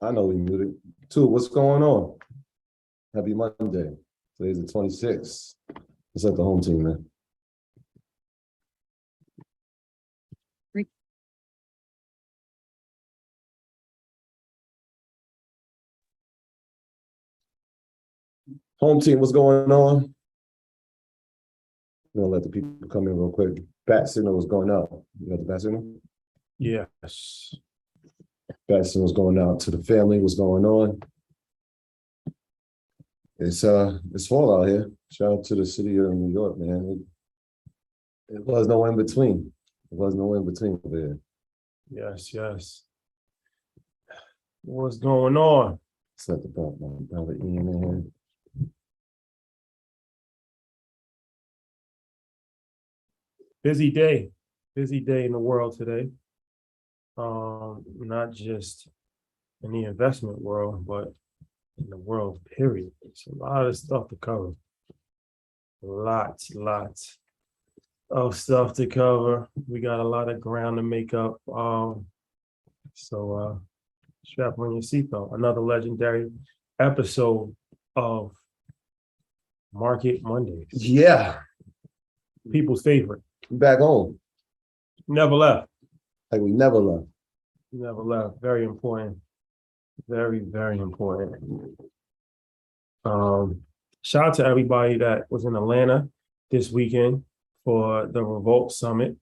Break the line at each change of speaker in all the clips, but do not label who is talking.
I know we muted. Two, what's going on? Happy Monday. Today's the 26th. What's up, the home team, man? Home team, what's going on? I'm gonna let the people come in real quick. Bat signal was going out. You got the bat signal?
Yes.
Bat signal's going out to the family. What's going on? It's fall out here. Shout out to the city of New York, man. It was no in between. It was no in between over here.
Yes. What's going on?
Set the brother Ian in here.
Busy day in the world today. Not just in the investment world, but in the world, period. It's a lot of stuff to cover. Lots of stuff to cover. We got a lot of ground to make up. So strap on your seatbelt. Another legendary episode of Market Mondays.
Yeah.
People's favorite.
Back home.
Never left.
Like we never left.
Never left. Very important. Very important. Shout out to everybody that was in Atlanta this weekend for the Revolt Summit.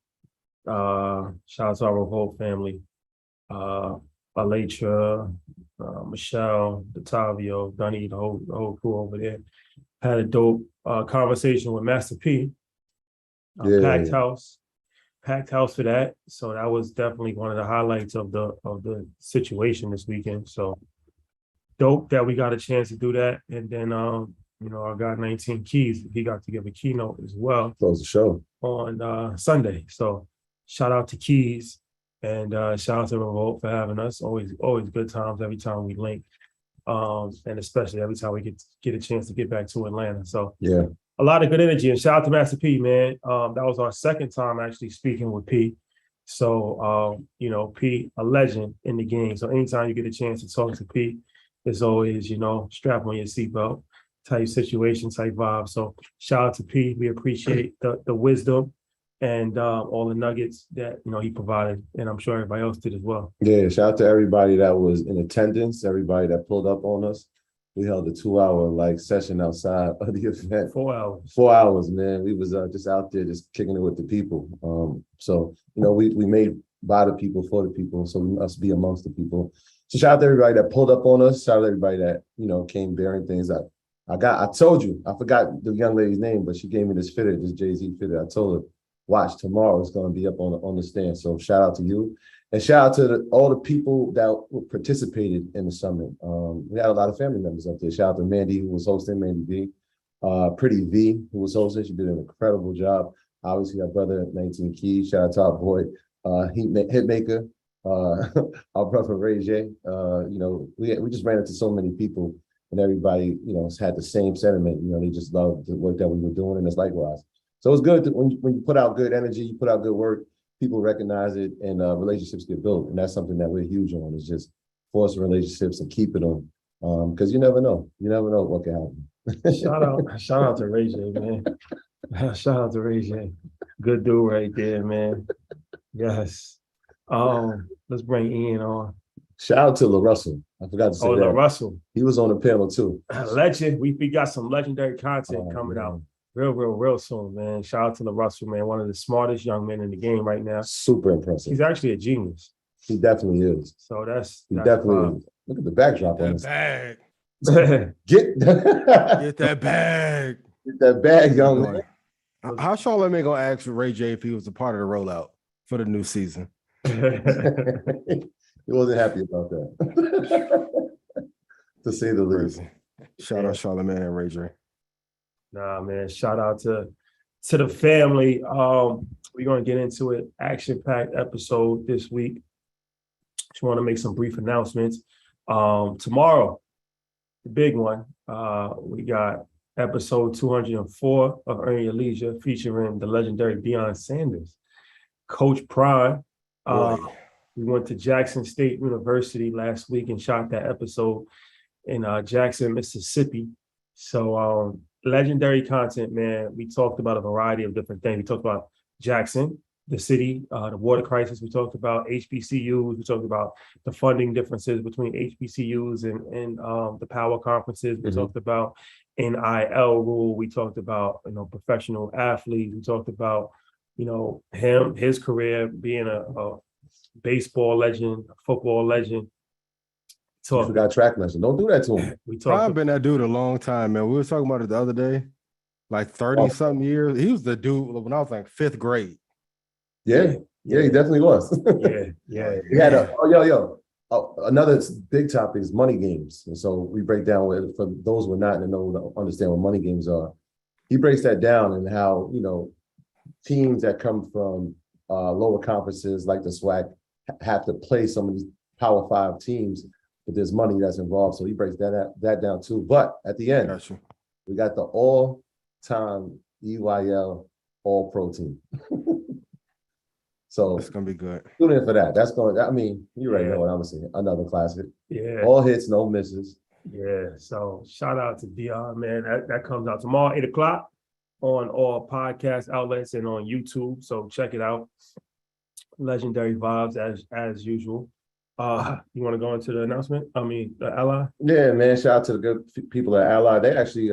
Shout out to our Revolt family. Alatra, Michelle, Datavio, Dunny, the whole crew over there. Had a dope conversation with Master P. Packed house for that. So that was definitely one of the highlights of the situation this weekend. So dope that we got a chance to do that. And then our guy 19 Keys, he got to give a keynote as well.
Close the show
on Sunday. So shout out to Keys and shout out to Revolt for having us. Always good times every time we link. And especially every time we get a chance to get back to Atlanta. So
yeah.
A lot of good energy, and shout out to Master P, man. That was our second time actually speaking with P. So, P, a legend in the game. So anytime you get a chance to talk to P, it's always, strap on your seatbelt type situation, type vibe. So shout out to P. We appreciate the wisdom and all the nuggets that, he provided. And I'm sure everybody else did as well.
Yeah, shout out to everybody that was in attendance, everybody that pulled up on us. We held a 2-hour session outside of the event.
4 hours.
4 hours, man. We was just out there just kicking it with the people. So we made by the people for the people. So we must be amongst the people. So shout out to everybody that pulled up on us. Shout out to everybody that came bearing things. I told you, I forgot the young lady's name, but she gave me this fitted, this Jay-Z fitted. I told her, watch, tomorrow it's going to be up on the stand. So shout out to you. And shout out to all the people that participated in the summit. We had a lot of family members up there. Shout out to Mandy, who was hosting, Mandy V. Pretty V, who was hosting. She did an incredible job. Obviously, our brother, 19 Keys. Shout out to our boy, Hitmaker, our brother, Ray J. We just ran into so many people, and everybody, had the same sentiment. They just loved the work that we were doing, and it's likewise. So it's good when you put out good energy, you put out good work, people recognize it, and relationships get built. And that's something that we're huge on, is just forcing relationships and keeping them. Because you never know. You never know what can happen.
Shout out to Ray J, man. Shout out to Ray J. Good dude right there, man. Yes. Let's bring Ian on.
Shout out to LaRussell. I forgot to say that.
LaRussell.
He was on the panel too.
Legend. We got some legendary content coming out real soon, man. Shout out to LaRussell, man. One of the smartest young men in the game right now.
Super impressive.
He's actually a genius.
He definitely is.
So that's
definitely is. Look at the backdrop on this.
Bag.
Get
that bag.
Get that bag, young man.
How Charlamagne gonna ask Ray J if he was a part of the rollout for the new season?
He wasn't happy about that, to say the least.
Shout out Charlamagne and Ray J.
Nah, man. Shout out to the family. We're gonna get into it. Action-packed episode this week. Just want to make some brief announcements. Tomorrow, the big one. We got episode 204 of Earn Your Leisure, featuring the legendary Deion Sanders, Coach Prime. We went to Jackson State University last week and shot that episode in Jackson, Mississippi. So legendary content, man. We talked about a variety of different things. We talked about Jackson, the city, the water crisis. We talked about HBCUs. We talked about the funding differences between HBCUs and the power conferences. We talked about NIL rule. We talked about, professional athletes. We talked about, his career being a baseball legend, a football legend.
You forgot track lesson. Don't do that to him.
I've been that dude a long time, man. We were talking about it the other day, like 30-something years. He was the dude when I was like 5th grade.
Yeah, he definitely was.
Yeah.
He had another big topic is money games. And so we break down for those who are not in the know to understand what money games are. He breaks that down and how, teams that come from lower conferences like the SWAC have to play some of these Power 5 teams, but there's money that's involved. So he breaks that down too. But at the end, we got the all-time EYL all-pro team. So
it's gonna be good.
Tune in for that. That's going. I mean, you already know what I'm saying. Another classic.
Yeah.
All hits, no misses.
Yeah. So shout out to DR, man. That comes out tomorrow, 8:00 on all podcast outlets and on YouTube. So check it out. Legendary vibes as usual. You want to go into the announcement? I mean, the Ally.
Yeah, man. Shout out to the good people at Ally. They actually,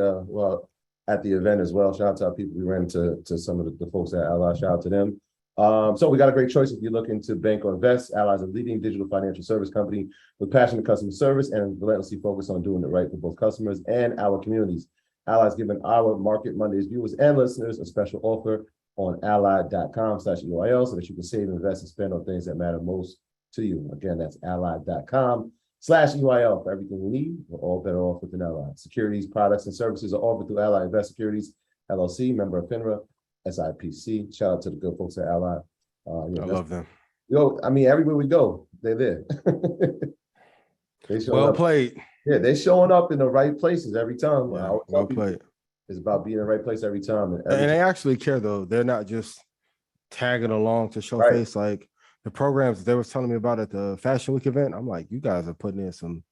at the event as well. Shout out to our people. We ran into some of the folks at Ally. Shout out to them. So we got a great choice if you're looking to bank or invest. Ally is a leading digital financial service company with passionate customer service and relentlessly focused on doing it right for both customers and our communities. Ally has given our Market Mondays viewers and listeners a special offer on ally.com/EYL so that you can save, invest, and spend on things that matter most to you. Again, that's ally.com/EYL for everything you need. We're all better off with an Ally. Securities, products, and services are offered through Ally Invest Securities, LLC, member of FINRA, SIPC. Shout out to the good folks at Ally.
I love them.
I mean, everywhere we go, they're there.
Well played.
Yeah, they're showing up in the right places every time.
Yeah, well played.
It's about being in the right place every time.
And they actually care, though. They're not just tagging along to show face. Like the programs they were telling me about at the Fashion Week event, I'm like, you guys are putting in some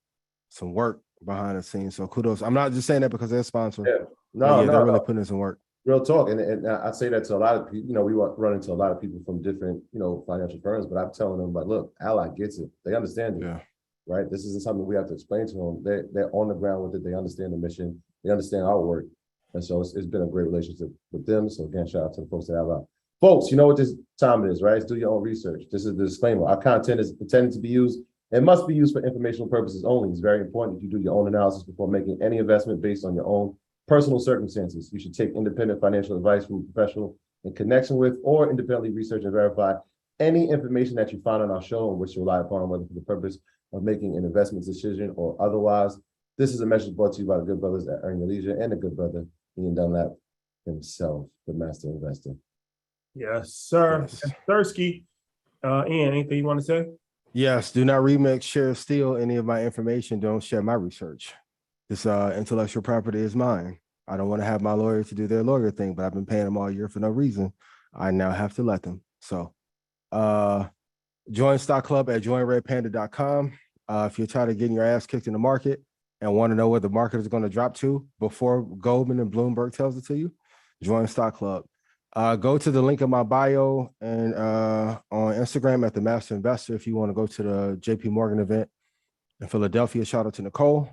work behind the scenes. So kudos. I'm not just saying that because they're a sponsor.
Yeah.
They're really putting in some work.
Real talk. And I say that to a lot of people. We run into a lot of people from different, financial firms, but I'm telling them, like, look, Ally gets it. They understand it.
Yeah.
Right. This isn't something we have to explain to them. They're on the ground with it. They understand the mission. They understand our work. And so it's been a great relationship with them. So again, shout out to the folks at Ally. Folks, you know what this time is, right? Do your own research. This is the disclaimer. Our content is intended to be used and must be used for informational purposes only. It's very important that you do your own analysis before making any investment based on your own personal circumstances. You should take independent financial advice from a professional in connection with or independently research and verify any information that you find on our show and which you rely upon, whether for the purpose of making an investment decision or otherwise. This is a message brought to you by the good brothers at Earn Your Leisure and the good brother, Ian Dunlap himself, the master investor.
Yes, sir. Yes. Thursky. Ian, anything you want to say?
Yes, do not remix, share, steal any of my information. Don't share my research. This intellectual property is mine. I don't want to have my lawyer to do their lawyer thing, but I've been paying them all year for no reason. I now have to let them. So join Stock Club at joinredpanda.com. If you're tired of getting your ass kicked in the market and want to know where the market is going to drop to before Goldman and Bloomberg tells it to you, join Stock Club. Go to the link in my bio and on Instagram at the Master Investor if you want to go to the JP Morgan event in Philadelphia. Shout out to Nicole.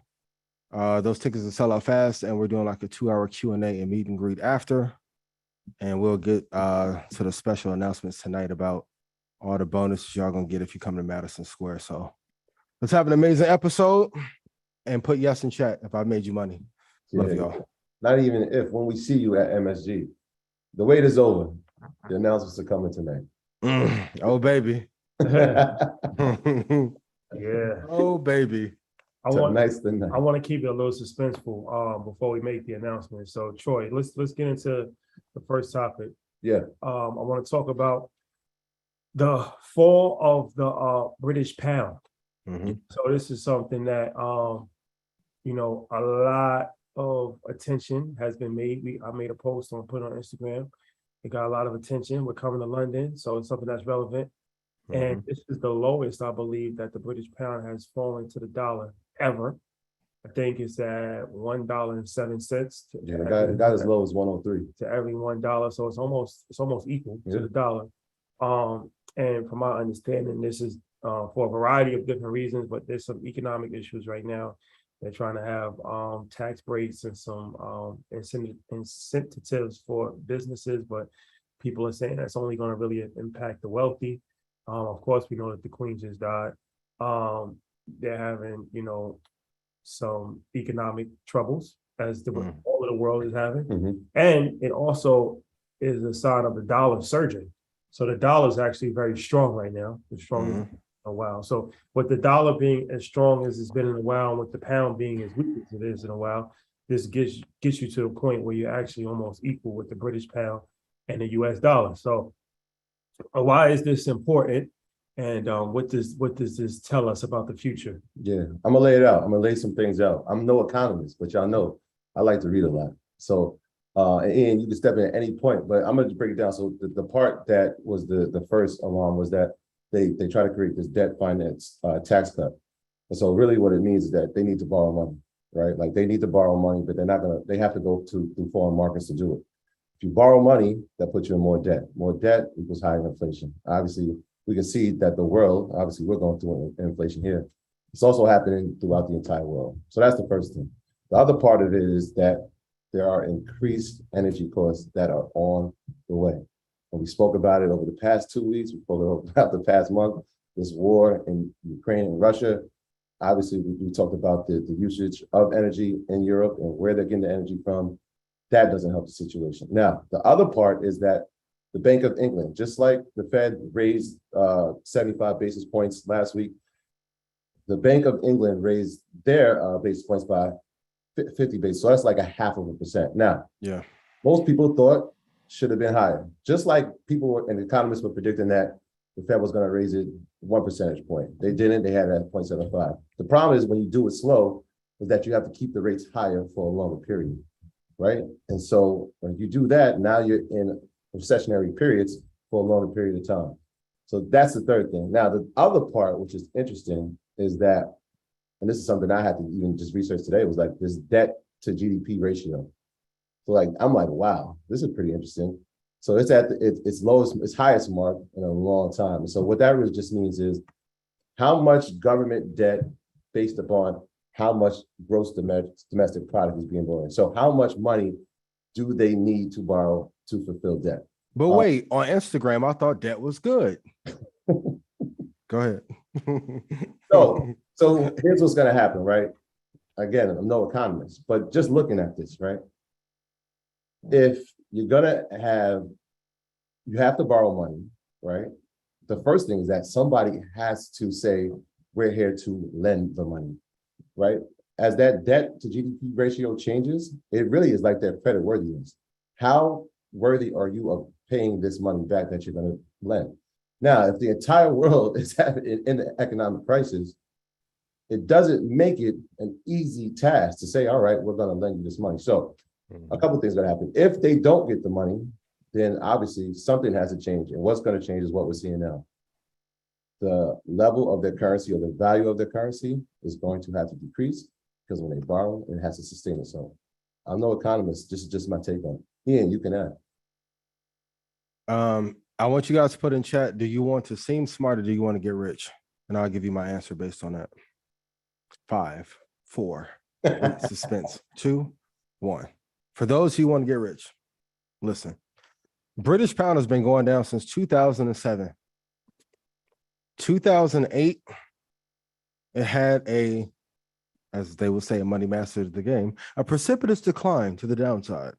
Those tickets will sell out fast, and we're doing like a 2-hour Q&A and meet and greet after. And we'll get to the special announcements tonight about all the bonuses y'all gonna get if you come to Madison Square. So let's have an amazing episode and put yes in chat if I made you money. Love y'all.
Not even if, when we see you at MSG. The wait is over. The announcements are coming tonight.
Oh, baby.
Yeah.
Oh, baby.
I want to keep it a little suspenseful before we make the announcement. So, Troy, let's get into the first topic.
Yeah.
I want to talk about the fall of the British pound.
Mm-hmm.
So this is something that a lot of attention has been made. I made a post put on Instagram. It got a lot of attention. We're coming to London, so it's something that's relevant. And this is the lowest, I believe, that the British pound has fallen to the dollar ever. I think it's at $1.07.
Yeah, it got as low as 103.
To every $1. So it's almost equal to the dollar. And from my understanding, this is for a variety of different reasons, but there's some economic issues right now. They're trying to have tax breaks and some incentives for businesses, but people are saying that's only going to really impact the wealthy. Of course, we know that the Queen just died. They're having, some economic troubles as all of the world is having. And it also is a sign of the dollar surging. So the dollar is actually very strong right now. It's strong in a while. So with the dollar being as strong as it's been in a while, and with the pound being as weak as it is in a while, this gets you to a point where you're actually almost equal with the British pound and the US dollar. So why is this important? And what does this tell us about the future?
Yeah, I'm gonna lay it out. I'm gonna lay some things out. I'm no economist, but y'all know I like to read a lot. So, and you can step in at any point, but I'm gonna just break it down. So the part that was the first alarm was that they try to create this debt finance tax cut. And so really what it means is that they need to borrow money, right? Like they need to borrow money, but they have to go through foreign markets to do it. If you borrow money, that puts you in more debt. More debt equals higher inflation. Obviously, we can see that the world, obviously we're going through inflation here. It's also happening throughout the entire world. So that's the first thing. The other part of it is that there are increased energy costs that are on the way. And we spoke about it over the past 2 weeks. We spoke about the past month, this war in Ukraine and Russia. Obviously, we talked about the usage of energy in Europe and where they're getting the energy from. That doesn't help the situation. Now, the other part is that the Bank of England, just like the Fed raised 75 basis points last week, the Bank of England raised their basis points by 50 basis. So that's like 0.5%. Now, most people thought should have been higher. Just like people and economists were predicting that the Fed was going to raise it 1 percentage point. They didn't. They had it at 0.75. The problem is when you do it slow, is that you have to keep the rates higher for a longer period, right? And so when you do that, now you're in recessionary periods for a longer period of time. So that's the third thing. Now, the other part, which is interesting, is that, and this is something I had to even just research today, was like this debt to GDP ratio. So like, I'm like, wow, this is pretty interesting. So it's at its lowest, its highest mark in a long time. And so what that really just means is how much government debt based upon how much gross domestic product is being borrowed. So how much money do they need to borrow to fulfill debt?
But wait, on Instagram, I thought debt was good. Go ahead.
So here's what's going to happen, right? Again, I'm no economist, but just looking at this, right? If you're going to you have to borrow money, right? The first thing is that somebody has to say, we're here to lend the money, right? As that debt to GDP ratio changes, it really is like their credit worthiness. How worthy are you of paying this money back that you're going to lend? Now, if the entire world is in the economic crisis, it doesn't make it an easy task to say, all right, we're going to lend you this money. So a couple of things are going to happen. If they don't get the money, then obviously something has to change. And what's going to change is what we're seeing now. The level of their currency or the value of their currency is going to have to decrease because when they borrow, it has to sustain itself. I'm no economist. This is just my take on it. Ian, you can add.
I want you guys to put in chat, do you want to seem smart or do you want to get rich? And I'll give you my answer based on that. 5, 4, suspense, 2, 1. For those who want to get rich, listen, British pound has been going down since 2007. 2008, it had as they would say, a money master of the game, a precipitous decline to the downside.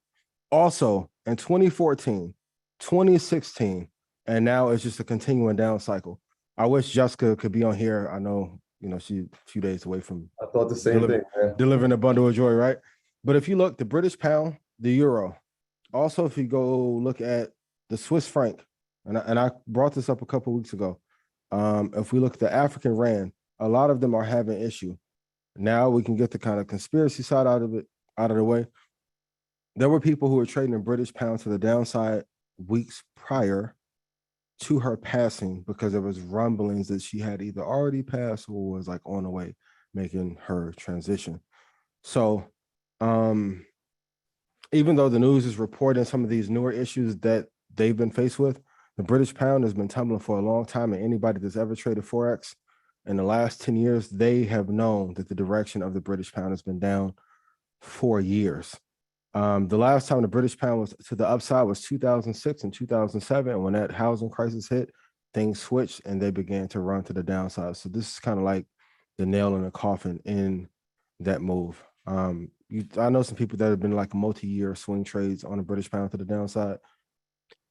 Also, in 2014, 2016, and now it's just a continuing down cycle. I wish Jessica could be on here. I know, she's a few days away from
I thought the same thing, man.
Delivering a bundle of joy, right? But if you look, the British pound, the euro, also if you go look at the Swiss franc, and I brought this up a couple of weeks ago. If we look at the African rand, a lot of them are having issue. Now we can get the kind of conspiracy side out of the way. There were people who were trading in British pounds to the downside weeks prior to her passing because there was rumblings that she had either already passed or was like on the way making her transition. So even though the news is reporting some of these newer issues that they've been faced with, the British pound has been tumbling for a long time, and anybody that's ever traded Forex in the last 10 years, they have known that the direction of the British pound has been down for years. The last time the British pound was to the upside was 2006 and 2007. And when that housing crisis hit, things switched and they began to run to the downside. So this is kind of like the nail in the coffin in that move. I know some people that have been like multi-year swing trades on the British pound to the downside.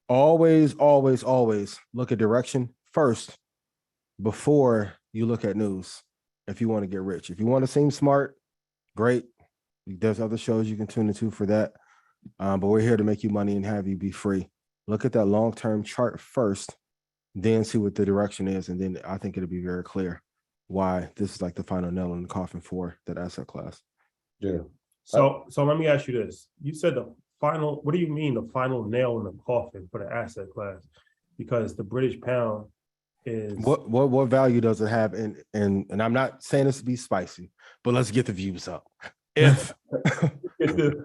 Always, always, always look at direction first before you look at news if you want to get rich. If you want to seem smart, great. There's other shows you can tune into for that. But we're here to make you money and have you be free. Look at that long-term chart first, then see what the direction is. And then I think it'll be very clear why this is like the final nail in the coffin for that asset class.
Yeah.
So let me ask you this. You said the final, what do you mean the final nail in the coffin for the asset class? Because the British pound is
what value does it have? And I'm not saying this to be spicy, but let's get the views up. If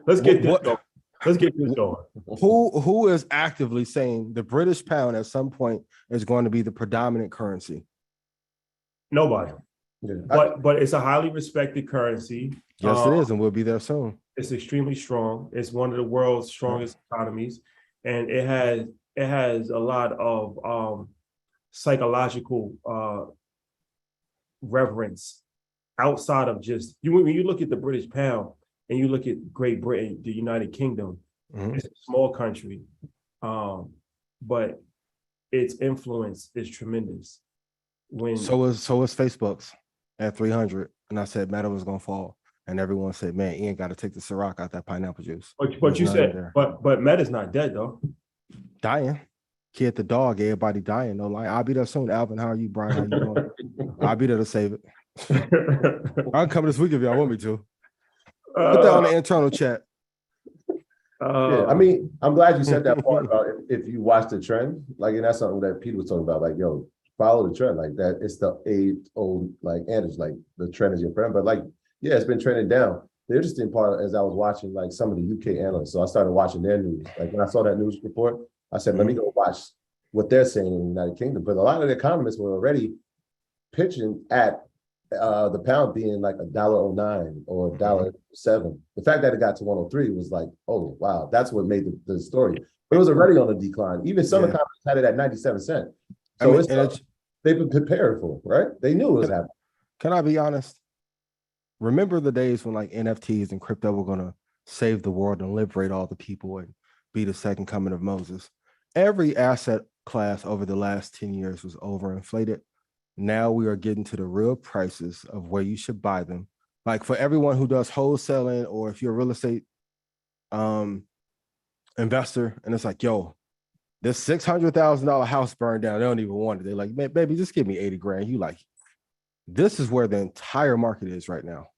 let's get this going.
Who is actively saying the British pound at some point is going to be the predominant currency?
Nobody.
Yeah.
But it's a highly respected currency.
Yes, it is, and we'll be there soon.
It's extremely strong. It's one of the world's strongest economies, and it has a lot of psychological reverence outside of just you. When you look at the British pound and you look at Great Britain, the United Kingdom, it's a small country, but its influence is tremendous.
So is Facebook's at 300, and I said Meta was gonna fall, and everyone said, "Man, Ian got to take the Ciroc out that pineapple juice."
But you said, but Meta's not dead though.
Dying. Kid the dog, everybody dying. No lie. I'll be there soon. Alvin, how are you, Brian? How you doing? I'll be there to save it. I'll come this week if y'all want me to. Put that on the internal chat.
Yeah, I mean, I'm glad you said that part about if you watch the trend, like, and that's something that Peter was talking about, like, yo, follow the trend, like that. It's the age-old like adage, like the trend is your friend. But like, yeah, it's been trending down. The interesting part is I was watching like some of the UK analysts, so I started watching their news. Like when I saw that news report, I said, let me go watch what they're saying in the United Kingdom. But a lot of the economists were already pitching at the pound being like $1.09 or $1.07. The fact that it got to 103 was like, oh wow, that's what made the story. But it was already on a decline. Even some economists had it at 97 cents. So they've been prepared for it, right? They knew it was happening.
Can I be honest? Remember the days when like NFTs and crypto were gonna save the world and liberate all the people and be the second coming of Moses? Every asset class over the last 10 years was overinflated. Now we are getting to the real prices of where you should buy them. Like for everyone who does wholesaling, or if you're a real estate investor, and it's like, yo, this $600,000 house burned down. They don't even want it. They're like, man, baby, just give me 80 grand. You like, this is where the entire market is right now.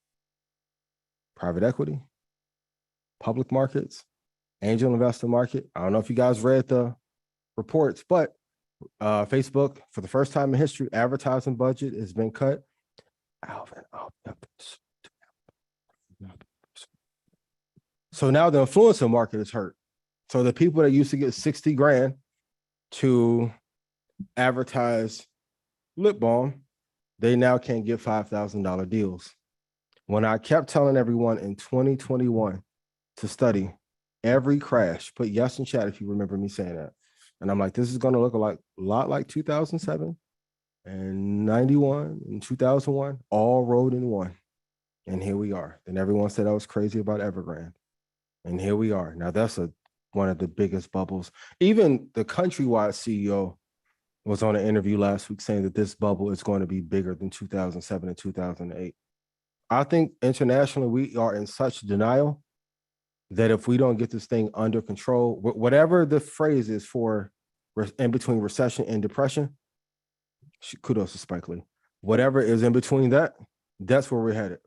Private equity, public markets, angel investor market. I don't know if you guys read the reports, but Facebook, for the first time in history, advertising budget has been cut. Alvin, so now the influencer market is hurt. So the people that used to get 60 grand to advertise lip balm, they now can't get $5,000 deals. When I kept telling everyone in 2021 to study every crash, put yes in chat if you remember me saying that. And I'm like, this is going to look a lot like 2007 and 91 and 2001, all rolled in one. And here we are. Then everyone said I was crazy about Evergrande. And here we are. Now that's one of the biggest bubbles. Even the Countrywide CEO was on an interview last week saying that this bubble is going to be bigger than 2007 and 2008. I think internationally, we are in such denial that if we don't get this thing under control, whatever the phrase is for in between recession and depression, kudos to Spike Lee. Whatever is in between that, that's where we're headed.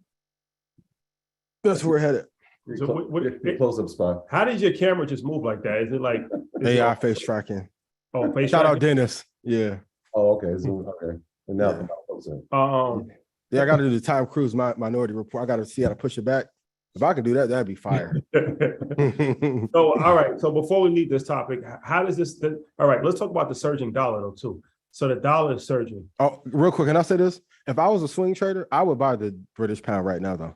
That's where we're headed.
So
close-up spot.
How did your camera just move like that? Is it like
AI face tracking?
Oh, face
Shout
tracking?
out Dennis. Yeah.
Oh, okay. So, okay. And now,
Yeah.
Yeah.
I got to do the Tom Cruise Minority Report. I got to see how to push it back. If I can do that, that'd be fire.
So, all right. So before we leave this topic, how does this? All right, let's talk about the surging dollar though too. So the dollar is surging.
Oh, real quick, can I say this? If I was a swing trader, I would buy the British pound right now though,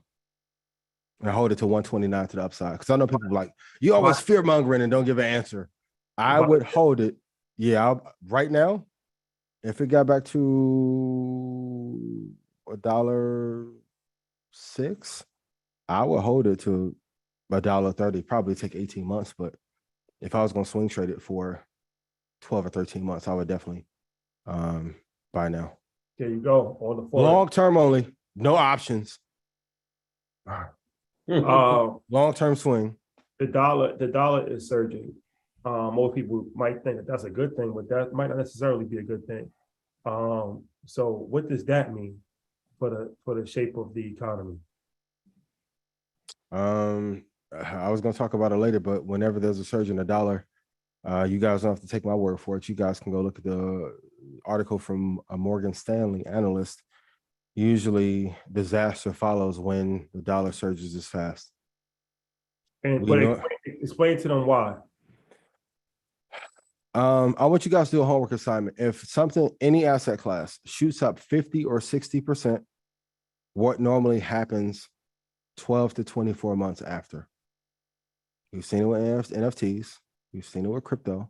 and hold it to 129 to the upside. Because I know people like you always fear mongering and don't give an answer. I would hold it. Yeah, right now, if it got back to $1.06, I would hold it to $1.30. Probably take 18 months, but if I was going to swing trade it for 12 or 13 months, I would definitely buy now.
There you go. On the
Long term only, no options. Long term swing.
The dollar is surging. Most people might think that that's a good thing, but that might not necessarily be a good thing. So what does that mean for the shape of the economy?
I was going to talk about it later, but whenever there's a surge in the dollar, you guys don't have to take my word for it. You guys can go look at the article from a Morgan Stanley analyst. Usually disaster follows when the dollar surges this fast.
And explain to them why.
I want you guys to do a homework assignment. If something, any asset class shoots up 50 or 60%, what normally happens 12 to 24 months after? We've seen it with NFTs. We've seen it with crypto.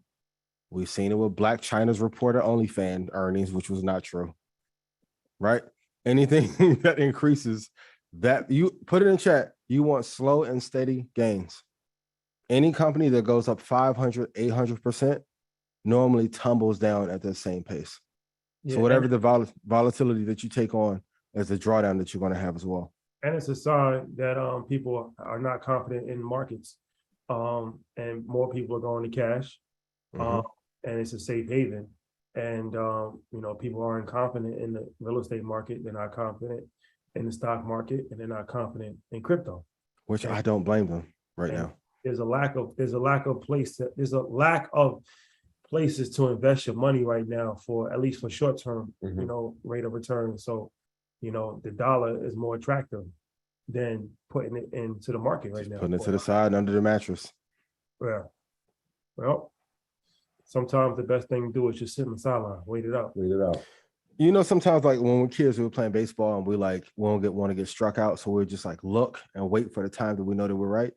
We've seen it with Black China's reported OnlyFans earnings, which was not true. Right? Anything that increases that, you put it in chat, you want slow and steady gains. Any company that goes up 500, 800% normally tumbles down at the same pace. Yeah, so whatever the volatility that you take on is the drawdown that you're going to have as well.
And it's a sign that people are not confident in markets, and more people are going to cash, and it's a safe haven. And people aren't confident in the real estate market. They're not confident in the stock market, and they're not confident in crypto.
Which I don't blame them right now.
There's a lack of places to invest your money right now, for at least for short term, rate of return. So, the dollar is more attractive than putting it into the market right now.
Putting it to the side under the mattress.
Yeah. Well, sometimes the best thing to do is just sit in the sideline, wait it out.
Sometimes like when we're kids, we were playing baseball and we want to get struck out. So we're just like, look and wait for the time that we know that we're right.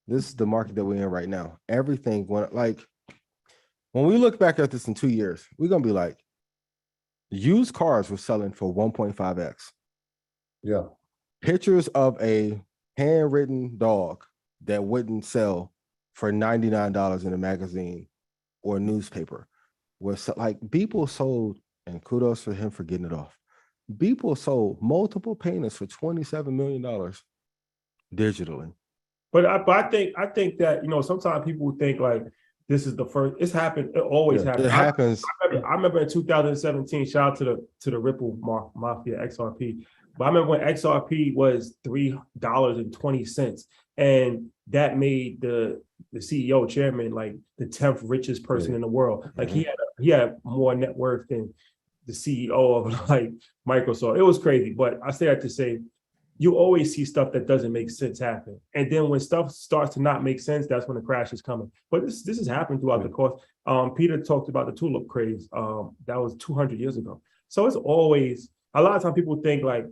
This is the market that we're in right now. Everything went when we look back at this in 2 years, we're going to be like, used cars were selling for 1.5x.
Yeah.
Pictures of a handwritten dog that wouldn't sell for $99 in a magazine or newspaper was people sold, and kudos for him for getting it off. People sold multiple paintings for $27 million digitally.
But I think that, sometimes people think like this is the first. It's happened. It always happens.
It happens.
I remember in 2017. Shout out to the Ripple Mafia XRP. But I remember when XRP was $3.20, and that made the CEO chairman like the 10th richest person in the world. Like he had more net worth than the CEO of like Microsoft. It was crazy. But I say that to say, you always see stuff that doesn't make sense happen. And then when stuff starts to not make sense, that's when the crash is coming. But this has happened throughout the course. Peter talked about the tulip craze. That was 200 years ago. So it's always, a lot of times people think like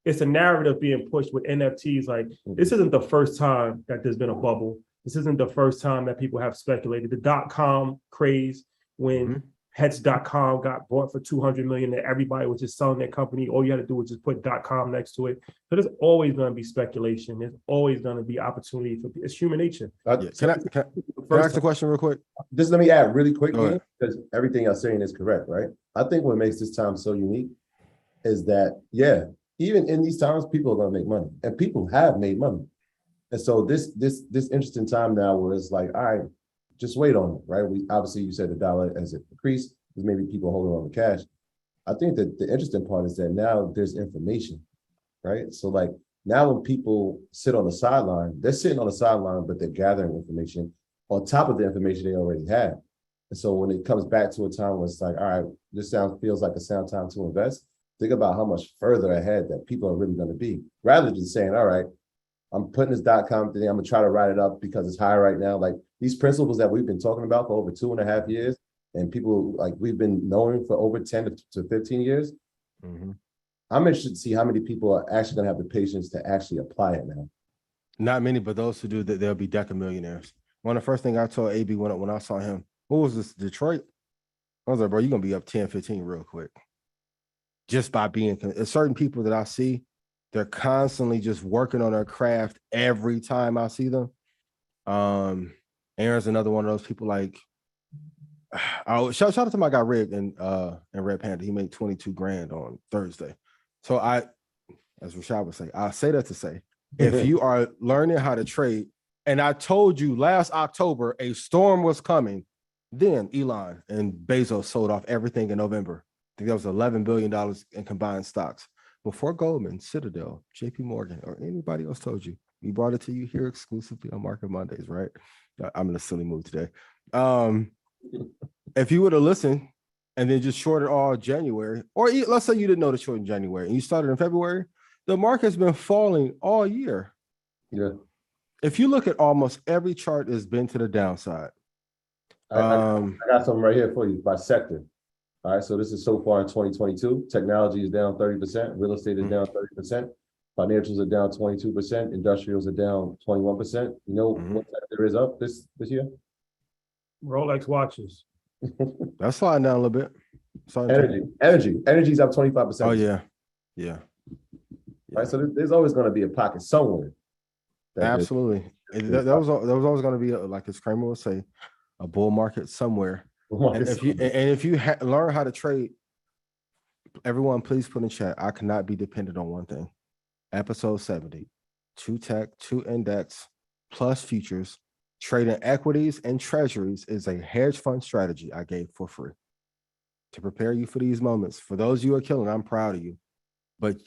it's a narrative being pushed with NFTs. Like this isn't the first time that there's been a bubble. This isn't the first time that people have speculated. The .com craze, when Heads.com got bought for $200 million, that everybody was just selling their company. All you had to do was just put .com next to it. So there's always going to be speculation. There's always going to be opportunity for it's human nature.
Can I ask a question real quick?
Just let me add really quickly, because everything you're saying is correct, right? I think what makes this time so unique is that, even in these times, people are going to make money, and people have made money. And so this interesting time now where it's like, all right, just wait on it, right? Obviously you said the dollar as it increased, there's maybe people holding on to cash. I think that the interesting part is that now there's information, right? So like now when people sit on the sideline, they're sitting on the sideline, but they're gathering information on top of the information they already have. And so when it comes back to a time where it's like, all right, feels like a sound time to invest, think about how much further ahead that people are really going to be, rather than saying, all right, I'm putting this .com thing, I'm gonna try to write it up because it's high right now. Like these principles that we've been talking about for over 2.5 years, and people like we've been knowing for over 10 to 15 years.
Mm-hmm.
I'm interested to see how many people are actually gonna have the patience to actually apply it now.
Not many, but those who do that, they'll be deca millionaires. One of the first things I told AB when I saw him, what was this, Detroit? I was like, bro, you're gonna be up 10, 15 real quick. Just by being certain people that I see, they're constantly just working on their craft every time I see them. Aaron's another one of those people like, oh, shout out to my guy Rig and Red Panda. He made 22 grand on Thursday. So as Rashad would say, I say that to say, if you are learning how to trade, and I told you last October a storm was coming, then Elon and Bezos sold off everything in November. I think that was $11 billion in combined stocks. Before Goldman, Citadel, JP Morgan, or anybody else told you, we brought it to you here exclusively on Market Mondays, right? I'm in a silly mood today. If you would have listened and then just shorted all January, or let's say you didn't know to short in January and you started in February, the market's been falling all year.
Yeah.
If you look at almost every chart, it's been to the downside.
I got something right here for you by sector. All right, so this is so far in 2022. Technology is down 30%, real estate is down 30%, financials are down 22%, industrials are down 21%. You know what sector is up this year?
Rolex watches.
That's sliding down a little bit.
Energy's up 25%.
Oh yeah.
Right, so there's always going to be a pocket somewhere.
Absolutely. That was always going to be like as Kramer would say, a bull market somewhere. And if you learn how to trade, everyone please put in chat, I cannot be dependent on one thing. Episode 70, 2 tech, 2 index, plus futures, trading equities and treasuries is a hedge fund strategy I gave for free to prepare you for these moments. For those you are killing, I'm proud of you. But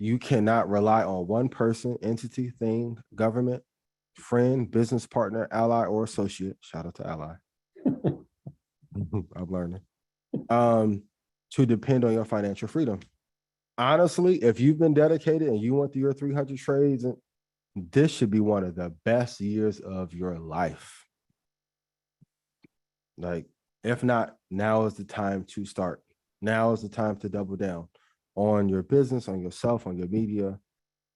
you cannot rely on one person, entity, thing, government, friend, business partner, ally, or associate. Shout out to ally. I'm learning. To depend on your financial freedom. Honestly, if you've been dedicated and you went through your 300 trades, this should be one of the best years of your life. Like, if not, now is the time to start. Now is the time to double down on your business, on yourself, on your media.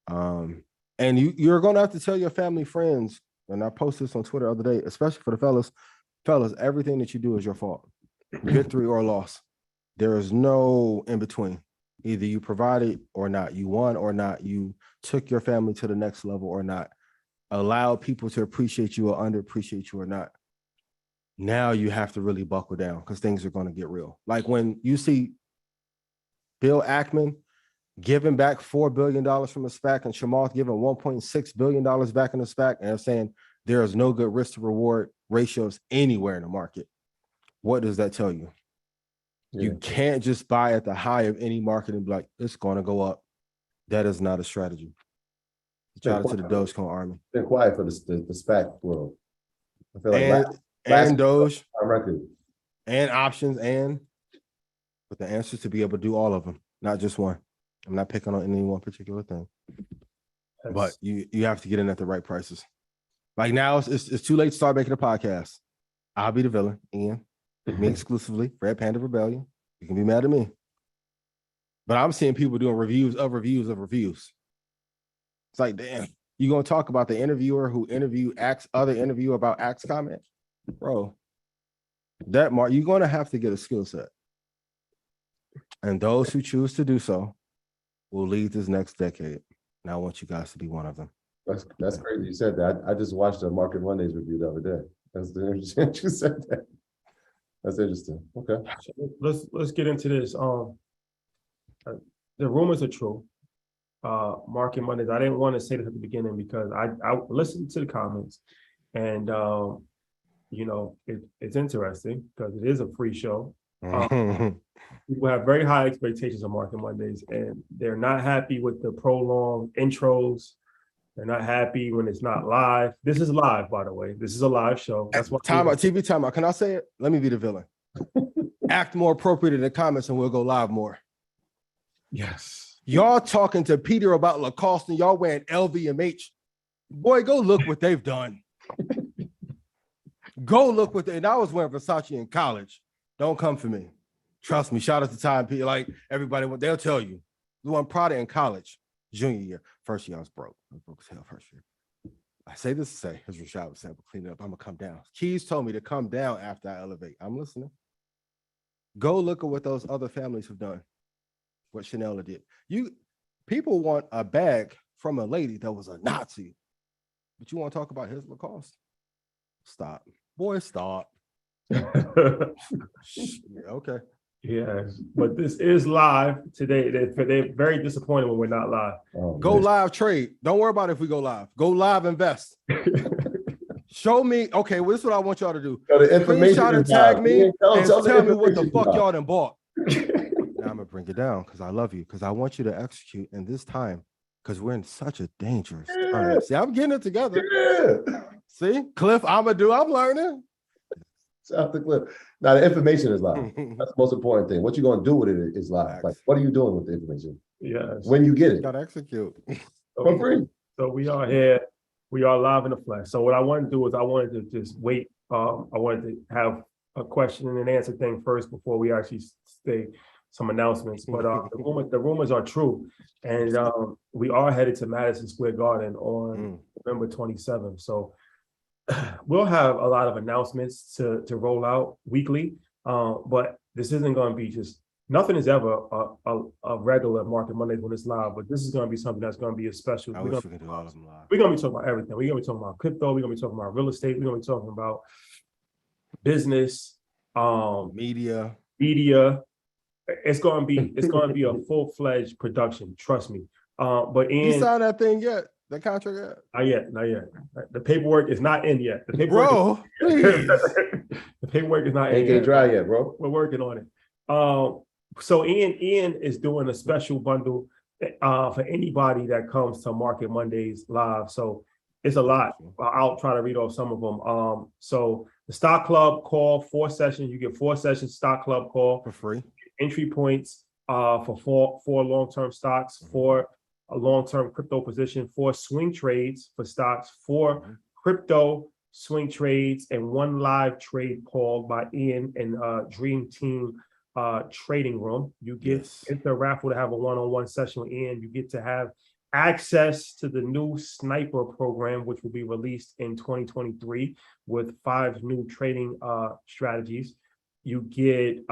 And you're going to have to tell your family, friends, and I posted this on Twitter the other day, especially for the fellas, everything that you do is your fault. Victory or loss. There is no in between. Either you provided or not, you won or not, you took your family to the next level or not, allowed people to appreciate you or underappreciate you or not. Now you have to really buckle down because things are going to get real. Like when you see Bill Ackman giving back $4 billion from a SPAC and Chamath giving $1.6 billion back in the SPAC, and they're saying there is no good risk to reward ratios anywhere in the market. What does that tell you? Yeah. You can't just buy at the high of any market and be like, it's going to go up. That is not a strategy. Shout out to the Dogecoin army.
It's been quiet for the SPAC world. I feel like
and Doge and options but the answer is to be able to do all of them, not just one. I'm not picking on any one particular thing, but you have to get in at the right prices. Like now, it's too late to start making a podcast. I'll be the villain, Ian. Me exclusively, Red Panda Rebellion. You can be mad at me. But I'm seeing people doing reviews of reviews of reviews. It's like, damn, you going to talk about the interviewer who interviewed other interviewer about Axe comment? Bro, you're going to have to get a skill set. And those who choose to do so will lead this next decade. And I want you guys to be one of them.
That's crazy you said that. I just watched a Market Mondays review the other day. That's interesting you said that. That's interesting. Okay.
Let's get into this. The rumors are true. Market Mondays. I didn't want to say this at the beginning because I listened to the comments, and it's interesting because it is a free show. People have very high expectations of Market Mondays, and they're not happy with the prolonged intros They're not happy when it's not live. This is live, by the way. This is a live show. That's what
Time out, TV time out. Can I say it? Let me be the villain. Act more appropriate in the comments and we'll go live more.
Yes.
Y'all talking to Peter about Lacoste and y'all wearing LVMH. Boy, go look what they've done. Go look what they, and I was wearing Versace in college. Don't come for me. Trust me. Shout out to Time Peter. Like everybody, they'll tell you. We won Prada in college, junior year. First year I was broke. I was broke as hell first year. I say this to say, as Rashad was saying, clean it up. I'm gonna come down. Keys told me to come down after I elevate. I'm listening. Go look at what those other families have done. What Chanel did. People want a bag from a lady that was a Nazi, but you want to talk about his Lacoste? Stop, boy, stop. Okay.
Yes, but this is live today. They're very disappointed when we're not live.
Oh,
Go
man.
live trade. Don't worry about if we go live. Go live invest. Show me. Okay, well, this is what I want y'all to do.
So the information
Screenshot and
is
tag
live.
me
Tell
and
the
tell me what the
information
fuck
live.
y'all done bought. Now I'm gonna bring it down because I love you, because I want you to execute in this time, because we're in such a dangerous time. See, I'm getting it together.
Yeah.
See, Cliff, I'm learning.
Shout out to Cliff. Now the information is live. That's the most important thing. What you're gonna do with it is live. Like, what are you doing with the information
Yes.
when you get it
Gotta execute.
for free?
So we are here. We are live in the flesh. So what I wanted to do is I wanted to just wait. I wanted to have a question and answer thing first before we actually say some announcements. But the rumors are true, and we are headed to Madison Square Garden on November 27th. So we'll have a lot of announcements to roll out weekly. But this isn't going to be just. Nothing is ever a regular Market Mondays when it's live, but this is going to be something that's going to be a special.
I wish we could do all of them live.
We're going to be talking about everything. We're going to be talking about crypto. We're going to be talking about real estate. We're going to be talking about business,
Media.
It's going to be a full-fledged production. Trust me. But
You
in
signed that thing yet? That contract yet?
not yet. The paperwork is not in yet. The
Bro, please.
the paperwork is not in
Ain't get
yet.
dry yet, bro.
We're working on it. So Ian is doing a special bundle for anybody that comes to Market Mondays live. So it's a lot. I'll try to read off some of them. So the Stock Club call, 4 sessions. You get 4 sessions Stock Club call
For free.
entry points for four long-term stocks, 4 a long-term crypto position, 4 swing trades for stocks, 4 crypto swing trades, and 1 live trade called by Ian and Dream Team trading room. You get into a raffle to have a one-on-one session with Ian. You get to have access to the new Sniper program, which will be released in 2023 with 5 new trading strategies. You get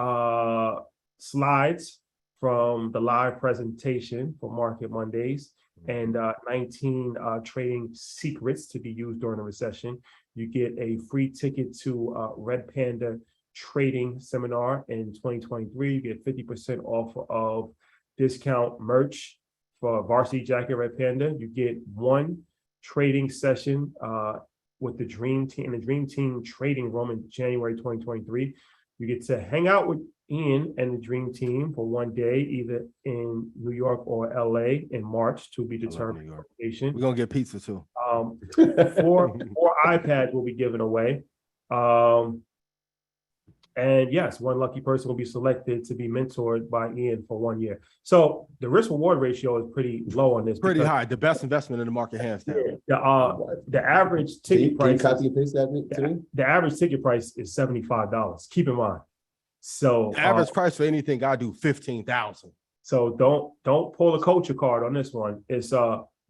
slides from the live presentation for Market Mondays and 19 trading secrets to be used during the recession. You get a free ticket to Red Panda trading seminar in 2023. You get 50% off of discount merch for Varsity Jacket Red Panda. You get 1 trading session with the Dream Team in the Dream Team trading room in January 2023. You get to hang out with Ian and the Dream Team for 1 day, either in New York or LA in March, to be determined.
We're gonna get pizza too.
4 iPads will be given away. And yes, 1 lucky person will be selected to be mentored by Ian for 1 year. So the risk reward ratio is pretty low on this.
Pretty high. The best investment in the market, hands down.
The average ticket
Can you
price.
copy and paste that to me?
The average ticket price is $75. Keep in mind. So
The average price for anything I do, 15,000.
So don't pull a culture card on this one. It's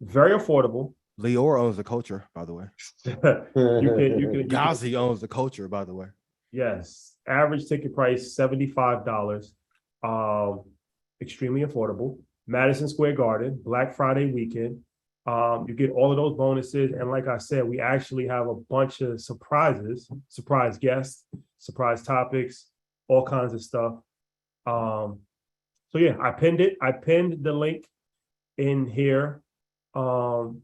very affordable.
Leor owns the culture, by the way.
you can
Ghazi owns the culture, by the way.
Yes. Average ticket price $75. Extremely affordable. Madison Square Garden, Black Friday weekend. You get all of those bonuses. And like I said, we actually have a bunch of surprises, surprise guests, surprise topics, all kinds of stuff. So yeah, I pinned it. I pinned the link in here. And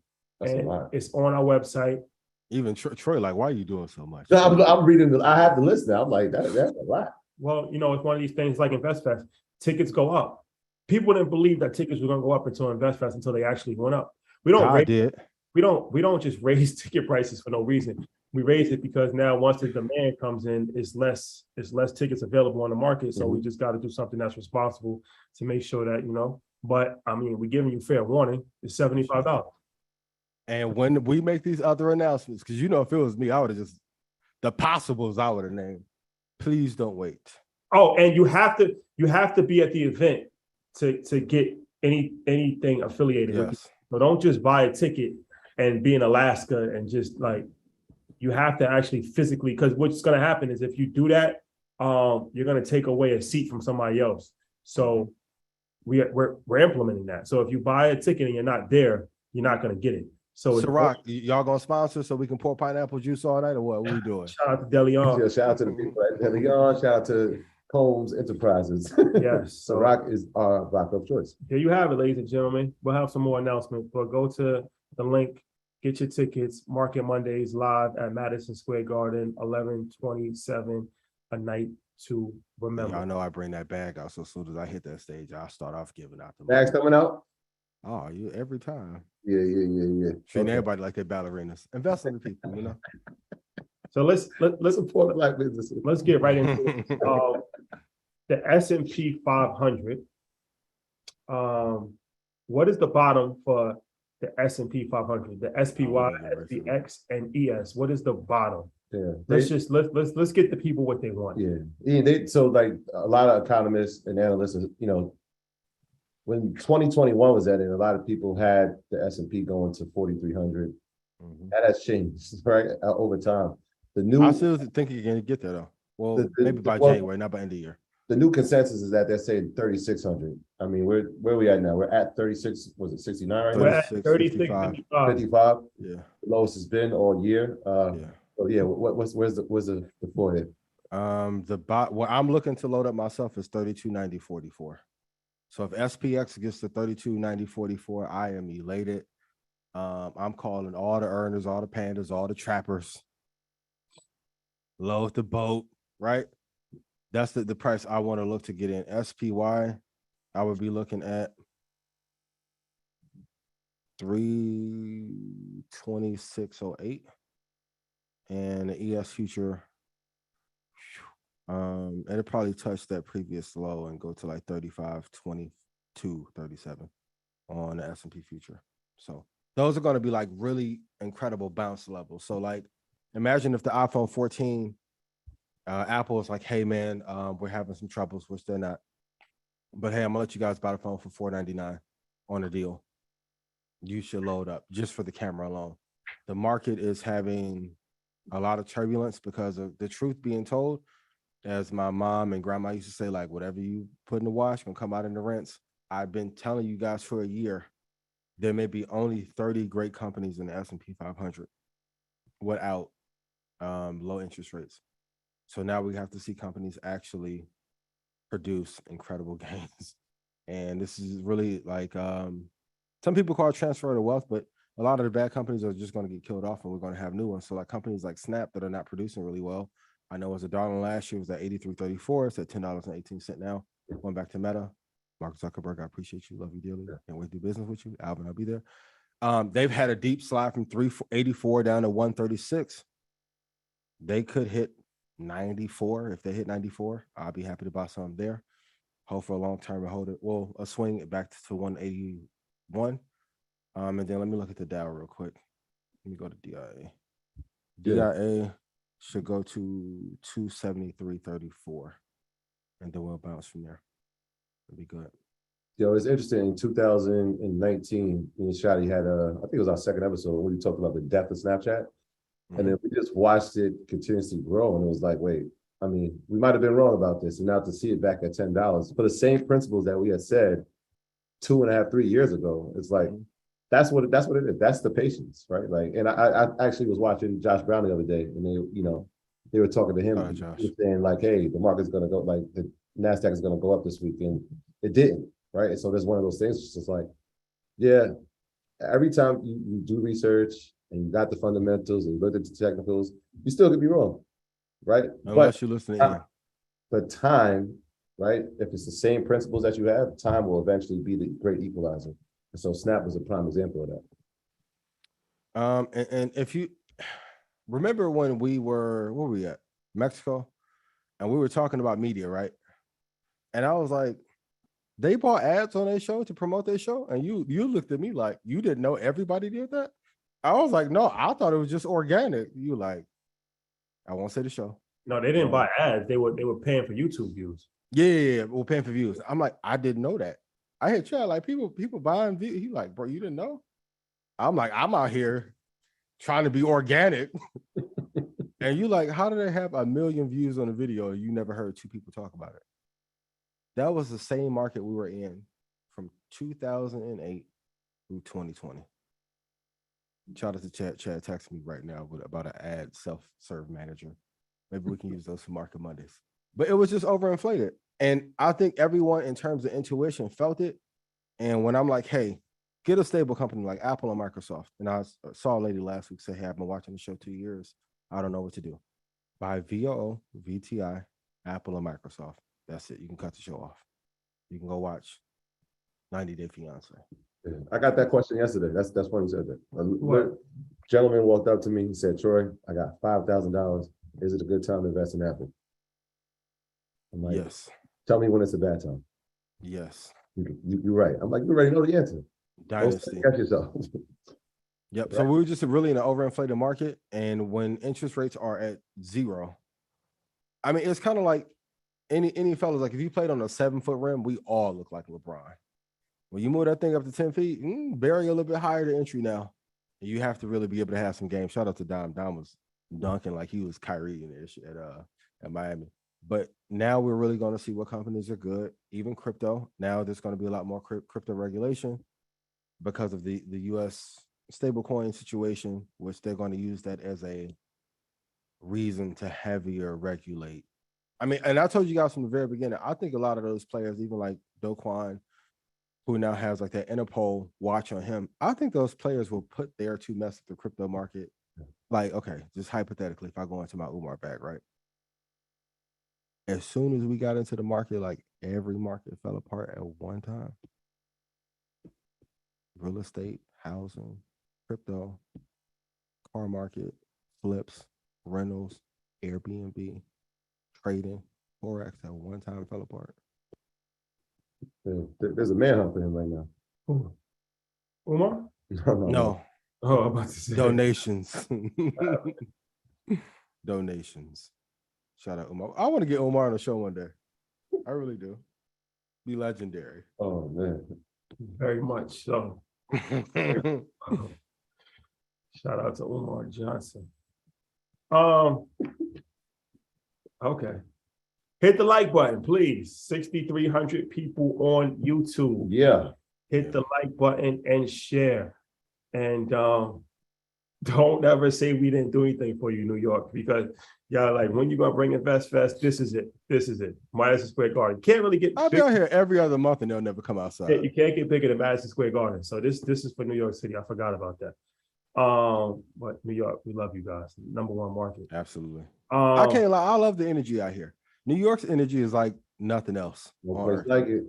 it's on our website.
Even Troy, like, why are you doing so much?
I'm reading. I have the list now. I'm like, that's a lot.
Well, it's one of these things like InvestFest. Tickets go up. People didn't believe that tickets were going to go up until InvestFest until they actually went up. We don't.
I did.
we don't just raise ticket prices for no reason. We raise it because now once the demand comes in, it's less tickets available on the market. So we just got to do something that's responsible to make sure that, but I mean, we're giving you fair warning. It's $75.
And when we make these other announcements, because if it was me, I would have just the possibles I would have named. Please don't wait.
Oh, and you have to be at the event to get anything affiliated with it. So don't just buy a ticket and be in Alaska and just like, you have to actually physically, because what's going to happen is if you do that, you're going to take away a seat from somebody else. So we're implementing that. So if you buy a ticket and you're not there, you're not going to get it. So
Rock, y'all gonna sponsor so we can pour pineapple juice all night, or what? What are we doing?
Shout out to DeLeon.
Yeah, shout out to the people at DeLeon. Shout out to Combs Enterprises.
Yes.
So Rock is our Rock of choice.
There you have it, ladies and gentlemen. We'll have some more announcements, but go to the link, get your tickets. Market Mondays live at Madison Square Garden, 11/27, a night to remember.
Y'all know I bring that bag out, so as soon as I hit that stage, I'll start off giving out the
bags coming out.
Oh, you every time.
Yeah.
Treating everybody like they're ballerinas. Invest in the people,
So let's
support black businesses.
Let's get right into it. The S&P 500. What is the bottom for the S&P 500? The SPY, SPX, and ES. What is the bottom?
Yeah,
let's get the people what they want.
Yeah, so like a lot of economists and analysts, when 2021 was at it, a lot of people had the S&P going to 4,300. That has changed, right, over time.
I still think you're going to get there, though. Well, maybe by January, not by end of the year.
The new consensus is that they're saying 3,600. I mean, where are we at now? We're at 36. Was it 69 right now?
We're at 36,
55.
Yeah.
The lowest it's been all year. So yeah, where's the forehead?
What I'm looking to load up myself is 32.90.44. So if SPX gets to 32.90.44, I am elated. I'm calling all the earners, all the pandas, all the trappers. Load the boat, right? That's the price I want to look to get in. SPY, I would be looking at 326.08. And the ES future, it'll probably touch that previous low and go to like 35.22.37 on the S&P future. So those are going to be like really incredible bounce levels. So like, imagine if the iPhone 14, Apple is like, hey man, we're having some troubles, which they're not. But hey, I'm gonna let you guys buy the phone for $499 on a deal. You should load up just for the camera alone. The market is having a lot of turbulence because of the truth being told. As my mom and grandma used to say, like, whatever you put in the wash gonna come out in the rinse. I've been telling you guys for a year, there may be only 30 great companies in the S&P 500 without low interest rates. So now we have to see companies actually produce incredible gains. And this is really like, some people call it transfer of wealth, but a lot of the bad companies are just going to get killed off and we're going to have new ones. So like companies like Snap that are not producing really well. I know it was $1 last year, it was at 83.34. It's at $10.18 now. Going back to Meta. Mark Zuckerberg, I appreciate you. Love you dearly. Can't wait to do business with you. Alvin, I'll be there. They've had a deep slide from 384 down to 136. They could hit 94. If they hit 94, I'll be happy to buy some there. Hold for a long term and hold it. Well, a swing it back to 181. And then let me look at the Dow real quick. Let me go to DIA. DIA should go to 273.34. And then we'll bounce from there. It'll be good.
It's interesting. In 2019, me and Shotty had I think it was our second episode when we talked about the death of Snapchat. And then we just watched it continuously grow. And it was like, wait, I mean, we might have been wrong about this. And now to see it back at $10 for the same principles that we had said 2.5, 3 years ago, it's like, that's what it is. That's the patience, right? Like, and I actually was watching Josh Brown the other day, and they were talking to him, saying like, hey, the market's gonna go, like the NASDAQ is gonna go up this week, and it didn't, right? And so there's one of those things. It's just like, yeah, every time you do research and you got the fundamentals and you look at the technicals, you still could be wrong, right?
Unless you listen to
but time, right? If it's the same principles that you have, time will eventually be the great equalizer. And so Snap was a prime example of that.
And if you remember when we were, where were we at? Mexico, and we were talking about media, right? And I was like, they bought ads on their show to promote their show, and you looked at me like you didn't know everybody did that. I was like, no, I thought it was just organic. You like, I won't say the show.
No, they didn't buy ads. They were paying for YouTube views.
Yeah, we're paying for views. I'm like, I didn't know that. I had tried like people buying views. He like, bro, you didn't know? I'm like, I'm out here trying to be organic. And you like, how do they have 1 million views on a video and you never heard 2 people talk about it? That was the same market we were in from 2008 through 2020. Shout out to Chad. Chad texted me right now about an ad self-serve manager. Maybe we can use those for Market Mondays. But it was just overinflated. And I think everyone in terms of intuition felt it. And when I'm like, hey, get a stable company like Apple and Microsoft. And I saw a lady last week say, hey, I've been watching the show 2 years. I don't know what to do. Buy VOO, VTI, Apple and Microsoft. That's it. You can cut the show off. You can go watch 90 Day Fiance.
Yeah, I got that question yesterday. That's why you said that. A gentleman walked up to me. He said, Troy, I got $5,000. Is it a good time to invest in Apple? I'm like,
yes.
Tell me when it's a bad time.
Yes.
You're right. I'm like, you already know the answer.
Dynasty.
Catch yourself.
Yep. Right. So we were just really in an overinflated market. And when interest rates are at 0, I mean, it's kind of like any fellas, like if you played on a 7-foot rim, we all look like LeBron. When you move that thing up to 10 feet, bury a little bit higher to entry now. You have to really be able to have some games. Shout out to Dom. Dom was dunking like he was Kyrie in this at Miami. But now we're really going to see what companies are good, even crypto. Now there's going to be a lot more crypto regulation because of the U.S. stablecoin situation, which they're going to use that as a reason to heavier regulate. I mean, and I told you guys from the very beginning, I think a lot of those players, even like Do Kwon, who now has like that Interpol watch on him, I think those players will put there to mess with the crypto market. Like, okay, just hypothetically, if I go into my Umar bag, right? As soon as we got into the market, like every market fell apart at one time. Real estate, housing, crypto, car market, flips, rentals, Airbnb, trading, Forex at one time fell apart.
There's a manhunt for him right now.
Who? Umar?
No.
Oh, I'm about to say
donations. Donations. Shout out Umar. I want to get Umar on the show one day. I really do. Be legendary.
Oh man.
Very much so. Shout out to Umar Johnson. Okay. Hit the like button, please. 6,300 people on YouTube.
Yeah.
Hit the like button and share. And don't ever say we didn't do anything for you, New York, because y'all like, when you gonna bring Invest Fest? This is it. This is it. Madison Square Garden. Can't really get.
I'll be out here every other month and they'll never come outside.
You can't get bigger than Madison Square Garden. So this is for New York City. I forgot about that. But New York, we love you guys. #1 market.
Absolutely. I can't lie. I love the energy out here. New York's energy is like nothing else.
No place like it.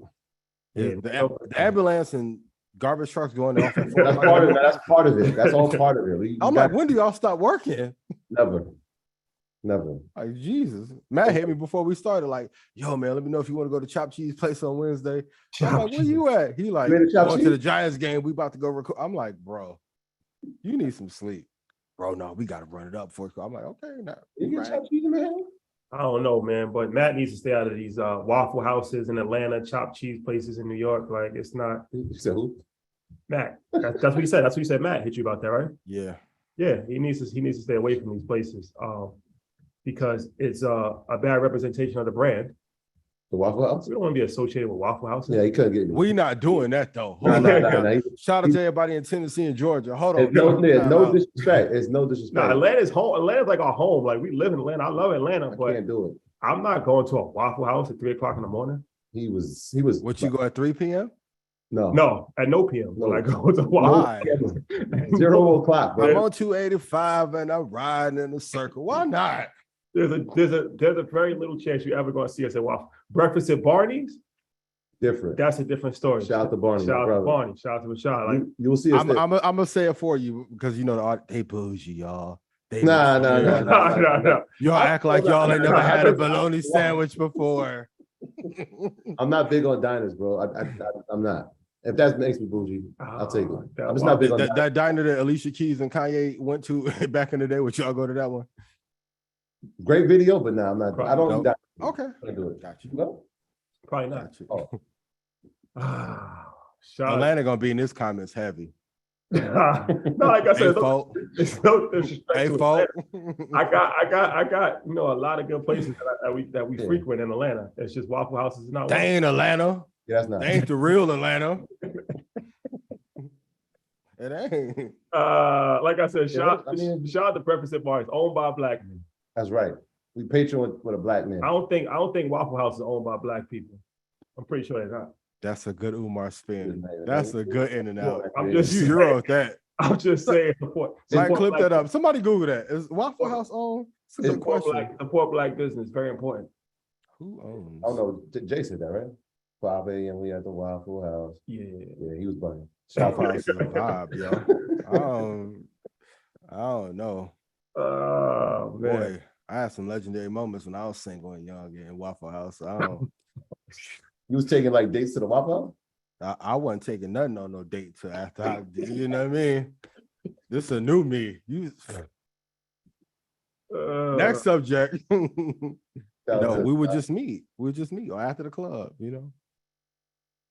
Yeah, the ambulance and garbage trucks going off.
That's part of it. That's part of it. That's all part of it.
I'm like, when do y'all stop working?
Never.
Like, Jesus. Matt hit me before we started, like, yo, man, let me know if you want to go to Chop Cheese place on Wednesday. I'm like, where you at? He like, going to the Giants game. We about to go record. I'm like, bro, you need some sleep. Bro, no, we got to run it up for you. I'm like, okay, now.
You get Chop Cheese, man?
I don't know, man, but Matt needs to stay out of these Waffle Houses in Atlanta, chopped cheese places in New York. Like, it's not.
You said who?
Matt. That's what he said. That's what he said. Matt hit you about that, right?
Yeah.
Yeah, he needs to stay away from these places because it's a bad representation of the brand.
The Waffle House?
We don't want to be associated with Waffle Houses.
Yeah, he couldn't get me.
We not doing that though.
No.
Shout out to everybody in Tennessee and Georgia. Hold on.
No disrespect. It's no disrespect.
No, Atlanta's home. Atlanta's like our home. Like, we live in Atlanta. I love Atlanta,
I
but
can't do it.
I'm not going to a Waffle House at 3:00 in the morning.
He was.
What, you go at 3 p.m.?
No, at no PM.
No.
When I go to Waffle
Why? 0 o'clock, bro.
I'm on 285 and I'm riding in a circle. Why not?
There's a very little chance you're ever going to see us at Waffle. Breakfast at Barney's?
different.
That's a different story.
Shout out to Barney,
Shout
my
out to
brother.
Barney. Shout out to Rashad. Like,
You will see us
I'm
there.
gonna say it for you because you know they bougie, y'all. They
Nah,
bougie.
nah, nah.
no.
Y'all act like y'all ain't never had a bologna
Wow.
sandwich before.
I'm not big on diners, bro. I'm not. If that makes me bougie, I'll take it.
that
I'm just not big on
that diner that Alicia Keys and Kanye went to back in the day. Would y'all go to that one?
great video, but nah, I'm not. I don't
Nope.
do that.
Okay.
I do it.
Got you.
No?
Probably not.
Got you.
Oh.
Shout
Atlanta gonna be in this comments heavy.
no, like I said,
fault.
it's no disrespect
Hey,
to
fault.
Atlanta. I got a lot of good places that we frequent in Atlanta. It's just Waffle House is not
They
one.
ain't Atlanta.
Yeah, that's not.
They ain't the real Atlanta. It ain't.
Like I said,
Yeah,
shout out to Breakfast at Bar. It's owned by black men.
That's right. We patron with a black man.
I don't think Waffle House is owned by black people. I'm pretty sure they're not.
That's a good Umar spin.
Yeah,
That's a good in and out.
I'm
Yeah.
just
You
saying,
wrote that.
I'm just saying support
Like, clip
black-
that up. Somebody Google that. Is Waffle House owned? It's a good
support
question.
black business. Very important.
Who owns?
I don't know. Jay said that, right? 5 a.m. we at the Waffle House.
Yeah.
Yeah, he was bugging.
Waffle House is a vibe, yo. I don't know.
Oh man.
Boy, I had some legendary moments when I was single and young in Waffle House. I don't.
You was taking like dates to the Waffle House?
I wasn't taking nothing on no date till after I did. You know what I mean? This is a new me. Next subject. No, we would just meet. We would just meet or after the club, you know.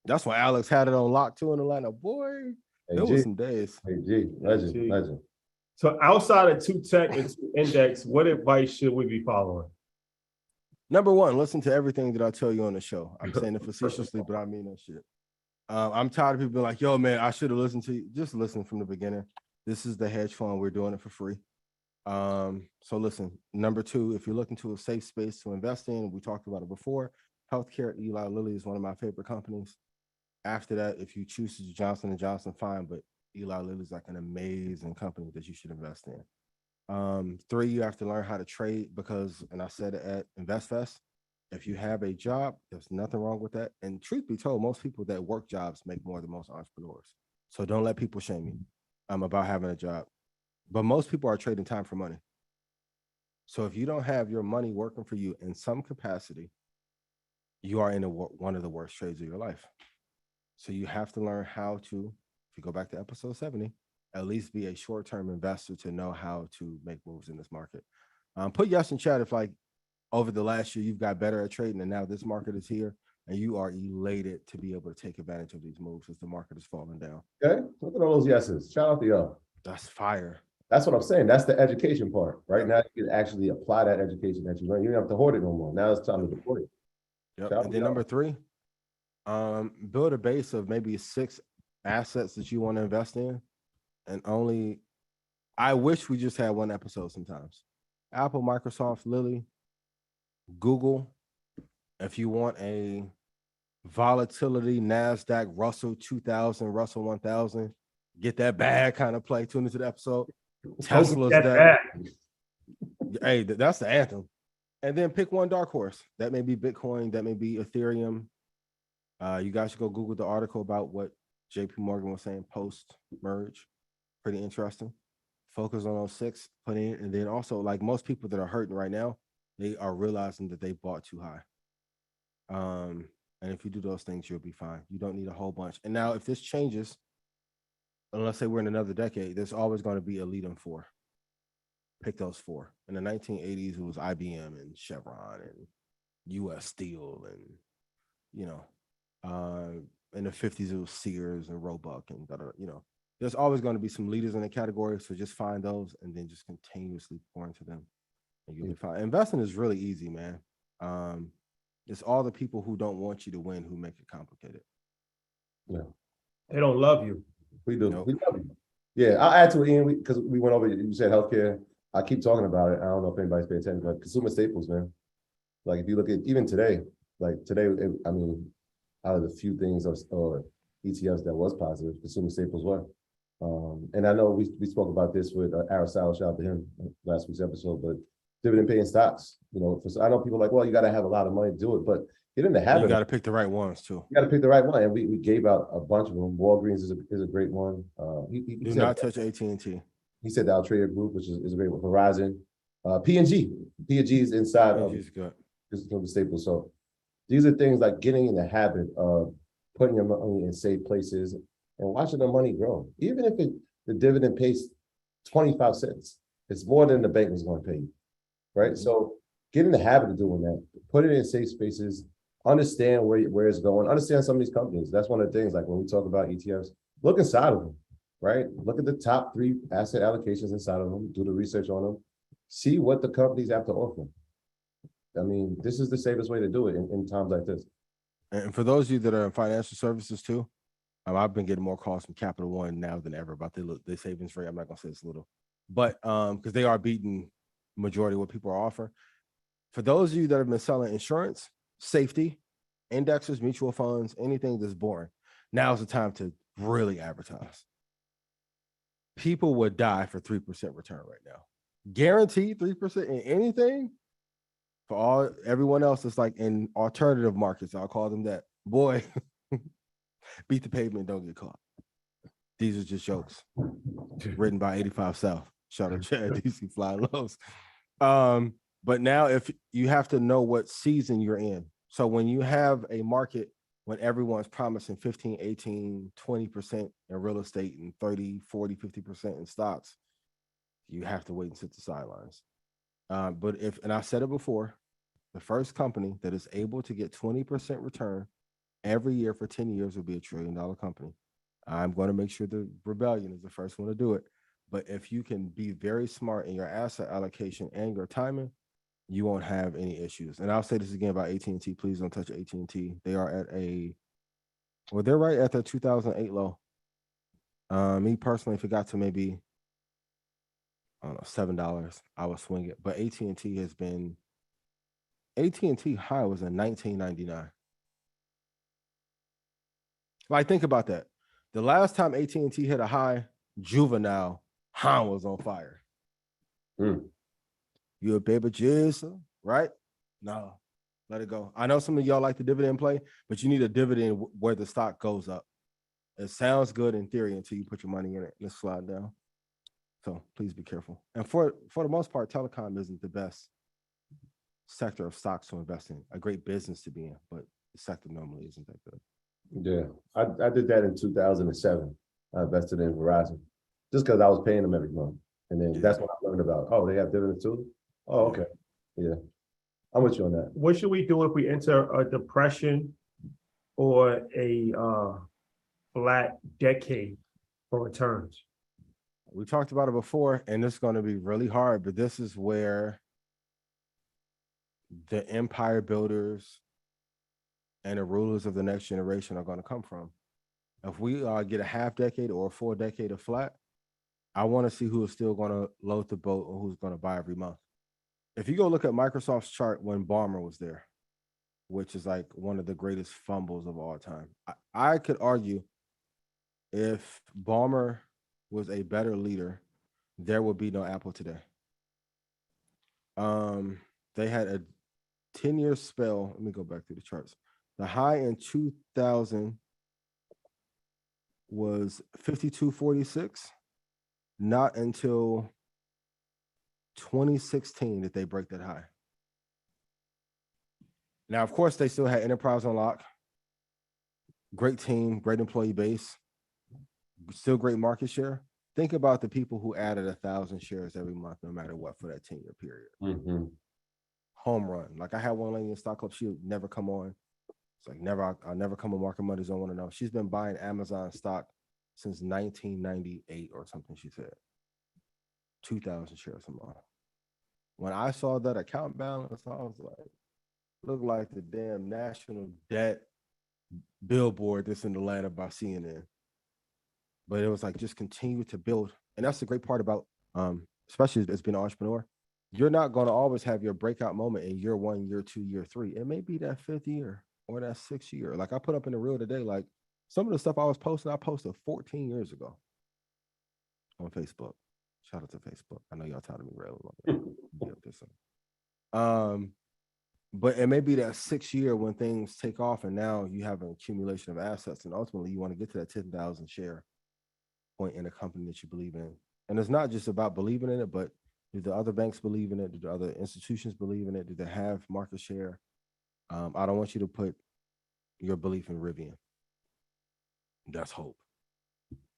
That's why Alex had it on lock too in Atlanta. Boy,
Hey,
there
G.
was some days.
Hey, G. Legend.
G.
Legend.
So outside of 2 Tech and 2 Index, what advice should we be following?
Number one, listen to everything that I tell you on the show. I'm saying it facetiously, but I mean that shit. I'm tired of people being like, yo, man, I should have listened to you. Just listen from the beginning. This is the hedge fund. We're doing it for free. So listen, number two, if you're looking to a safe space to invest in, we talked about it before. Healthcare, Eli Lilly is one of my favorite companies. After that, if you choose to do Johnson & Johnson, fine, but Eli Lilly is like an amazing company that you should invest in. 3, you have to learn how to trade because, and I said it at InvestFest, if you have a job, there's nothing wrong with that. And truth be told, most people that work jobs make more than most entrepreneurs. So don't let people shame you about having a job. But most people are trading time for money. So if you don't have your money working for you in some capacity, you are in one of the worst trades of your life. So you have to learn how to, if you go back to episode 70, at least be a short-term investor to know how to make moves in this market. Put yes in chat if like over the last year you've got better at trading and now this market is here and you are elated to be able to take advantage of these moves as the market is falling down.
Okay. Look at all those yeses. Shout out to y'all.
That's fire.
That's what I'm saying. That's the education part. Right now, you can actually apply that education that you learned. You don't have to hoard it no more. Now it's time to deploy it.
Yep.
Shout out
And
to
then
y'all.
number 3, build a base of maybe 6 assets that you want to invest in. And I wish we just had one episode sometimes. Apple, Microsoft, Lilly, Google. If you want a volatility, NASDAQ, Russell 2000, Russell 1000, get that bag kind of play, tune into the episode. Tesla's that. Hey, that's the anthem. And then pick one dark horse. That may be Bitcoin, that may be Ethereum. You guys should go Google the article about what JP Morgan was saying post-merge. Pretty interesting. Focus on those 6, put in, and then also like most people that are hurting right now, they are realizing that they bought too high. And if you do those things, you'll be fine. You don't need a whole bunch. And now if this changes, and let's say we're in another decade, there's always going to be a lead in 4. Pick those 4. In the 1980s, it was IBM and Chevron and US Steel and, you know, in the 50s, it was Sears and Roebuck and, you know, there's always going to be some leaders in the category. So just find those and then just continuously pour into them and you'll be fine. Investing is really easy, man. It's all the people who don't want you to win who make it complicated.
Yeah.
They don't love you.
We do.
Nope.
We love you. Yeah, I'll add to it, Ian, because we went over, you said healthcare. I keep talking about it. I don't know if anybody's paying attention, but consumer staples, man. Like if you look at even today, I mean, out of the few things or ETFs that was positive, consumer staples were. And I know we spoke about this with Aristotle, shout out to him last week's episode, but dividend paying stocks, you know, I know people are like, well, you got to have a lot of money to do it, but get in the
You
habit.
got to pick the right ones too.
You got to pick the right one, and we gave out a bunch of them. Walgreens is a great one. He
Do
said,
not touch AT&T.
he said the Altria Group, which is a great one. Verizon, P&G. P&G is inside of
Good.
the Staples. So these are things like getting in the habit of putting your money in safe places and watching the money grow. Even if the dividend pays 25 cents, it's more than the bank is going to pay you, right?
Mm-hmm.
So get in the habit of doing that. Put it in safe spaces. Understand where it's going. Understand some of these companies. That's one of the things. Like when we talk about ETFs, look inside of them, right? Look at the top 3 asset allocations inside of them. Do the research on them. See what the companies have to offer. I mean, this is the safest way to do it in times like this.
And for those of you that are in financial services too, I've been getting more calls from Capital One now than ever about the savings rate. I'm not gonna say it's little, but because they are beating majority of what people are offering. For those of you that have been selling insurance, safety, indexes, mutual funds, anything that's boring, now's the time to really advertise. People would die for 3% return right now. Guaranteed 3% in anything. For everyone else that's like in alternative markets, I'll call them that. Boy, beat the pavement, don't get caught. These are just jokes. Written by 85 South. Shout out Chad DC Flying Lows. But now if you have to know what season you're in. So when you have a market when everyone's promising 15, 18, 20% in real estate and 30, 40, 50% in stocks, you have to wait and sit the sidelines. But and I said it before, the first company that is able to get 20% return every year for 10 years will be $1 trillion company. I'm going to make sure the Rebellion is the first one to do it. But if you can be very smart in your asset allocation and your timing, you won't have any issues. And I'll say this again about AT&T. Please don't touch AT&T. They are at they're right at their 2008 low. Me personally, if it got to maybe, I don't know, $7, I would swing it. But AT&T high was in 1999. Like, think about that. The last time AT&T hit a high, Juvenile, Han was on fire. You a baby Jesus, right? No, let it go. I know some of y'all like the dividend play, but you need a dividend where the stock goes up. It sounds good in theory until you put your money in it. Let's slide down. So please be careful. And for the most part, telecom isn't the best sector of stocks to invest in. A great business to be in, but the sector normally isn't that good.
Yeah, I did that in 2007. I invested in Verizon just because I was paying them every month. And then that's when I learned about, oh, they have dividends too? Oh, okay. Yeah. I'm with you on that.
What should we do if we enter a depression or a flat decade for returns?
We talked about it before, and it's going to be really hard, but this is where the empire builders and the rulers of the next generation are going to come from. If we get a half decade or a full decade of flat, I want to see who is still going to load the boat or who's going to buy every month. If you go look at Microsoft's chart when Ballmer was there, which is like one of the greatest fumbles of all time, I could argue if Ballmer was a better leader, there would be no Apple today. They had a 10-year spell. Let me go back through the charts. The high in 2000 was 52.46. Not until 2016 did they break that high. Now, of course, they still had enterprise on lock. Great team, great employee base, still great market share. Think about the people who added 1,000 shares every month, no matter what, for that 10-year period.
Mm-hmm.
Home run. Like, I had one lady in Stock Club, she would never come on. It's like, I'll never come on Market Mondays, don't want to know. She's been buying Amazon stock since 1998 or something, she said. 2,000 shares a month. When I saw that account balance, I was like, look like the damn national debt billboard that's in the land by CNN. But it was like, just continue to build. And that's the great part about, especially as being an entrepreneur, you're not going to always have your breakout moment in year 1, year 2, year 3. It may be that 5th year or that 6th year. Like I put up in the reel today, like some of the stuff I was posting, I posted 14 years ago on Facebook. Shout out to Facebook. I know y'all tired of me railing on it. But it may be that 6th year when things take off and now you have an accumulation of assets, and ultimately you want to get to that 10,000 share point in a company that you believe in. And it's not just about believing in it, but do the other banks believe in it? Do the other institutions believe in it? Do they have market share? I don't want you to put your belief in Rivian. That's hope.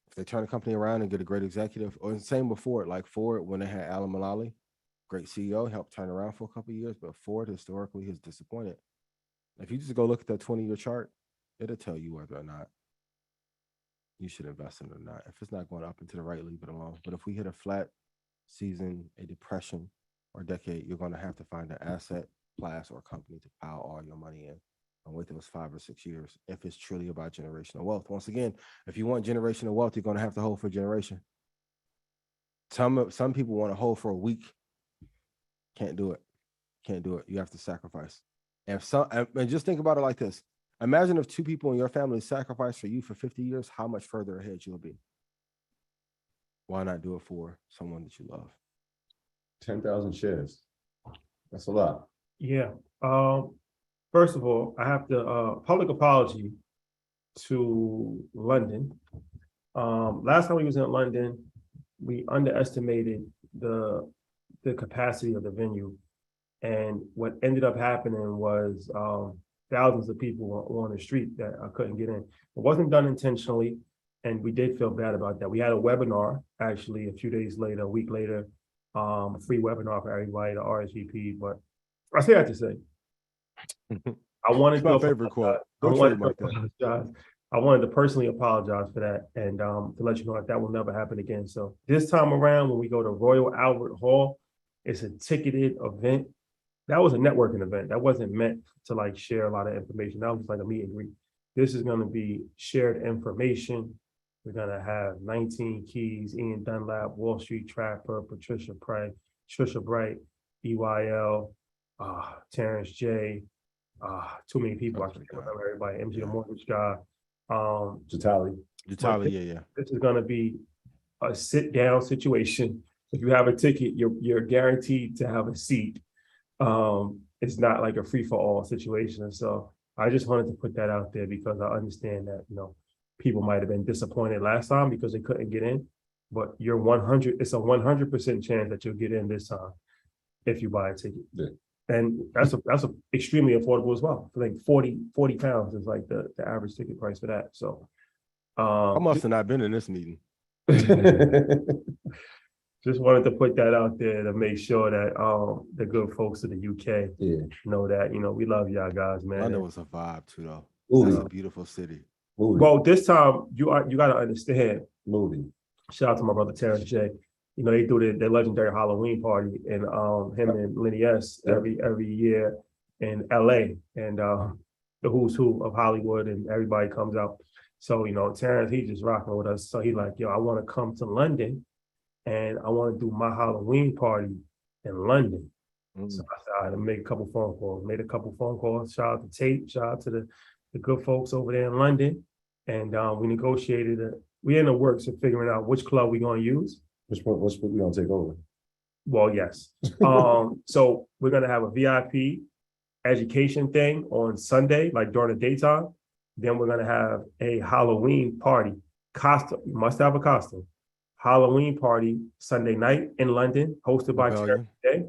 If they turn the company around and get a great executive, or the same with Ford, like Ford, when they had Alan Mulally, great CEO, helped turn around for a couple of years, but Ford historically has disappointed. If you just go look at that 20-year chart, it'll tell you whether or not you should invest in it or not. If it's not going up and to the right, leave it alone. But if we hit a flat season, a depression, or decade, you're going to have to find an asset class or company to pile all your money in and wait those 5 or 6 years if it's truly about generational wealth. Once again, if you want generational wealth, you're going to have to hold for a generation. Some people want to hold for a week. Can't do it. Can't do it. You have to sacrifice. And just think about it like this. Imagine if 2 people in your family sacrifice for you for 50 years, how much further ahead you'll be. Why not do it for someone that you love?
10,000 shares. That's a lot.
Yeah. First of all, I have to public apology to London. Last time we was in London, we underestimated the capacity of the venue. And what ended up happening was thousands of people on the street that I couldn't get in. It wasn't done intentionally, and we did feel bad about that. We had a webinar actually a few days later, a week later, a free webinar for everybody to RSVP. But I say that to say, I wanted
my
to
favorite quote.
I wanted to personally apologize for that, and to let you know that will never happen again. So this time around, when we go to Royal Albert Hall, it's a ticketed event. That was a networking event. That wasn't meant to like share a lot of information. That was like a meet and greet. This is going to be shared information. We're going to have 19 Keys, Ian Dunlap, Wall Street Trapper, Patricia Bright, EYL, Terrence J. Too many people. I can't remember everybody. MG the Mortgage Guy.
Jatali,
yeah.
This is going to be a sit down situation. If you have a ticket, you're guaranteed to have a seat. It's not like a free for all situation. So I just wanted to put that out there because I understand that, people might have been disappointed last time because they couldn't get in, but it's a 100% chance that you'll get in this time if you buy a ticket.
Yeah.
And that's extremely affordable as well. I think 40 pounds is like the average ticket price for that. So
I must have not been in this meeting.
Just wanted to put that out there to make sure that the good folks of the UK know that, we love y'all guys, man.
London was a vibe too, though.
Movie.
It's a beautiful city.
Movie.
Well, this time you got to understand.
Movie.
Shout out to my brother Terrence J. They do their legendary Halloween party, and him and Lenny S. every year in LA, and the who's who of Hollywood, and everybody comes out. So Terrence, he's just rocking with us. So he's like, yo, I want to come to London, and I want to do my Halloween party in London. So I said, all right, I'll make a couple phone calls. Made a couple phone calls. Shout out to Tate. Shout out to the good folks over there in London, and we negotiated it. We in the works of figuring out which club we're going to use.
Which we gonna take over?
Well, yes. So we're gonna have a VIP education thing on Sunday, like during the daytime. Then we're gonna have a Halloween party. Costume, you must have a costume. Halloween party Sunday night in London, hosted by Terry Day.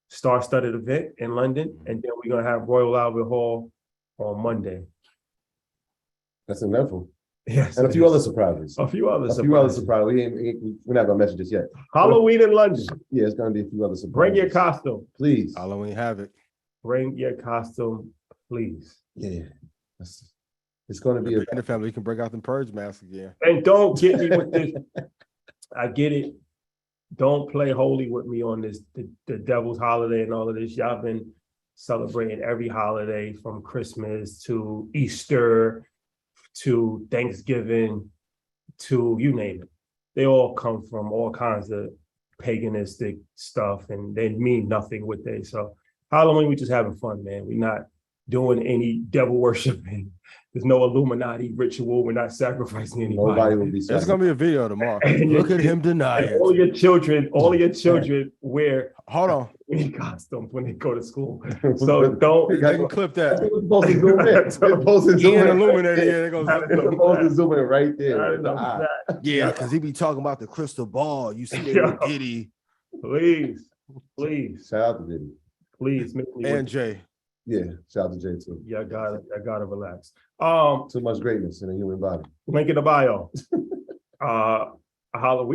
Star-studded event in London, and then we're gonna have Royal Albert Hall on Monday.
That's eventful.
Yes,
and a few other surprises.
A few other surprises.
We're not gonna mention this yet.
Halloween in London.
Yeah, it's gonna be a few other surprises.
Bring your costume,
please.
Halloween Havoc.
Bring your costume, please.
Yeah, it's gonna be
a family. You can break out the purge mask again.
And don't get me with this. I get it. Don't play holy with me on this. The devil's holiday and all of this. Y'all been celebrating every holiday from Christmas to Easter to Thanksgiving, to you name it. They all come from all kinds of paganistic stuff, and they mean nothing with they. So Halloween, we just having fun, man. We're not doing any devil worshiping. there's no Illuminati ritual. We're not sacrificing anybody.
Nobody will be
There's gonna be a video tomorrow.
And
Look at him deny
and
it.
all of your children wear
Hold on.
costumes when they go to school. So don't.
They can clip that.
It's supposed to zoom in. It's supposed to zoom
Ian
in.
illuminated. Yeah, they go.
It's supposed to zoom in right there.
Yeah, because he be talking about the crystal ball. You see it with Diddy
Please,
Shout out to Diddy.
please make me.
and Jay.
Yeah, shout out to Jay too.
Yeah, I gotta relax.
Too much greatness in the human body.
Link in the bio. We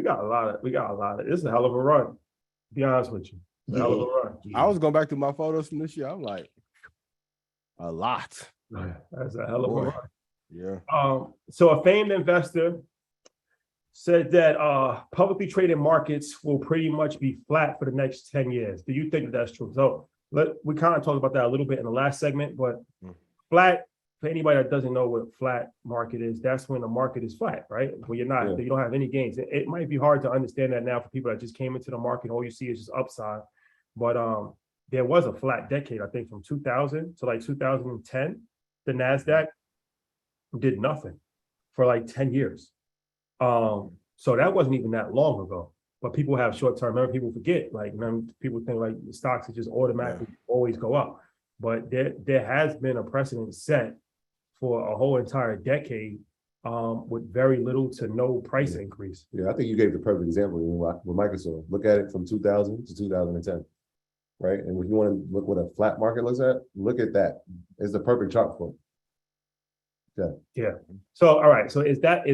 got a lot of. This is a hell of a run. To be honest with you, it's a hell of a run.
I was going back through my photos from this year. I'm like, a lot.
That's a hell of a
Boy.
run.
Yeah.
So a famed investor said that publicly traded markets will pretty much be flat for the next 10 years. Do you think that that's true? So we kind of talked about that a little bit in the last segment, but flat, for anybody that doesn't know what flat market is, that's when the market is flat, right? When you don't have any gains. It might be hard to understand that now for people that just came into the market. All you see is just upside. But there was a flat decade, I think, from 2000 to like 2010. The NASDAQ did nothing for like 10 years. So that wasn't even that long ago. But people have short-term memory. People forget. Like, people think like the stocks just automatically always go up. But there has been a precedent set for a whole entire decade with very little to no price increase.
Yeah, I think you gave the perfect example with Microsoft. Look at it from 2000 to 2010, right? And if you want to look what a flat market looks at, look at that. It's the perfect chart for it.
Yeah. So, all right. So is that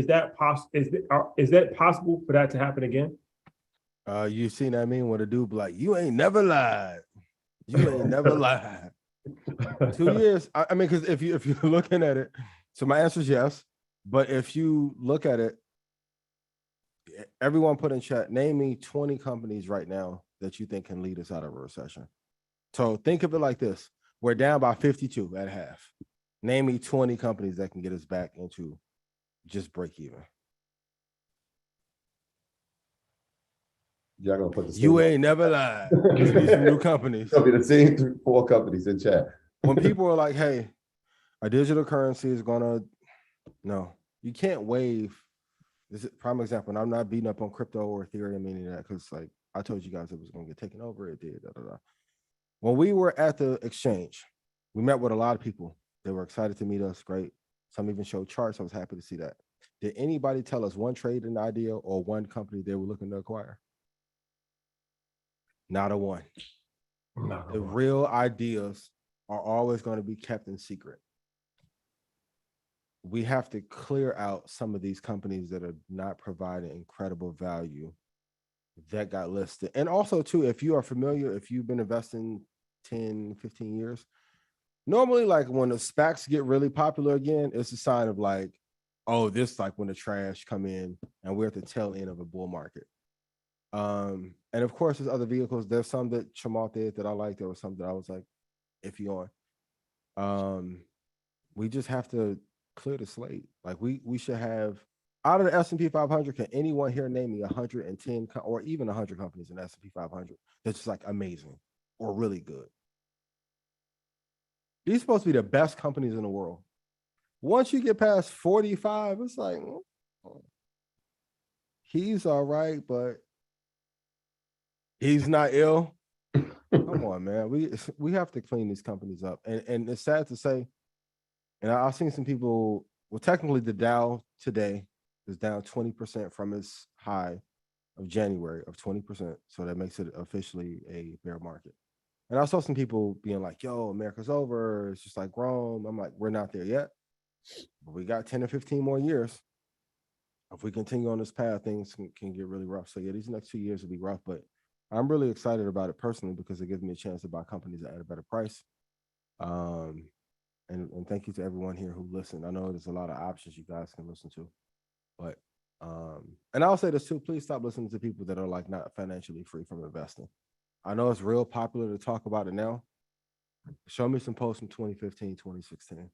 possible for that to happen again?
You seen that meme where the dude be like, you ain't never lied. You ain't never lied. 2 years. I mean, because if you're looking at it, so my answer is yes. But if you look at it, everyone put in chat, name me 20 companies right now that you think can lead us out of a recession. So think of it like this. We're down by 52 at half. Name me 20 companies that can get us back into just break even.
Y'all gonna put the
You ain't never lied. These some new companies.
It'll be the same 4 companies in chat.
When people are like, hey, a digital currency is gonna, no, you can't wave. This is a prime example. And I'm not beating up on crypto or Ethereum, any of that, because like I told you guys it was gonna get taken over. It did. When we were at the exchange, we met with a lot of people. They were excited to meet us. Great. Some even showed charts. I was happy to see that. Did anybody tell us one trade in idea or one company they were looking to acquire? Not a one. The real ideas are always going to be kept in secret. We have to clear out some of these companies that are not providing incredible value that got listed. And also, too, if you are familiar, if you've been investing 10, 15 years, normally, like when the SPACs get really popular again, it's a sign of like, oh, this like when the trash come in and we're at the tail end of a bull market. And of course, there's other vehicles. There's some that Chamal did that I like. There was some that I was like iffy on. We just have to clear the slate. Like we should have out of the S&P 500. Can anyone here name me 110 or even 100 companies in the S&P 500 that's just like amazing or really good? These are supposed to be the best companies in the world. Once you get past 45, it's like, he's all right, but he's not ill. Come on, man. We have to clean these companies up. And it's sad to say, and I've seen some people, well, technically the Dow today is down 20% from its high of January of 20%. So that makes it officially a bear market. And I saw some people being like, yo, America's over. It's just like Rome. I'm like, we're not there yet. But we got 10 or 15 more years. If we continue on this path, things can get really rough. So yeah, these next 2 years will be rough, but I'm really excited about it personally because it gives me a chance to buy companies at a better price. And thank you to everyone here who listened. I know there's a lot of options you guys can listen to, but and I'll say this too, please stop listening to people that are like not financially free from investing. I know it's real popular to talk about it now. Show me some posts from 2015, 2016.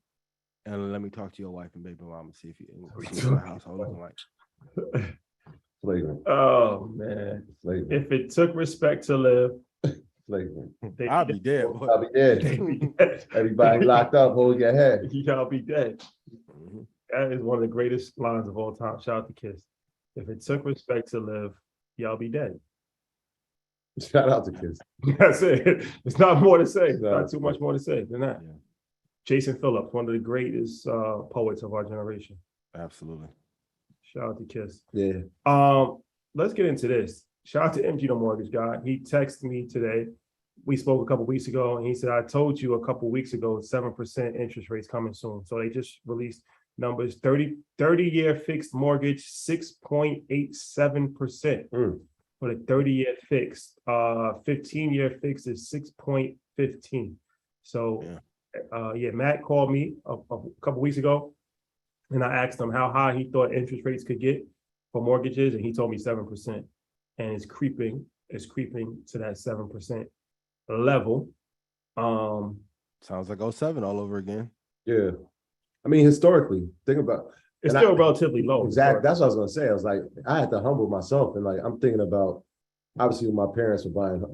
And let me talk to your wife and baby mama and see if you household looking like.
Slavery.
Oh man.
Slavery.
If it took respect to live,
Slavery.
I'll be dead.
I'll be dead. Everybody locked up, hold your head.
Y'all be dead. That is one of the greatest lines of all time. Shout out to Kiss. If it took respect to live, y'all be dead.
Shout out to Kiss.
That's it. It's not more to say.
No.
Not too much more to say than that.
Yeah.
Jason Phillips, one of the greatest poets of our generation.
Absolutely.
Shout out to Kiss.
Yeah.
Let's get into this. Shout out to MG the mortgage guy. He texted me today. We spoke a couple weeks ago, and he said, I told you a couple weeks ago, 7% interest rates coming soon. So they just released numbers. 30-year fixed mortgage, 6.87% for the 30-year fixed. 15-year fixed is 6.15. So Matt called me a couple weeks ago, and I asked him how high he thought interest rates could get for mortgages, and he told me 7%. And it's creeping to that 7% level.
Sounds like 07 all over again.
Yeah. I mean, historically, think about
it's still relatively low.
Exactly. That's what I was gonna say. I was like, I had to humble myself, and like I'm thinking about obviously when my parents were buying a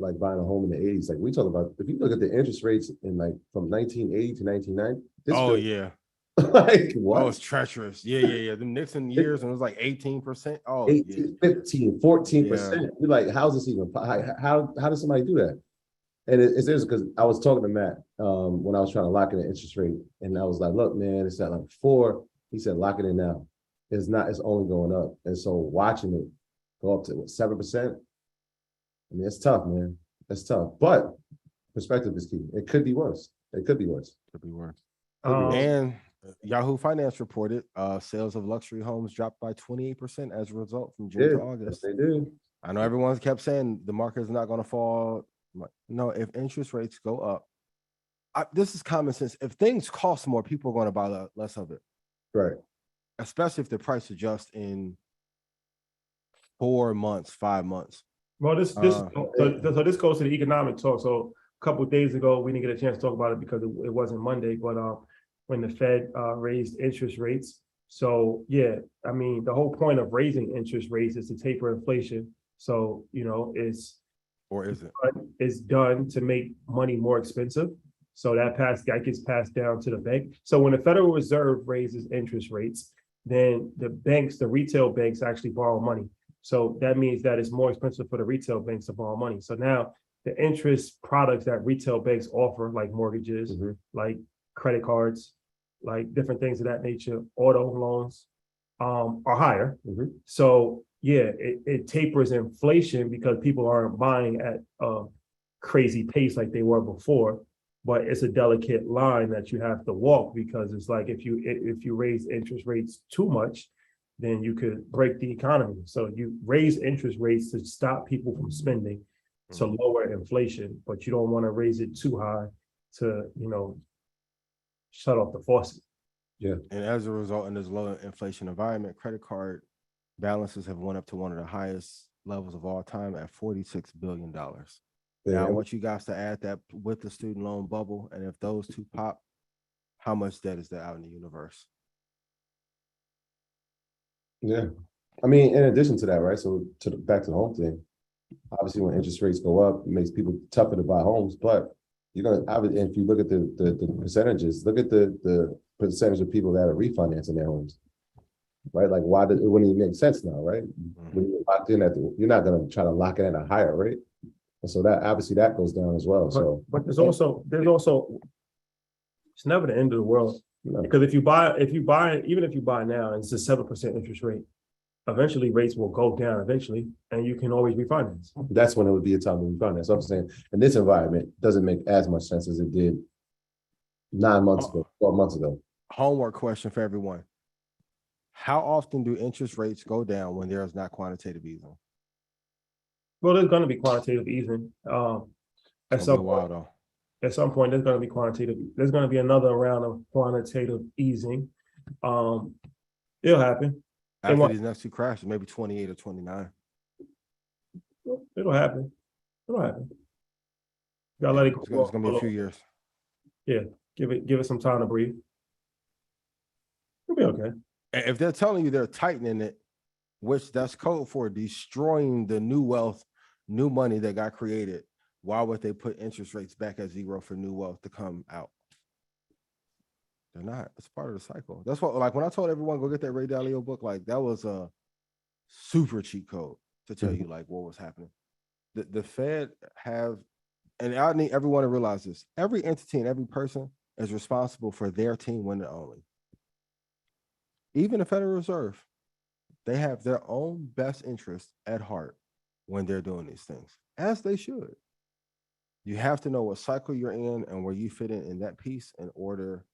home in the 80s. Like we talk about, if you look at the interest rates in like from 1980 to 1990,
Yeah.
like what?
Oh, it's treacherous. Yeah. The Nixon years, and it was like 18%. Oh,
18, 15, 14%. You're like, how's this even? How does somebody do that? And it's because I was talking to Matt when I was trying to lock in the interest rate, and I was like, look, man, it's at like 4. He said, lock it in now. It's not, it's only going up. And so watching it go up to 7%, I mean, it's tough, man. It's tough. But perspective is key. It could be worse.
Could be worse. And Yahoo Finance reported sales of luxury homes dropped by 28% as a result from June to August.
Yes, they do.
I know everyone's kept saying the market is not going to fall. No, if interest rates go up, this is common sense. If things cost more, people are going to buy less of it.
Right.
Especially if the price adjusts in 4 months, 5 months.
Well, this goes to the economic talk. So a couple of days ago, we didn't get a chance to talk about it because it wasn't Monday, but when the Fed raised interest rates. So yeah, I mean, the whole point of raising interest rates is to taper inflation. So, it's done to make money more expensive. So that gets passed down to the bank. So when the Federal Reserve raises interest rates, then the retail banks actually borrow money. So that means that it's more expensive for the retail banks to borrow money. So now the interest products that retail banks offer, like mortgages, like credit cards, like different things of that nature, auto loans, are higher. So yeah, it tapers inflation because people aren't buying at a crazy pace like they were before. But it's a delicate line that you have to walk, because it's like if you raise interest rates too much, then you could break the economy. So you raise interest rates to stop people from spending, to lower inflation, but you don't want to raise it too high to, shut off the faucet.
Yeah. And
as a result, in this low inflation environment, credit card balances have went up to one of the highest levels of all time at $46 billion. Now, I want you guys to add that with the student loan bubble, and if those two pop, how much debt is there out in the universe?
Yeah. I mean, in addition to that, right? So back to the home thing, obviously when interest rates go up, it makes people tougher to buy homes. But if you look at the percentages, look at the percentage of people that are refinancing their homes, right? Like it wouldn't even make sense now, right? When you're locked in you're not going to try to lock it at a higher rate. And so that obviously that goes down as well.
But there's also it's never the end of the world. Because if you buy even if you buy now and it's a 7% interest rate, eventually rates will go down eventually, and you can always refinance.
That's when it would be a time to refinance. So I'm saying in this environment, it doesn't make as much sense as it did 9 months ago, 12 months ago.
Homework question for everyone. How often do interest rates go down when there is not quantitative easing?
Well, there's going to be quantitative easing. At some point, there's going to be quantitative. There's going to be another round of quantitative easing. It'll happen.
After these next two crashes, maybe 28 or 29.
It'll happen. Gotta let it go.
It's going to be a few years.
Yeah, give it some time to breathe. It'll be okay.
And if they're telling you they're tightening it, which that's code for destroying the new wealth, new money that got created, why would they put interest rates back at zero for new wealth to come out? They're not. It's part of the cycle. That's what, like, when I told everyone go get that Ray Dalio book, like that was a super cheat code to tell you like what was happening. The Fed have, and I need everyone to realize this: every entity and every person is responsible for their team winning only. Even the Federal Reserve, they have their own best interest at heart when they're doing these things, as they should. You have to know what cycle you're in and where you fit in that piece in order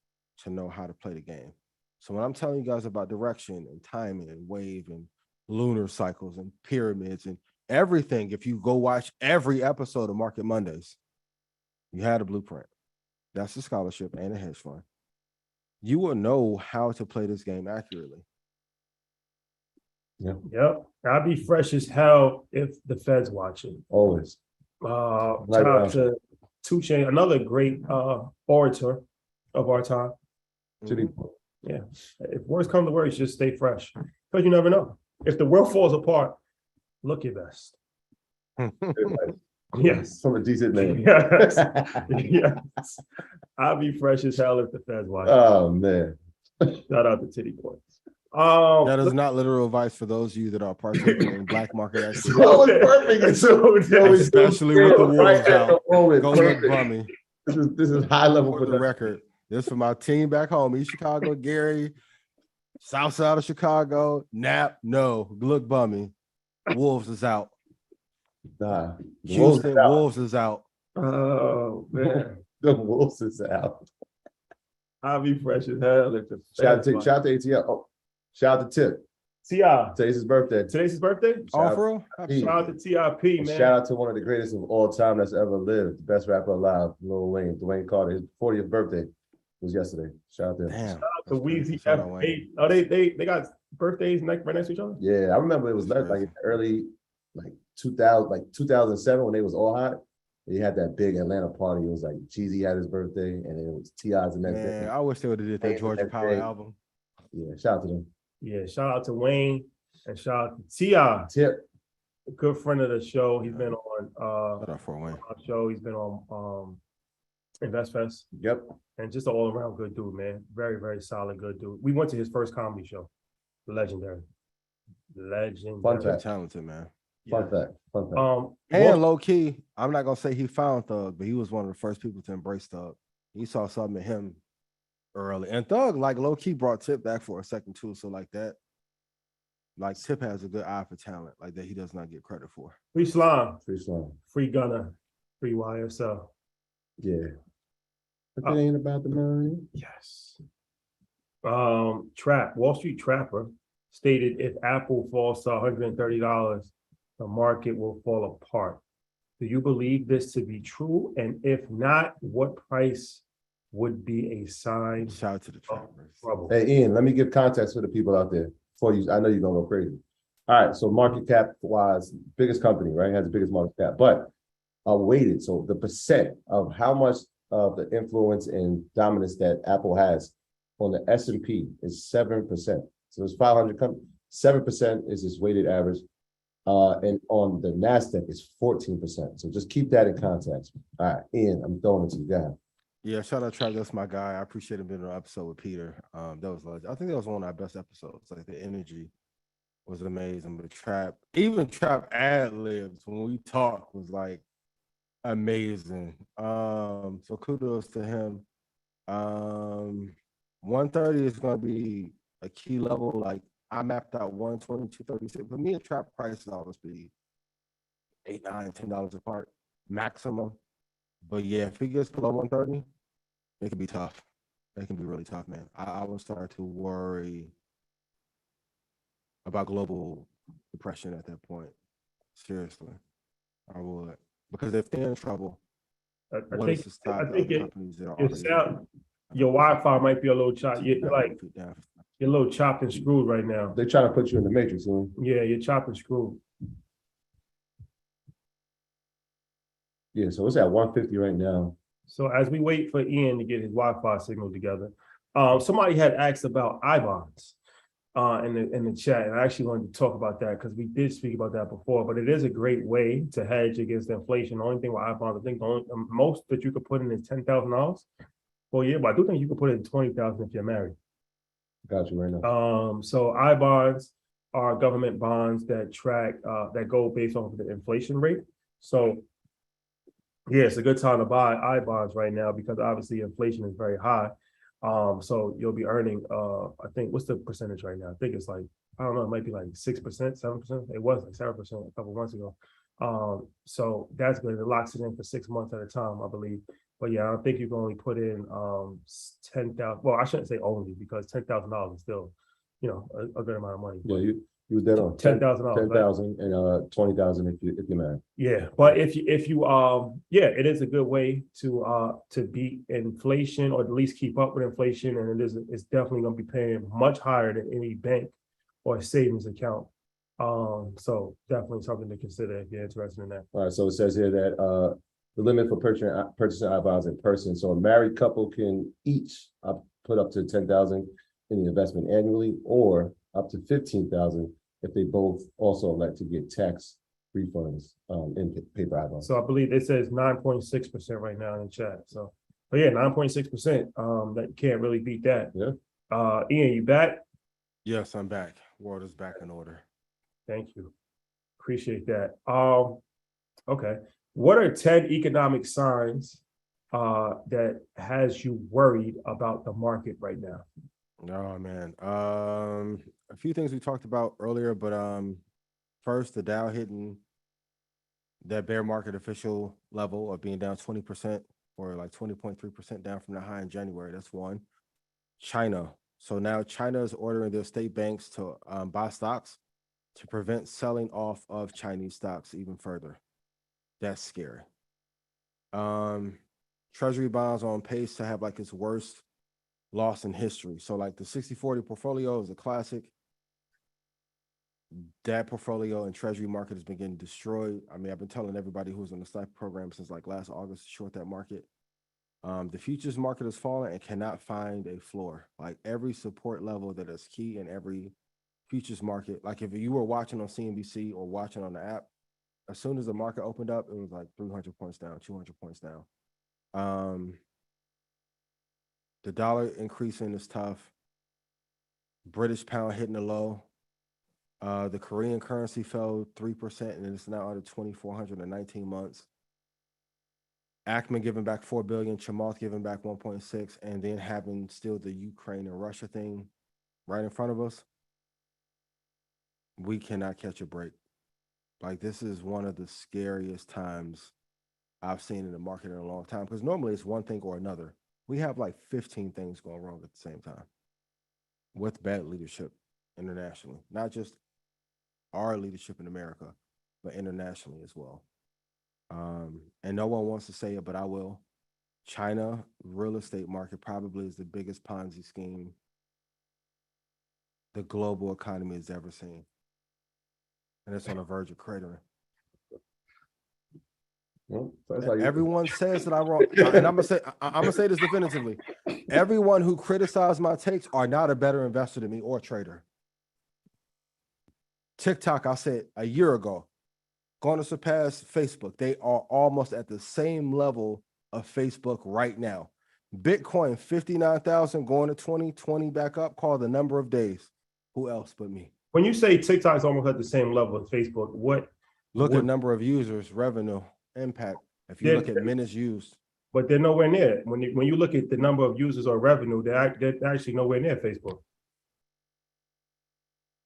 to know how to play the game. So when I'm telling you guys about direction and timing and wave and lunar cycles and pyramids and everything, if you go watch every episode of Market Mondays, you had a blueprint. That's the scholarship and a hedge fund. You will know how to play this game accurately.
Yep. I'd be fresh as hell if the Fed's watching.
Always.
Shout out to Two Chainz, another great orator of our time. Yeah. If words come to words, just stay fresh. Because you never know. If the world falls apart, look your best. Yes.
From a decent man.
Yes. Yes. I'll be fresh as hell if the Fed's watching.
Oh man.
Shout out to Titty Boy.
That is not literal advice for those of you that are partaking in black market activity.
That was perfect.
Especially with the wolves out. Go look bummy.
This is high level
For the record. This for my team back home, East Chicago, Gary, South Side of Chicago, Nap, no, look bummy. Wolves is out.
Nah.
Houston, Wolves is out.
Oh man.
The Wolves is out.
I'll be fresh as hell if the
Shout out to ATL. Oh, shout out to Tip.
T.I.
Today's his birthday.
Today's his birthday?
Oh, for real?
Shout out to T.I.P., man.
Shout out to one of the greatest of all time that's ever lived, the best rapper alive, Lil Wayne, Dwayne Carter. His 40th birthday was yesterday. Shout out to him.
Damn.
Shout out to Weezy F8. Oh, they got birthdays right next to each other?
Yeah, I remember it was like in the early 2007 when they was all hot. He had that big Atlanta party. It was like Jeezy had his birthday, and then it was T.I.'s the next day.
I wish they would have did that Georgia Power album.
Yeah, shout out to them.
Yeah, shout out to Wayne and shout out to T.I.
Tip.
A good friend of the show. He's been on
Shout out for Wayne.
our show. He's been on InvestFest.
Yep.
And just an all-around good dude, man. Very, very solid, good dude. We went to his first comedy show. Legendary.
Fun fact.
Talented, man.
Fun fact.
And low key, I'm not gonna say he found Thug, but he was one of the first people to embrace Thug. He saw something in him early, and Thug, like low key, brought Tip back for a second too. So like that, like Tip has a good eye for talent, like that he does not get credit for.
Free Slime,
Free Slime.
Free Gunner, Free YSL.
Yeah. But it ain't about the money.
Yes. Wall Street Trapper stated if Apple falls to $130, the market will fall apart. Do you believe this to be true? And if not, what price would be a sign?
Shout out to the trappers.
Trouble?
Hey, Ian, let me give context for the people out there before you. I know you're gonna go crazy. All right, so market cap wise, biggest company, right? Has the biggest market cap, but weighted. So the percent of how much of the influence and dominance that Apple has on the S&P is 7%. So there's 500 companies. 7% is its weighted average. And on the NASDAQ is 14%. So just keep that in context. All right, Ian, I'm throwing it to you guys.
Yeah, shout out Trap. That's my guy. I appreciate him being on an episode with Peter. That was I think that was one of our best episodes. Like the energy was amazing. But Trap, even Trap ad libs when we talk was like amazing. So kudos to him. 130 is gonna be a key level. Like I mapped out 120, 236. But me and Trap prices always be $8, $9, $10 apart maximum. But yeah, if he gets below 130, it can be tough. It can be really tough, man. I will start to worry about global depression at that point. Seriously, I would. Because if they're in trouble,
I
what
think
is to stop the
it-
companies that are
it sound- your Wi-Fi might be a little chopped. You're like you're a little chopped and screwed right now.
They're trying to put you in the matrix, Ian.
Yeah, you're chopped and screwed.
Yeah, so it's at 150 right now.
So as we wait for Ian to get his Wi-Fi signal together, somebody had asked about I-bonds in the chat, and I actually wanted to talk about that because we did speak about that before. But it is a great way to hedge against inflation. The only thing with I-bonds, I think the most that you could put in is $10,000 full year, but I do think you could put in 20,000 if you're married.
Got you right now.
So I bonds are government bonds that track that go based off of the inflation rate. So yeah, it's a good time to buy I bonds right now because obviously inflation is very high. So you'll be earning I think what's the percentage right now? I think it's like, I don't know, it might be like 6%, 7%. It was like 7% a couple months ago. So that's good. It locks it in for 6 months at a time, I believe. But yeah, I don't think you can only put in 10,000. Well, I shouldn't say only because $10,000 is still, a good amount of money.
Yeah, you was dead on.
$10,000.
10,000 and 20,000 if you're married.
Yeah, but if you yeah, it is a good way to beat inflation or at least keep up with inflation, and it's definitely going to be paying much higher than any bank or savings account. So definitely something to consider if you're interested in that.
All right, so it says here that the limit for purchasing I bonds in person. So a married couple can each put up to 10,000 in the investment annually, or up to 15,000 if they both also elect to get tax refunds in paper I bonds.
So I believe it says 9.6% right now in the chat. So, but yeah, 9.6%. That can't really beat that.
Yeah.
Ian, you back?
Yes, I'm back. World is back in order.
Thank you. Appreciate that. Okay. What are 10 economic signs that has you worried about the market right now?
Oh man. A few things we talked about earlier, but first the Dow hitting that bear market official level of being down 20% or like 20.3% down from the high in January. That's one. China. So now China is ordering their state banks to buy stocks to prevent selling off of Chinese stocks even further. That's scary. Treasury bonds are on pace to have like its worst loss in history. So like the 60-40 portfolio is a classic. That portfolio and treasury market has been getting destroyed. I mean, I've been telling everybody who's on the sniper program since like last August to short that market. The futures market has fallen and cannot find a floor. Like every support level that is key in every futures market. Like if you were watching on CNBC or watching on the app, as soon as the market opened up, it was like 300 points down, 200 points down. The dollar increasing is tough. British pound hitting a low. The Korean currency fell 3% and it's now under 2,400 in 19 months. Ackman giving back $4 billion, Chamath giving back 1.6, and then having still the Ukraine and Russia thing right in front of us. We cannot catch a break. Like this is one of the scariest times I've seen in the market in a long time, because normally it's one thing or another. We have like 15 things going wrong at the same time with bad leadership internationally, not just our leadership in America, but internationally as well. And no one wants to say it, but I will. China real estate market probably is the biggest Ponzi scheme the global economy has ever seen. And it's on the verge of cratering.
Well, that's like
everyone says that I'm wrong. And I'm gonna say this definitively. Everyone who criticized my takes are not a better investor than me or trader. TikTok, I said a year ago, going to surpass Facebook. They are almost at the same level of Facebook right now. Bitcoin, 59,000 going to 20 back up, call the number of days. Who else but me?
When you say TikTok is almost at the same level as Facebook,
Look at number of users, revenue, impact. If you look at minutes used.
But they're nowhere near. When you look at the number of users or revenue, they're actually nowhere near Facebook.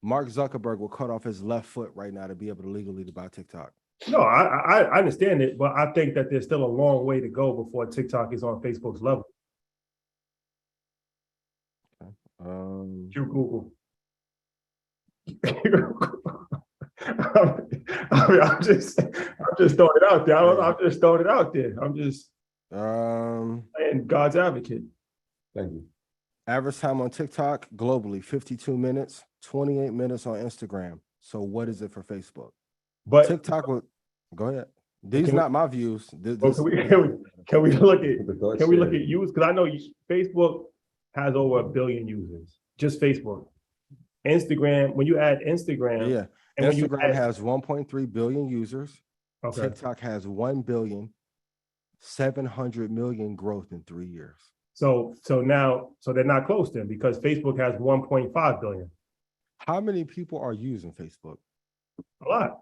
Mark Zuckerberg will cut off his left foot right now to be able to legally buy TikTok.
No, I understand it, but I think that there's still a long way to go before TikTok is on Facebook's level. Google. I'm just throwing it out there. I'm just throwing it out there. I'm just playing God's advocate.
Thank you.
Average time on TikTok globally, 52 minutes, 28 minutes on Instagram. So what is it for Facebook? But TikTok will go ahead. These are not my views.
Can we look at use? Because I know Facebook has over 1 billion users. Just Facebook. Instagram, when you add Instagram,
yeah. And Instagram has 1.3 billion users. Okay. TikTok has 1 billion, 700 million growth in 3 years.
So they're not close then because Facebook has 1.5 billion.
How many people are using Facebook?
A lot.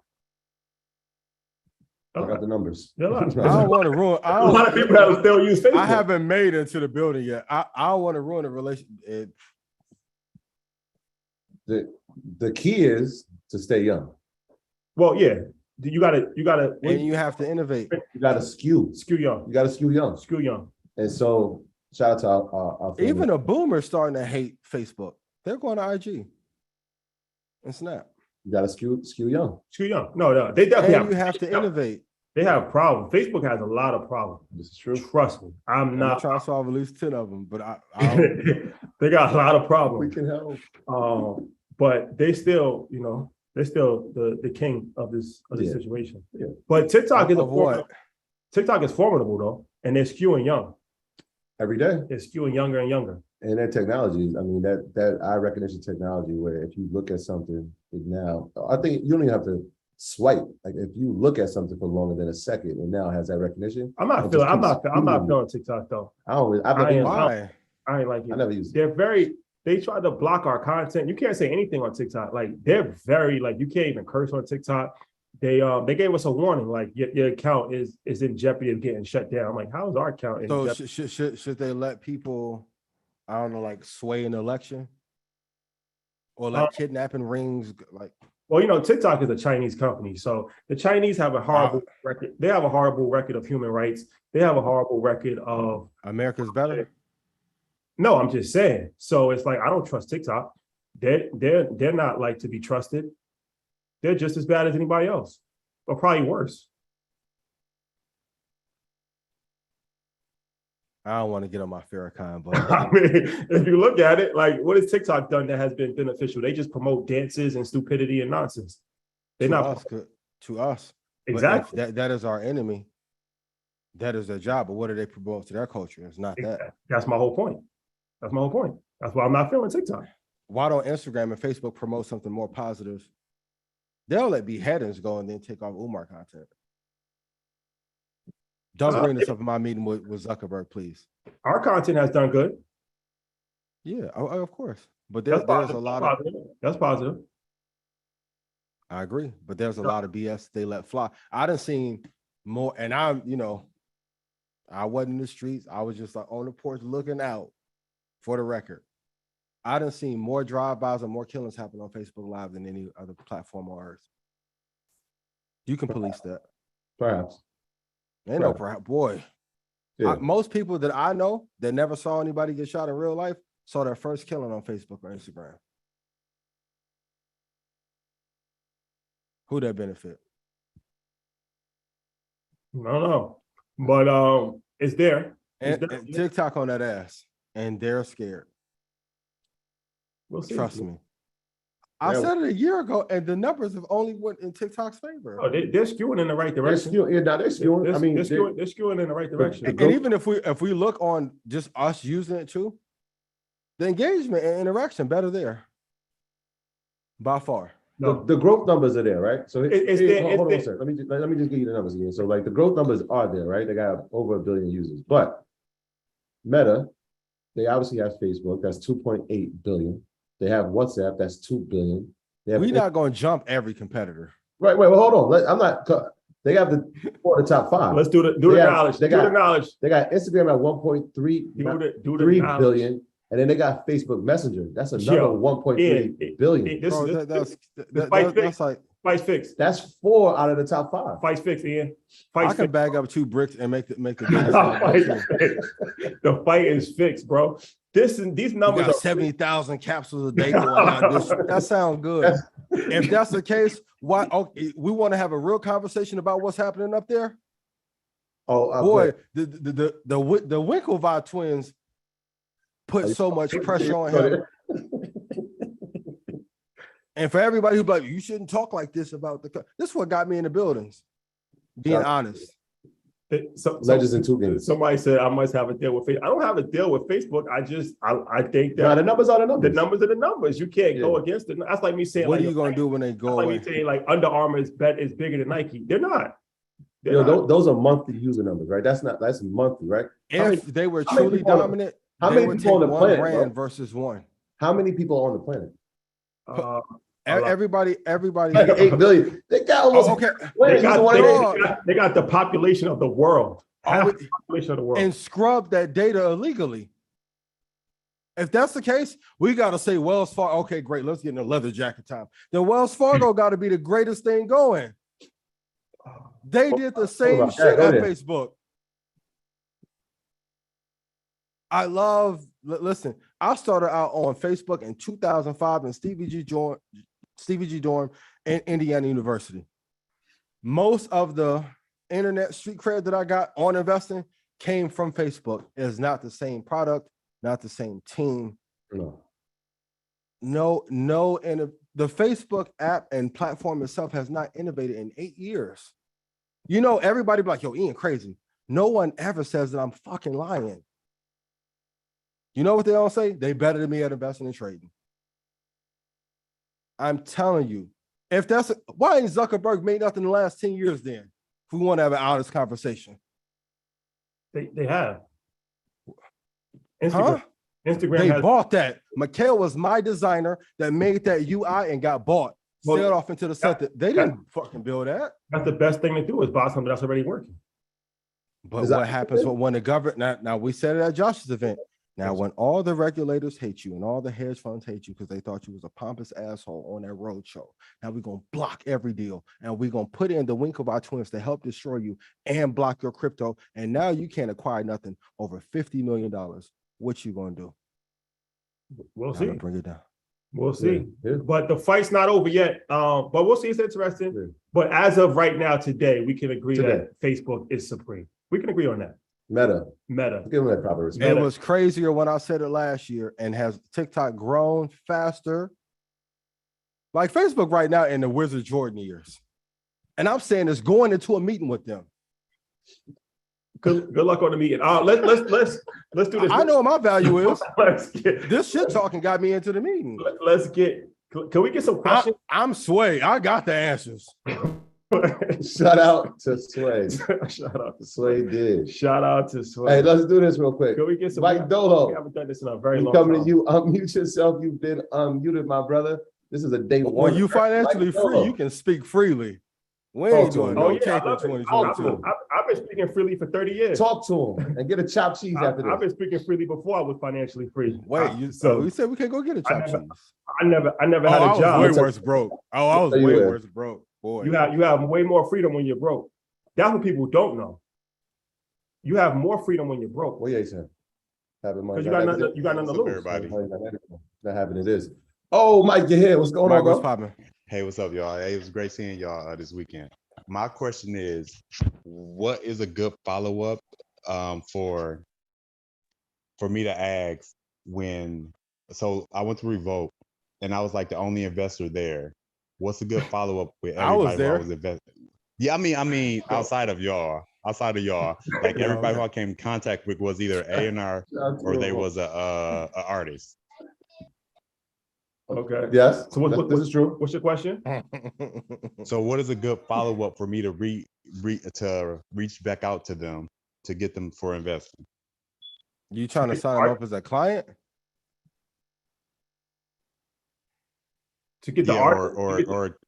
I got the numbers.
Yeah, a lot.
I don't want to ruin.
A lot of people that still use Facebook.
I haven't made it into the building yet. I don't want to ruin the relationship.
The key is to stay young.
Well, yeah. You gotta
And you have to innovate.
You gotta skew
young.
You gotta skew young.
Skew young.
And so shout out to our family.
Even a boomer starting to hate Facebook. They're going to IG and Snap.
You gotta skew young.
Skew young. No, they definitely
And you have to innovate.
They have problems. Facebook has a lot of problems.
This is true.
Trust me. I'm not
trying to solve at least 10 of them, but I
they got a lot of
We
problems.
can help.
But they still, they're still the king of this
Yeah.
situation.
Yeah.
But TikTok is
Of what?
TikTok is formidable though, and they're skewing young.
Every day.
They're skewing younger and younger.
And that technology, I mean, that eye recognition technology where if you look at something now, I think you don't even have to swipe. Like if you look at something for longer than a second and now has that recognition.
I'm not feeling TikTok though.
I've never used it.
Why?
I ain't like it.
I never used it.
They try to block our content. You can't say anything on TikTok. Like they're very you can't even curse on TikTok. They gave us a warning, like your account is in jeopardy of getting shut down. I'm like, how is our account in
So
jeopardy?
should they let people, I don't know, like sway an election? Or like kidnapping rings? Like,
Well, TikTok is a Chinese company, so the Chinese have a horrible record. They have a horrible record of human rights. They have a horrible record of
America's better?
No, I'm just saying. So it's like I don't trust TikTok. They're not like to be trusted. They're just as bad as anybody else, or probably worse.
I don't want to get on my Farrakhan, but
I mean, if you look at it, like what has TikTok done that has been beneficial? They just promote dances and stupidity and nonsense. They're not
to us.
Exactly.
But that is our enemy. That is their job. But what do they promote to their culture? It's not that.
That's my whole point. That's my whole point. That's why I'm not feeling TikTok.
Why don't Instagram and Facebook promote something more positive? They'll let beheadings go and then take off Umar content. Don't bring this up in my meeting with Zuckerberg, please.
Our content has done good.
Yeah, of course. But there's a lot of
that's positive.
I agree, but there's a lot of BS they let fly. I done seen more, and I wasn't in the streets. I was just like on the porch looking out. For the record, I done seen more drive-bys and more killings happen on Facebook Live than any other platform on earth. You can police that.
Perhaps.
Ain't no perhaps, boy.
Yeah.
Most people that I know that never saw anybody get shot in real life saw their first killing on Facebook or Instagram. Who that benefit?
I don't know, but it's there.
And TikTok on that ass, and they're scared.
We'll see.
Trust me. I said it a year ago, and the numbers have only went in TikTok's favor.
Oh, they're skewing in the right direction.
They're skewing.
They're
I mean,
skewing in the right direction.
And even if we look on just us using it too, the engagement and interaction better there. By far.
No.
The growth numbers are there, right? So
It's there.
hold on a second. Let me just give you the numbers again. So like the growth numbers are there, right? They got over 1 billion users. But Meta, they obviously have Facebook, that's 2.8 billion. They have WhatsApp, that's 2 billion.
We're not going to jump every competitor.
Right, wait, well, hold on. They have the top 5.
Let's do the knowledge.
They got Instagram at 1.3 billion. And then they got Facebook Messenger. That's another 1.3 billion.
That's like
Fight's fixed.
That's 4 out of the top 5.
Fight's fixed, Ian.
I can bag up 2 bricks and make the
The fight is fixed, bro. These numbers
are 70,000 capsules a day going on. That sounds good. If that's the case, why? Okay, we want to have a real conversation about what's happening up there.
Oh
boy, the Winklevi twins put so much pressure on him. And for everybody who's like, you shouldn't talk like this about this is what got me in the buildings. Being honest.
Legends and 2 games.
Somebody said I must have a deal with Facebook. I don't have a deal with Facebook. I think that
the numbers are the numbers.
The numbers are the numbers. You can't go against it. That's like me saying,
what are you going to do when they go away?
Like me saying, like Under Armour is bigger than Nike. They're not.
Those are monthly user numbers, right? That's monthly, right?
If they were truly dominant,
How
They
many
would
people on
take
the
one
planet,
brand
bro?
versus one.
How many people on the planet?
Uh, a lot.
Everybody.
Like 8 billion. They got almost.
Oh, okay.
They
Just
got,
one
they,
age.
they got the population of the world.
Are
Half
we-
the population of the world.
And scrub that data illegally. If that's the case, we got to say Wells Fargo. Okay, great. Let's get in the leather jacket time. Then Wells Fargo got to be the greatest thing going. They did the same
about that.
shit
Go
at
there.
Facebook. Listen, I started out on Facebook in 2005 in Stevie G. Dorm in Indiana University. Most of the internet street cred that I got on investing came from Facebook. It's not the same product, not the same team. No, and the Facebook app and platform itself has not innovated in 8 years. You know, everybody be like, yo, Ian, crazy. No one ever says that I'm fucking lying. You know what they all say? They better than me at investing and trading. I'm telling you, if that's why ain't Zuckerberg made nothing in the last 10 years then? If we want to have an honest conversation.
They have.
Huh?
Instagram
They
has
bought that. Mikhail was my designer that made that UI and got bought.
Well,
Sailed off into the sunset. They didn't fucking build that.
that's the best thing to do is buy something that's already working.
But
Is that-
what happens when the government now we said it at Josh's event. Now, when all the regulators hate you and all the hedge funds hate you because they thought you was a pompous asshole on that road show, now we're gonna block every deal and we're gonna put in the wink of our twins to help destroy you and block your crypto. And now you can't acquire nothing over $50 million. What you gonna do?
We'll
Gotta
see.
bring it down.
We'll see.
Yeah.
But the fight's not over yet. But we'll see. It's interesting.
Yeah.
But as of right now, today, we can agree
Today.
that Facebook is supreme. We can agree on that.
Meta.
Meta.
Give them that proper respect.
It
Meta.
was crazier when I said it last year. And has TikTok grown faster? Like Facebook right now in the Wizard Jordan years. And I'm saying it's going into a meeting with them.
Good luck on the meeting. Let's do this.
I know what my value is.
Let's get
This shit talking got me into the meeting.
let's get. Can we get some questions?
I'm Sway. I got the answers.
Shout out to Sway.
Shout out to
Sway did.
Shout out to Sway.
Hey, let's do this real quick.
Can we get some?
Mike
We
Dolo,
haven't done this in a very
you
long
coming
time.
to you, unmute yourself. You've been unmuted, my brother. This is a day one.
When you financially
Mike
free,
Dolo.
you can speak freely. We
Talk
ain't
to
doing
him.
no
Oh yeah, I
tape in
love it.
2022.
I've been speaking freely for 30 years.
Talk to him and get a chopped cheese after
I've
this.
been speaking freely before I was financially free.
Wait, so we said we can't go get a chop cheese.
I never
Oh,
had
I
a
was
job.
way worse broke. Oh, I was
Where you
way
at?
worse broke. Boy.
You have way more freedom when you're broke. That's what people don't know. You have more freedom when you're broke.
What you saying? Having money.
Because you got nothing to lose.
Everybody.
Not having it is. Oh, Mike, you're here. What's going
Mike,
on,
what's
bro?
popping?
Hey, what's up, y'all? Hey, it was great seeing y'all this weekend. My question is, what is a good follow-up for me to ask when? So I went to Revolt, and I was like the only investor there. What's a good follow-up with
I was
everybody
there.
who I was investing? Yeah, I mean, outside of y'all, like
Yeah,
everybody
okay.
who I came in contact with was either A&R or they was a artist.
Okay.
Yes.
So what,
this is true.
what's your question?
So what is a good follow-up for me to reach back out to them to get them for investing?
You trying to sign them up as a client?
To get the
Yeah,
art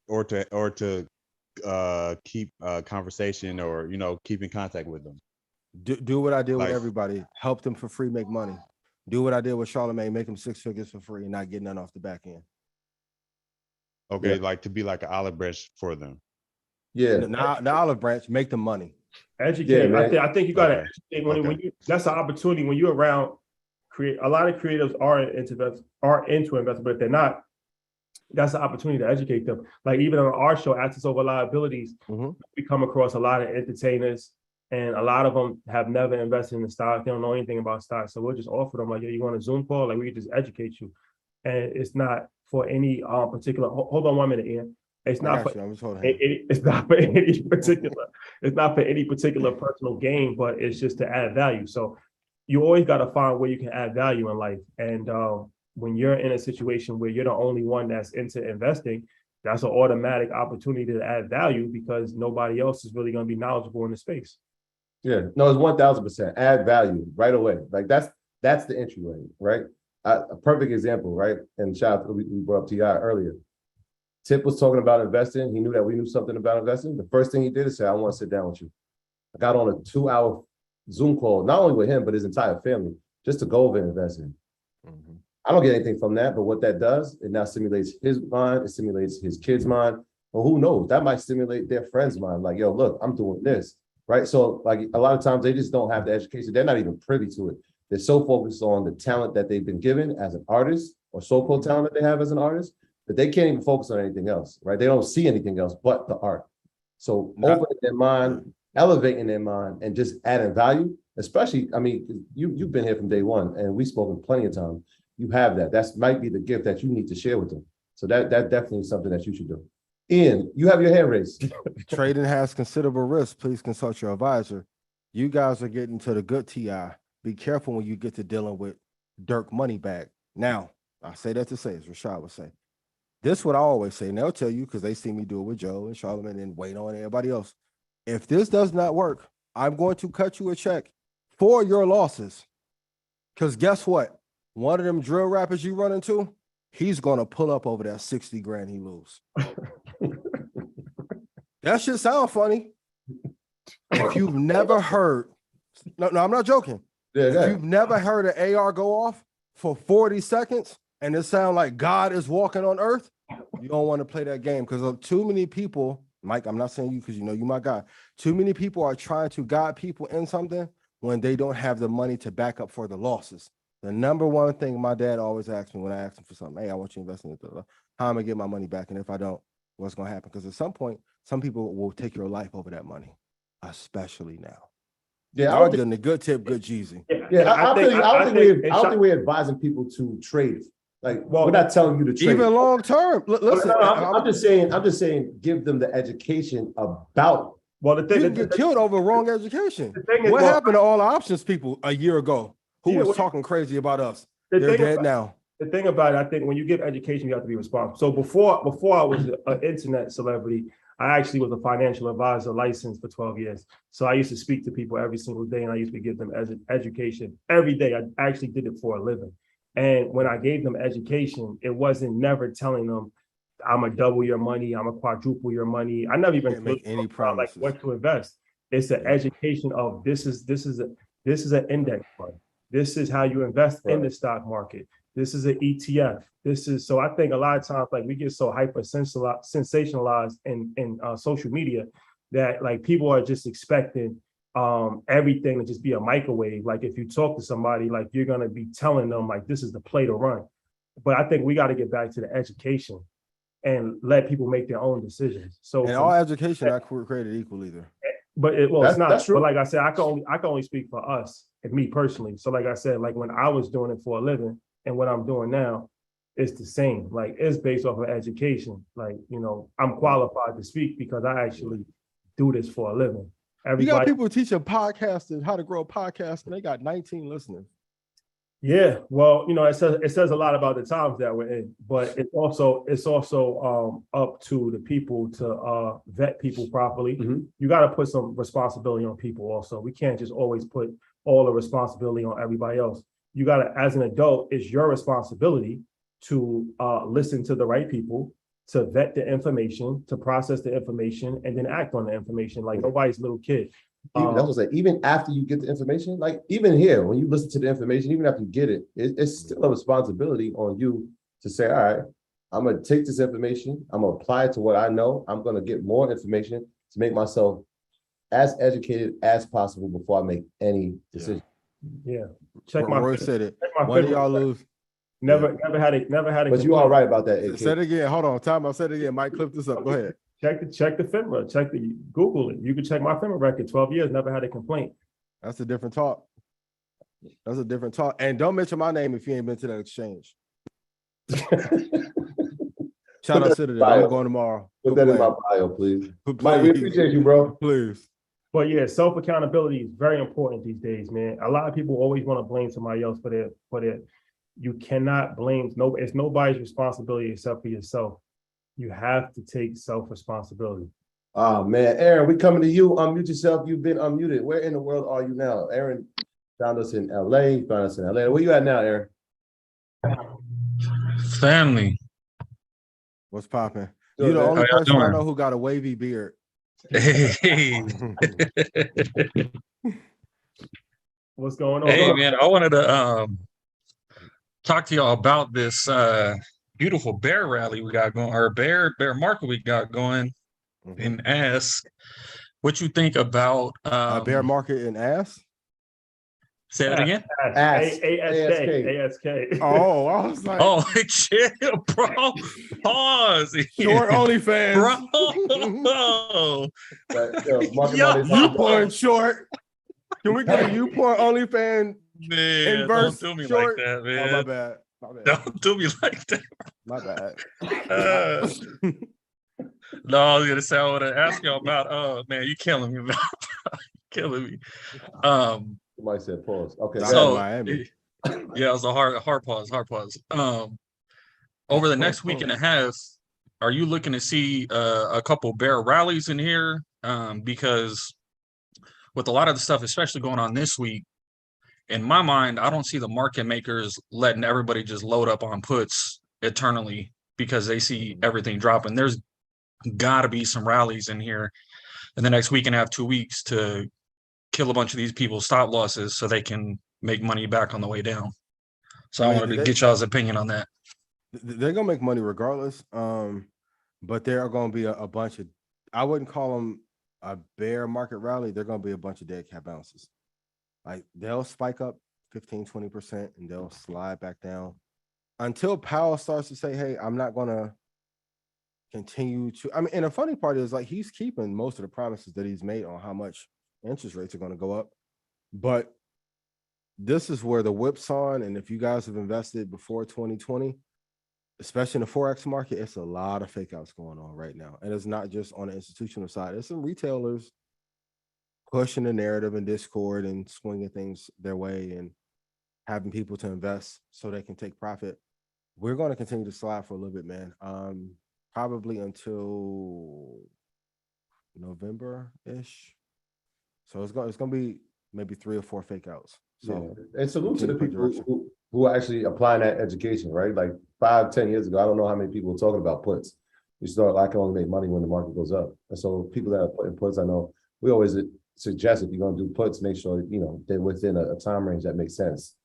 or to keep conversation or keep in contact with them.
Do what I did with
Like-
everybody. Help them for free, make money. Do what I did with Charlamagne, make them 6 figures for free and not get none off the back end.
Okay,
Yeah.
like to be like an olive branch for them.
Yeah.
The olive branch, make them money.
educate.
Yeah, man.
I think you got to
Okay.
educate when you. That's an opportunity when you're around. A lot of creatives are into investment, but if they're not, that's an opportunity to educate them. Like even on our show, Assets Over Liabilities,
Mhm.
we come across a lot of entertainers, and a lot of them have never invested in the stock. They don't know anything about stocks, so we'll just offer them like, "Yo, you want a Zoom call? Like we can just educate you." And it's not for any particular. Hold on 1 minute, Ian. It's
I
not
got
for
you. I'm just holding.
it's not for any particular. It's not for any particular personal gain, but it's just to add value. So you always got to find where you can add value in life. And when you're in a situation where you're the only one that's into investing, that's an automatic opportunity to add value because nobody else is really going to be knowledgeable in the space.
Yeah. No, it's 1000%. Add value right away. Like that's That's the entryway, right? A perfect example, right? And shout out, we brought up T.I. earlier. Tip was talking about investing. He knew that we knew something about investing. The first thing he did is say, I want to sit down with you. I got on a 2-hour Zoom call, not only with him, but his entire family, just to go over investing.
Mhm.
I don't get anything from that, but what that does, it now stimulates his mind, it stimulates his kid's mind. Well, who knows? That might stimulate their friend's mind. Like, yo, look, I'm doing this, right? So, like, a lot of times they just don't have the education. They're not even privy to it. They're so focused on the talent that they've been given as an artist, or so-called talent that they have as an artist, that they can't even focus on anything else, right? They don't see anything else but the art. So opening their mind, elevating their mind, and just adding value, especially, I mean, you've been here from day one, and we've spoken plenty of times. You have that. That might be the gift that you need to share with them. So that definitely is something that you should do. Ian, you have your hand raised.
Trading has considerable risk. Please consult your advisor. You guys are getting to the good TI. Be careful when you get to dealing with Dirk Moneybag. Now, I say that to say, as Rashad would say, this is what I always say, and they'll tell you because they see me do it with Joe and Charlamagne and Wayne and everybody else. If this does not work, I'm going to cut you a check for your losses. Because guess what? One of them drill rappers you run into, he's going to pull up over that 60 grand he lose. That shit sound funny. If you've never heard, no, I'm not joking. If you've never heard an AR go off for 40 seconds and it sounds like God is walking on earth, you don't want to play that game because too many people, Mike, I'm not saying you because you know you my guy. Too many people are trying to guide people in something when they don't have the money to back up for the losses. The number one thing my dad always asked me when I asked him for something, hey, I want you to invest in it. How am I going to get my money back? And if I don't, what's going to happen? Because at some point, some people will take your life over that money, especially now.
Yeah,
Y'all getting a good tip, good Jeezy.
Yeah, I don't think we're advising people to trade. Like, well, we're not telling you to trade.
Even long term. Listen,
no, I'm just saying, give them the education about.
Well, the thing
you get killed over wrong education. What
is,
happened to all the options people a year ago who was talking crazy about us? They're dead now.
The thing about it, I think when you give education, you have to be responsible. So before I was an internet celebrity, I actually was a financial advisor licensed for 12 years. So I used to speak to people every single day, and I used to give them education every day. I actually did it for a living. And when I gave them education, it wasn't never telling them, I'm gonna double your money, I'm gonna quadruple your money. I never even
make any promises
like what to invest. It's an education of this is an index fund. This is how you invest in the stock market. This is an ETF. So I think a lot of times, like, we get so hyper sensationalized in social media that, like, people are just expecting everything to just be a microwave. Like, if you talk to somebody, like, you're gonna be telling them, like, this is the play to run. But I think we got to get back to the education and let people make their own decisions. So,
and all education not created equal either.
But it's not. But like I said, I can only speak for us and me personally. So like I said, like, when I was doing it for a living and what I'm doing now, it's the same. Like, it's based off of education. Like, you know, I'm qualified to speak because I actually do this for a living.
You got people teaching podcasters how to grow a podcast, and they got 19 listeners.
Yeah, well, you know, it says a lot about the times that we're in, but it's also up to the people to vet people properly. Mm-hmm. You got to put some responsibility on people also. We can't just always put all the responsibility on everybody else. You got to, as an adult, it's your responsibility to listen to the right people, to vet the information, to process the information, and then act on the information. Like, nobody's little kid.
Even after you get the information, like, even here, when you listen to the information, even after you get it, it's still a responsibility on you to say, all right, I'm going to take this information, I'm going to apply it to what I know, I'm going to get more information to make myself as educated as possible before I make any decision.
Yeah.
Roy said it. One of y'all lose.
Never had it.
But you all right about that.
Say it again. Hold on. Time. I'll say it again. Mike, clip this up. Go ahead.
Check the FINRA. Google it. You can check my FINRA record. 12 years, never had a complaint.
That's a different talk. And don't mention my name if you ain't been to that exchange. Shout out to the I'm going tomorrow.
Put that in my bio, please. Mike, we appreciate you, bro.
Please.
But yeah, self-accountability is very important these days, man. A lot of people always want to blame somebody else for their. You cannot blame. It's nobody's responsibility except for yourself. You have to take self-responsibility.
Oh man, Aaron, we coming to you. Unmute yourself. You've been unmuted. Where in the world are you now, Aaron? Found us in LA. Found us in LA. Where you at now, Aaron?
Family.
What's popping?
Good,
You the
man.
only
How y'all
person I
doing?
know who got a wavy beard.
Hey,
What's going on?
hey, man! I wanted to talk to y'all about this beautiful bear rally we got going, or bear market we got going,
Mhm.
and ask what you think about
A bear market in ass.
say that again.
Ask.
ASK.
Oh, I was like,
Oh, chill, bro. Pause.
short OnlyFans.
Bro.
Market
Yo.
Mondays.
You porn short. Can we get a you porn OnlyFan
Man,
inverse
don't do me
short?
like that,
Oh, my
man.
bad. My bad.
Don't do me like that.
My bad.
No, I was gonna say I want to ask y'all about. Oh man, you killing me, man. Killing me.
Somebody said pause. Okay.
Nah,
go
So
ahead.
Miami.
yeah, it was a hard pause. Over the next week and a half, are you looking to see a couple bear rallies in here? Because with a lot of the stuff, especially going on this week, in my mind, I don't see the market makers letting everybody just load up on puts eternally because they see everything dropping. There's got to be some rallies in here in the next week and a half, 2 weeks to kill a bunch of these people's stop losses so they can make money back on the way down. So I wanted to get y'all's opinion on that.
They're gonna make money regardless. But there are gonna be a bunch of, I wouldn't call them a bear market rally. They're gonna be a bunch of dead cat bounces. Like they'll spike up 15-20% and they'll slide back down until Powell starts to say, hey, I'm not gonna continue to. I mean, and the funny part is like he's keeping most of the promises that he's made on how much interest rates are going to go up. But this is where the whip's on. And if you guys have invested before 2020, especially in the Forex market, it's a lot of fake outs going on right now. And it's not just on the institutional side. It's some retailers pushing the narrative in Discord and swinging things their way and having people to invest so they can take profit. We're going to continue to slide for a little bit, man. Probably until November-ish. So it's going to be maybe 3 or 4 fake outs. So
And salute to the people
direction.
who are actually applying that education, right? Like 5-10 years ago, I don't know how many people were talking about puts. You start, I can only make money when the market goes up. And so people that are putting puts, I know we always suggest if you're going to do puts, make sure, they're within a time range that makes sense.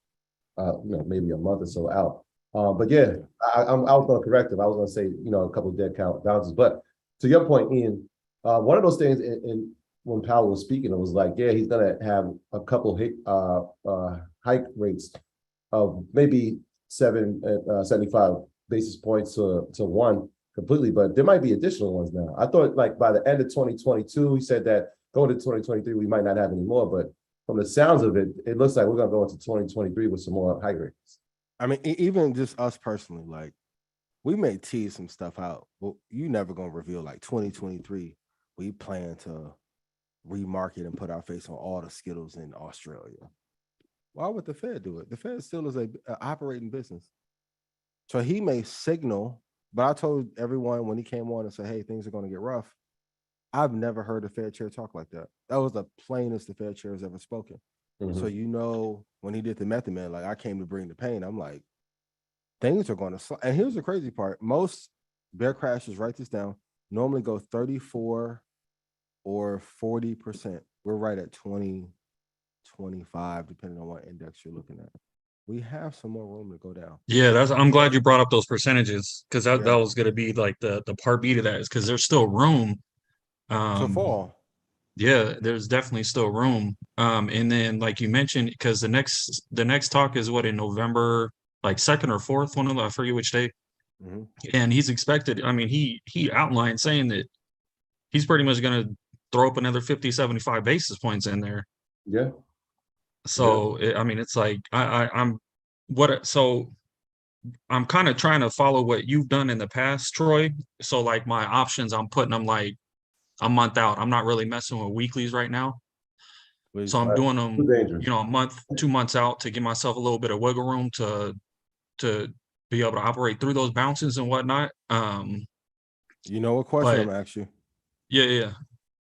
Maybe a month or so out. But yeah, I was going to correct it. I was going to say, a couple of dead count bounces. But to your point, Ian, one of those things in when Powell was speaking, it was like, yeah, he's going to have a couple hike rates of maybe 75 basis points to 1 completely, but there might be additional ones now. I thought like by the end of 2022, he said that going to 2023, we might not have any more, but from the sounds of it, it looks like we're going to go into 2023 with some more hike rates.
I mean, even just us personally, like we may tease some stuff out, but you never going to reveal like 2023, we plan to remarket and put our face on all the Skittles in Australia. Why would the Fed do it? The Fed still is a operating business. So he may signal, but I told everyone when he came on and said, hey, things are going to get rough. I've never heard a Fed chair talk like that. That was the plainest the Fed chair has ever spoken. Mm-hmm. So, when he did the Method Man, like I came to bring the pain, I'm like, things are going to, and here's the crazy part. Most bear crashes, write this down, normally go 34 or 40%. We're right at 20, 25, depending on what index you're looking at. We have some more room to go down.
Yeah, I'm glad you brought up those percentages because that was going to be like the part B to that is because there's still room
to fall.
Yeah, there's definitely still room. And then like you mentioned, because the next talk is what in November, like 2nd or 4th, one of them, I forget which day. Mm-hmm. And he's expected. I mean, he outlined saying that he's pretty much going to throw up another 50, 75 basis points in there.
Yeah.
So I mean, it's like I'm kind of trying to follow what you've done in the past, Troy. So like my options, I'm putting them like a month out. I'm not really messing with weeklies right now. So I'm doing them, a month, 2 months out to give myself a little bit of wiggle room to be able to operate through those bounces and whatnot.
What question I'm gonna ask you?
Yeah.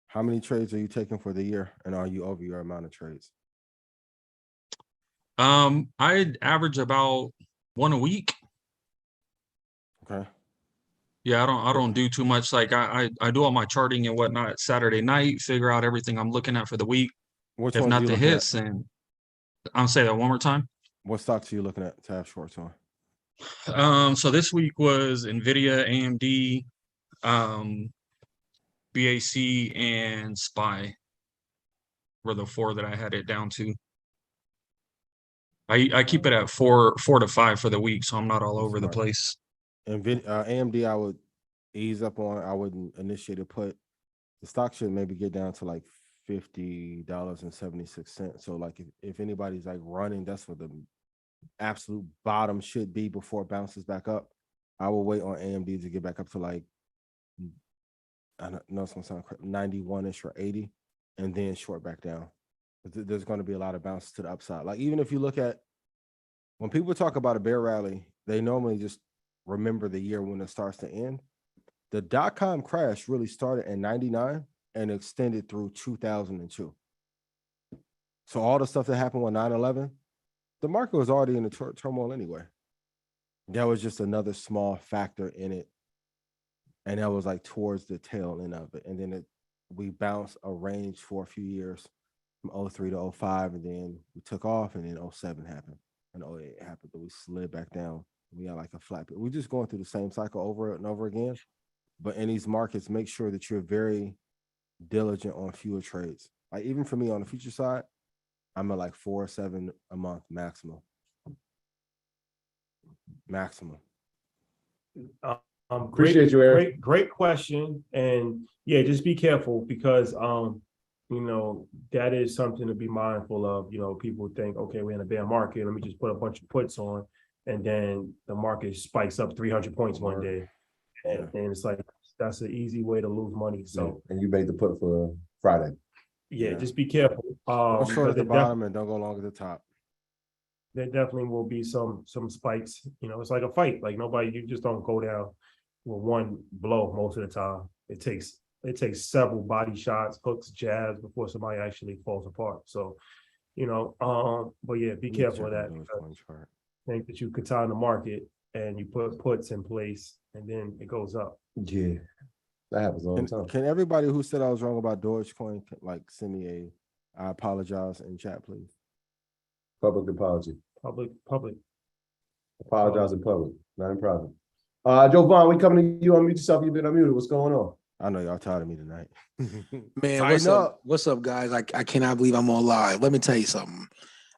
How many trades are you taking for the year, and are you over your amount of trades?
I'd average about one a week.
Okay.
Yeah, I don't do too much. Like I do all my charting and whatnot Saturday night, figure out everything I'm looking at for the week.
Which
If
ones are
not
you
the
looking at?
hits, then I'll say that one more time.
What stocks are you looking at to have shorts on?
So this week was Nvidia, AMD, BAC, and SPY were the four that I had it down to. I keep it at four to five for the week, so I'm not all over the
Smart.
place.
And AMD, I would ease up on. I wouldn't initiate a put. The stock should maybe get down to like $50.76. So like if anybody's like running, that's what the absolute bottom should be before it bounces back up. I will wait on AMD to get back up to like, I don't know, it's gonna sound 91-ish or 80, and then short back down. There's going to be a lot of bounces to the upside. Like even if you look at when people talk about a bear rally, they normally just remember the year when it starts to end. The dot-com crash really started in 99 and extended through 2002. So all the stuff that happened with 9/11, the market was already in the turmoil anyway. That was just another small factor in it. And that was like towards the tail end of it. And then we bounced a range for a few years from 03 to 05, and then we took off, and then 07 happened, and 08 happened, but we slid back down. We got like a flat. We're just going through the same cycle over and over again. But in these markets, make sure that you're very diligent on fewer trades. Like even for me on the future side, I'm at like 4 or 7 a month maximum.
Appreciate you, Eric.
Great question. And yeah, just be careful because you know, that is something to be mindful of. You know, people think, okay, we're in a bear market, let me just put a bunch of puts on, and then the market spikes up 300 points one day. And it's like that's an easy way to lose money. So
and you made the put for Friday.
Yeah, just be careful.
Don't short at the bottom and don't go long at the top.
There definitely will be some spikes. You know, it's like a fight. Like you just don't go down with one blow most of the time. It takes several body shots, hooks, jabs before somebody actually falls apart. So, you know, but yeah, be careful of that. Think that you could time the market and you put puts in place and then it goes up.
Yeah, that happens all the time.
Can everybody who said I was wrong about Dogecoin like send me I apologize in chat, please?
Public apology.
Public.
Apologize in public, not in private. Joe Vaughn, we coming to you. Unmute yourself. You've been unmuted. What's going on?
I know y'all tired of me tonight.
Man, what's up? What's up, guys? I cannot believe I'm on live. Let me tell you something.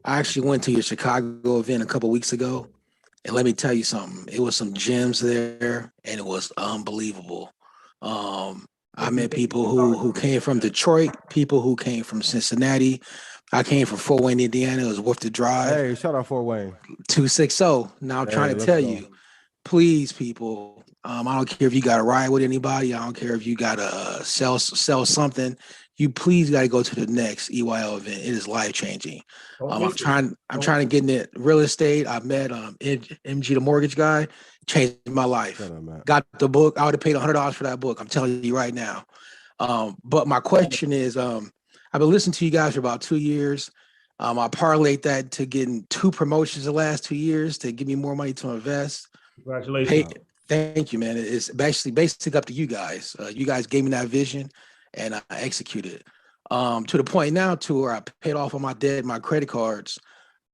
I actually went to your Chicago event a couple weeks ago, and let me tell you something. It was some gems there, and it was unbelievable. I met people who came from Detroit, people who came from Cincinnati. I came from Fort Wayne, Indiana. It was worth the drive.
Hey, shout out Fort Wayne.
260. Now I'm trying to tell you, please, people. I don't care if you got to ride with anybody. I don't care if you got to sell something. You please got to go to the next EYL event. It is life changing. I'm trying to get into real estate. I met MG, the mortgage guy, changed my life. Got the book. I would have paid $100 for that book. I'm telling you right now. But my question is, I've been listening to you guys for about 2 years. I parlayed that to getting 2 promotions the last 2 years to give me more money to invest.
Congratulations.
Thank you, man. It's basically up to you guys. You guys gave me that vision and I executed. To the point now to where I paid off all my debt, my credit cards,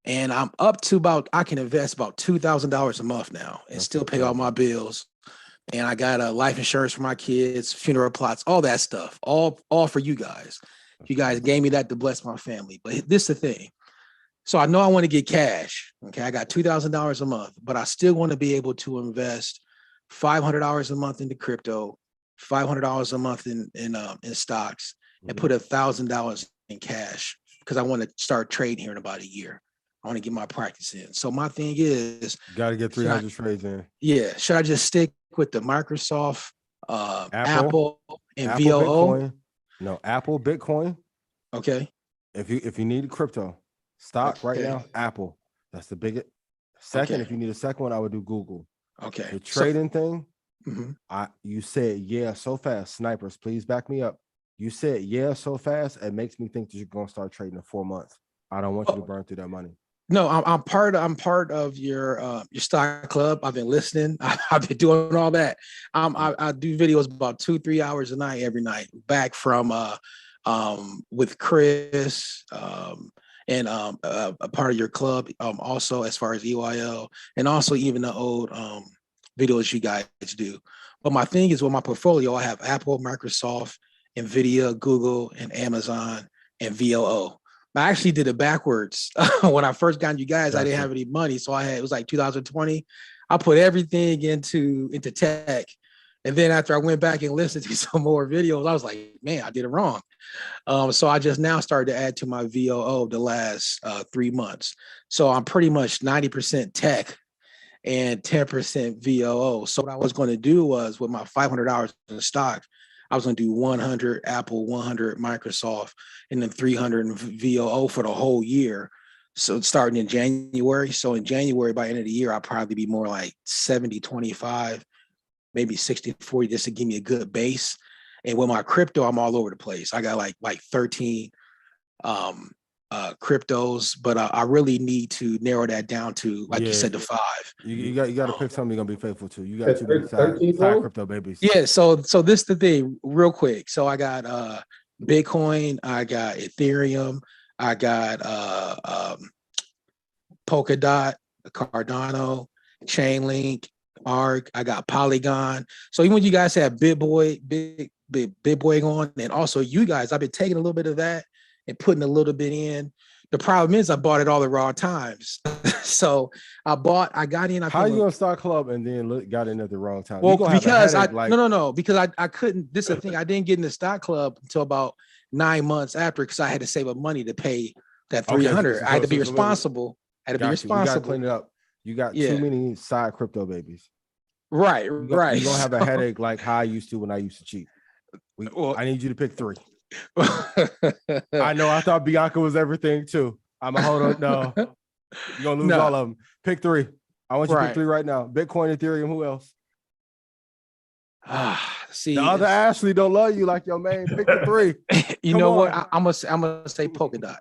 and I'm up to I can invest about $2,000 a month now and still pay all my bills. And I got a life insurance for my kids, funeral plots, all that stuff, all for you guys. You guys gave me that to bless my family. But this is the thing. So I know I want to get cash. Okay, I got $2,000 a month, but I still want to be able to invest $500 a month into crypto, $500 a month in stocks, and put $1,000 in cash because I want to start trading here in about a year. I want to get my practice in. So my thing is,
got to get 300 trades in.
Yeah, should I just stick with the Microsoft, Apple and
Apple,
VOO?
Bitcoin. No, Apple, Bitcoin.
Okay.
If you need crypto stock right now, Apple. That's the biggest. Second, if you need a second one, I would do Google.
Okay.
The trading thing, you said yeah so fast. Snipers, please back me up. You said yeah so fast, it makes me think that you're gonna start trading in 4 months. I don't want you to burn through that money.
No, I'm part of your stock club. I've been listening. I've been doing all that. I do videos about 2-3 hours a night every night. Back from with Chris and a part of your club. Also as far as EYL and also even the old videos you guys do. But my thing is with my portfolio, I have Apple, Microsoft, Nvidia, Google, and Amazon and VOO. I actually did it backwards. When I first got you guys, I didn't have any money. So it was like 2020. I put everything into tech. And then after I went back and listened to some more videos, I was like, man, I did it wrong. So I just now started to add to my VOO the last 3 months. So I'm pretty much 90% tech and 10% VOO. So what I was going to do was with my $500 in stock, I was going to do 100 Apple, 100 Microsoft, and then 300 VOO for the whole year. So starting in January. So in January, by the end of the year, I'll probably be more like 70-25, maybe 60-40, just to give me a good base. And with my crypto, I'm all over the place. I got like 13 cryptos, but I really need to narrow that down to, like you said, the 5.
You got to pick something you're gonna be faithful to. You got too many
13,
side crypto babies.
Yeah, so this is the thing, real quick. So I got Bitcoin, I got Ethereum, I got Polkadot, Cardano, Chainlink, ARC, I got Polygon. So even when you guys have BitBoy on, and also you guys, I've been taking a little bit of that and putting a little bit in. The problem is I bought it all the wrong times. So I got in.
How you on Stock Club and then got in at the wrong time?
Well, because because I couldn't. This is the thing. I didn't get in the stock club until about 9 months after, because I had to save up money to pay that 300.
Okay,
I had to be responsible. I had to be responsible.
You got to clean it up. You got too many side crypto babies.
Right.
You're gonna have a headache like how I used to when I used to cheat. I need you to pick 3. I know. I thought Bianca was everything too. I'm a hold on. No, you're gonna lose all of them. Pick 3. I want you to pick 3 right now. Bitcoin, Ethereum. Who else?
See,
the other Ashley don't love you like your man. Pick the 3.
You know what? I'm gonna say Polkadot.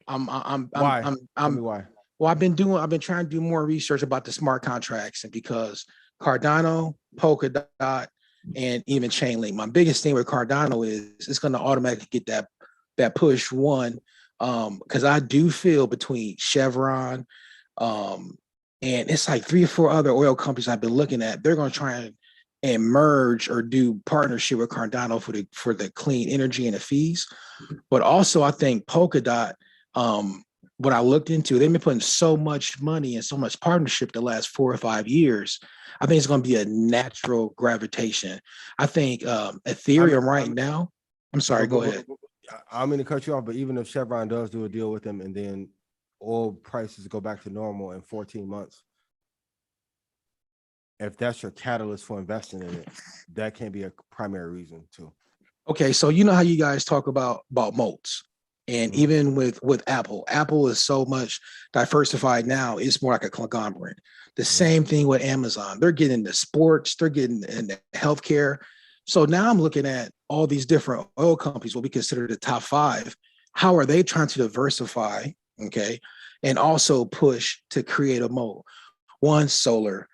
Why? Tell me why.
Well, I've been trying to do more research about the smart contracts, and because Cardano, Polkadot, and even Chainlink. My biggest thing with Cardano is it's going to automatically get that push one, because I do feel between Chevron, and it's like 3 or 4 other oil companies I've been looking at. They're going to try and merge or do partnership with Cardano for the clean energy and the fees. But also, I think Polkadot, what I looked into, they've been putting so much money and so much partnership the last 4 or 5 years. I think it's going to be a natural gravitation. I think Ethereum right now. I'm sorry, go ahead.
I'm going to cut you off, but even if Chevron does do a deal with them and then oil prices go back to normal in 14 months, if that's your catalyst for investing in it, that can't be a primary reason too.
Okay, so you know how you guys talk about moats. And even with Apple is so much diversified now, it's more like a conglomerate. The same thing with Amazon. They're getting into sports, they're getting into healthcare. So now I'm looking at all these different oil companies, what we consider the top 5. How are they trying to diversify, okay, and also push to create a moat? One, solar,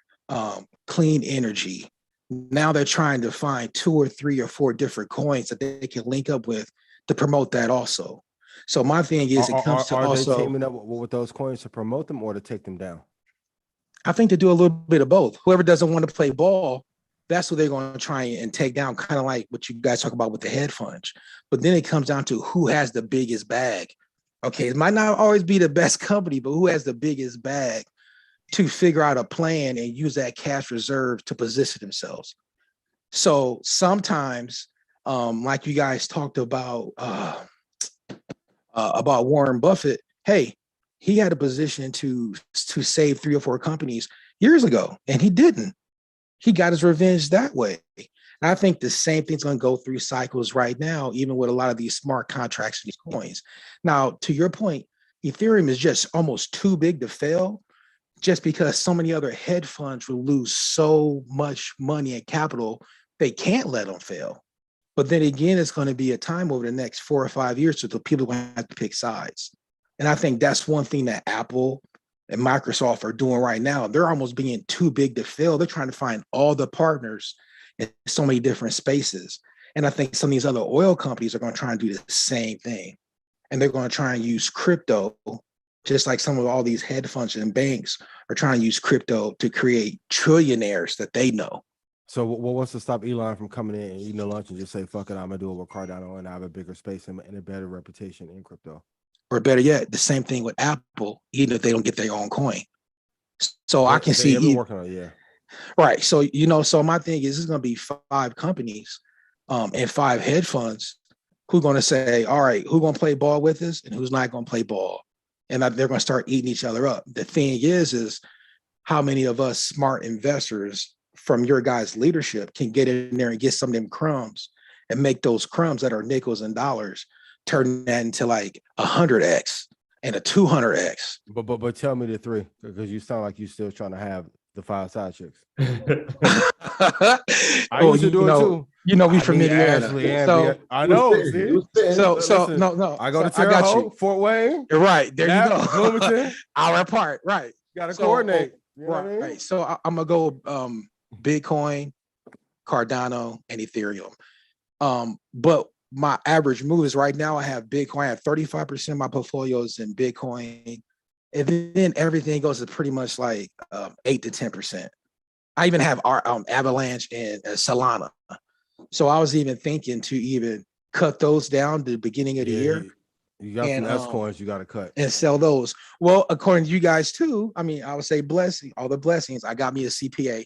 clean energy. Now they're trying to find 2 or 3 or 4 different coins that they can link up with to promote that also. So my thing is, it comes to also
they teaming up with those coins to promote them or to take them down?
I think they do a little bit of both. Whoever doesn't want to play ball, that's what they're going to try and take down, kind of like what you guys talk about with the hedge funds. But then it comes down to who has the biggest bag. Okay, it might not always be the best company, but who has the biggest bag to figure out a plan and use that cash reserve to position themselves. So sometimes, like you guys talked about Warren Buffett, hey, he had a position to save 3 or 4 companies years ago, and he didn't. He got his revenge that way. And I think the same thing's going to go through cycles right now, even with a lot of these smart contracts and these coins. Now, to your point, Ethereum is just almost too big to fail, just because so many other hedge funds will lose so much money and capital, they can't let them fail. But then again, it's going to be a time over the next 4 or 5 years so the people are going to have to pick sides. And I think that's one thing that Apple and Microsoft are doing right now. They're almost being too big to fail. They're trying to find all the partners in so many different spaces. And I think some of these other oil companies are going to try and do the same thing. And they're going to try and use crypto, just like some of all these hedge funds and banks are trying to use crypto to create trillionaires that they know.
So what wants to stop Elon from coming in and eating a lunch and just say, fuck it, I'm gonna do it with Cardano and I have a bigger space and a better reputation in crypto?
Or better yet, the same thing with Apple, even if they don't get their own coin. So I can see
working on it, yeah.
Right. So, so my thing is, it's going to be 5 companies and 5 hedge funds who are going to say, all right, who's going to play ball with us and who's not going to play ball. And they're going to start eating each other up. The thing is how many of us smart investors from your guys' leadership can get in there and get some of them crumbs and make those crumbs that are nickels and dollars turn that into like 100x and a 200x.
But tell me the 3, because you sound like you're still trying to have the 5 side chicks. I used to do it too.
We from Indiana.
So I know.
So no.
I go to Terre Haute, Fort Wayne.
You're right. There you go.
Bloomington.
Hour apart. Right.
You got to coordinate.
You know what I mean? Right. So I'm gonna go Bitcoin, Cardano, and Ethereum. But my average move is right now I have Bitcoin. I have 35% of my portfolios in Bitcoin. And then everything goes to pretty much like 8 to 10%. I even have our Avalanche and Solana. So I was even thinking to even cut those down to the beginning of the year.
You got some S coins you got to cut.
And sell those. Well, according to you guys too, I mean, I would say all the blessings. I got me a CPA.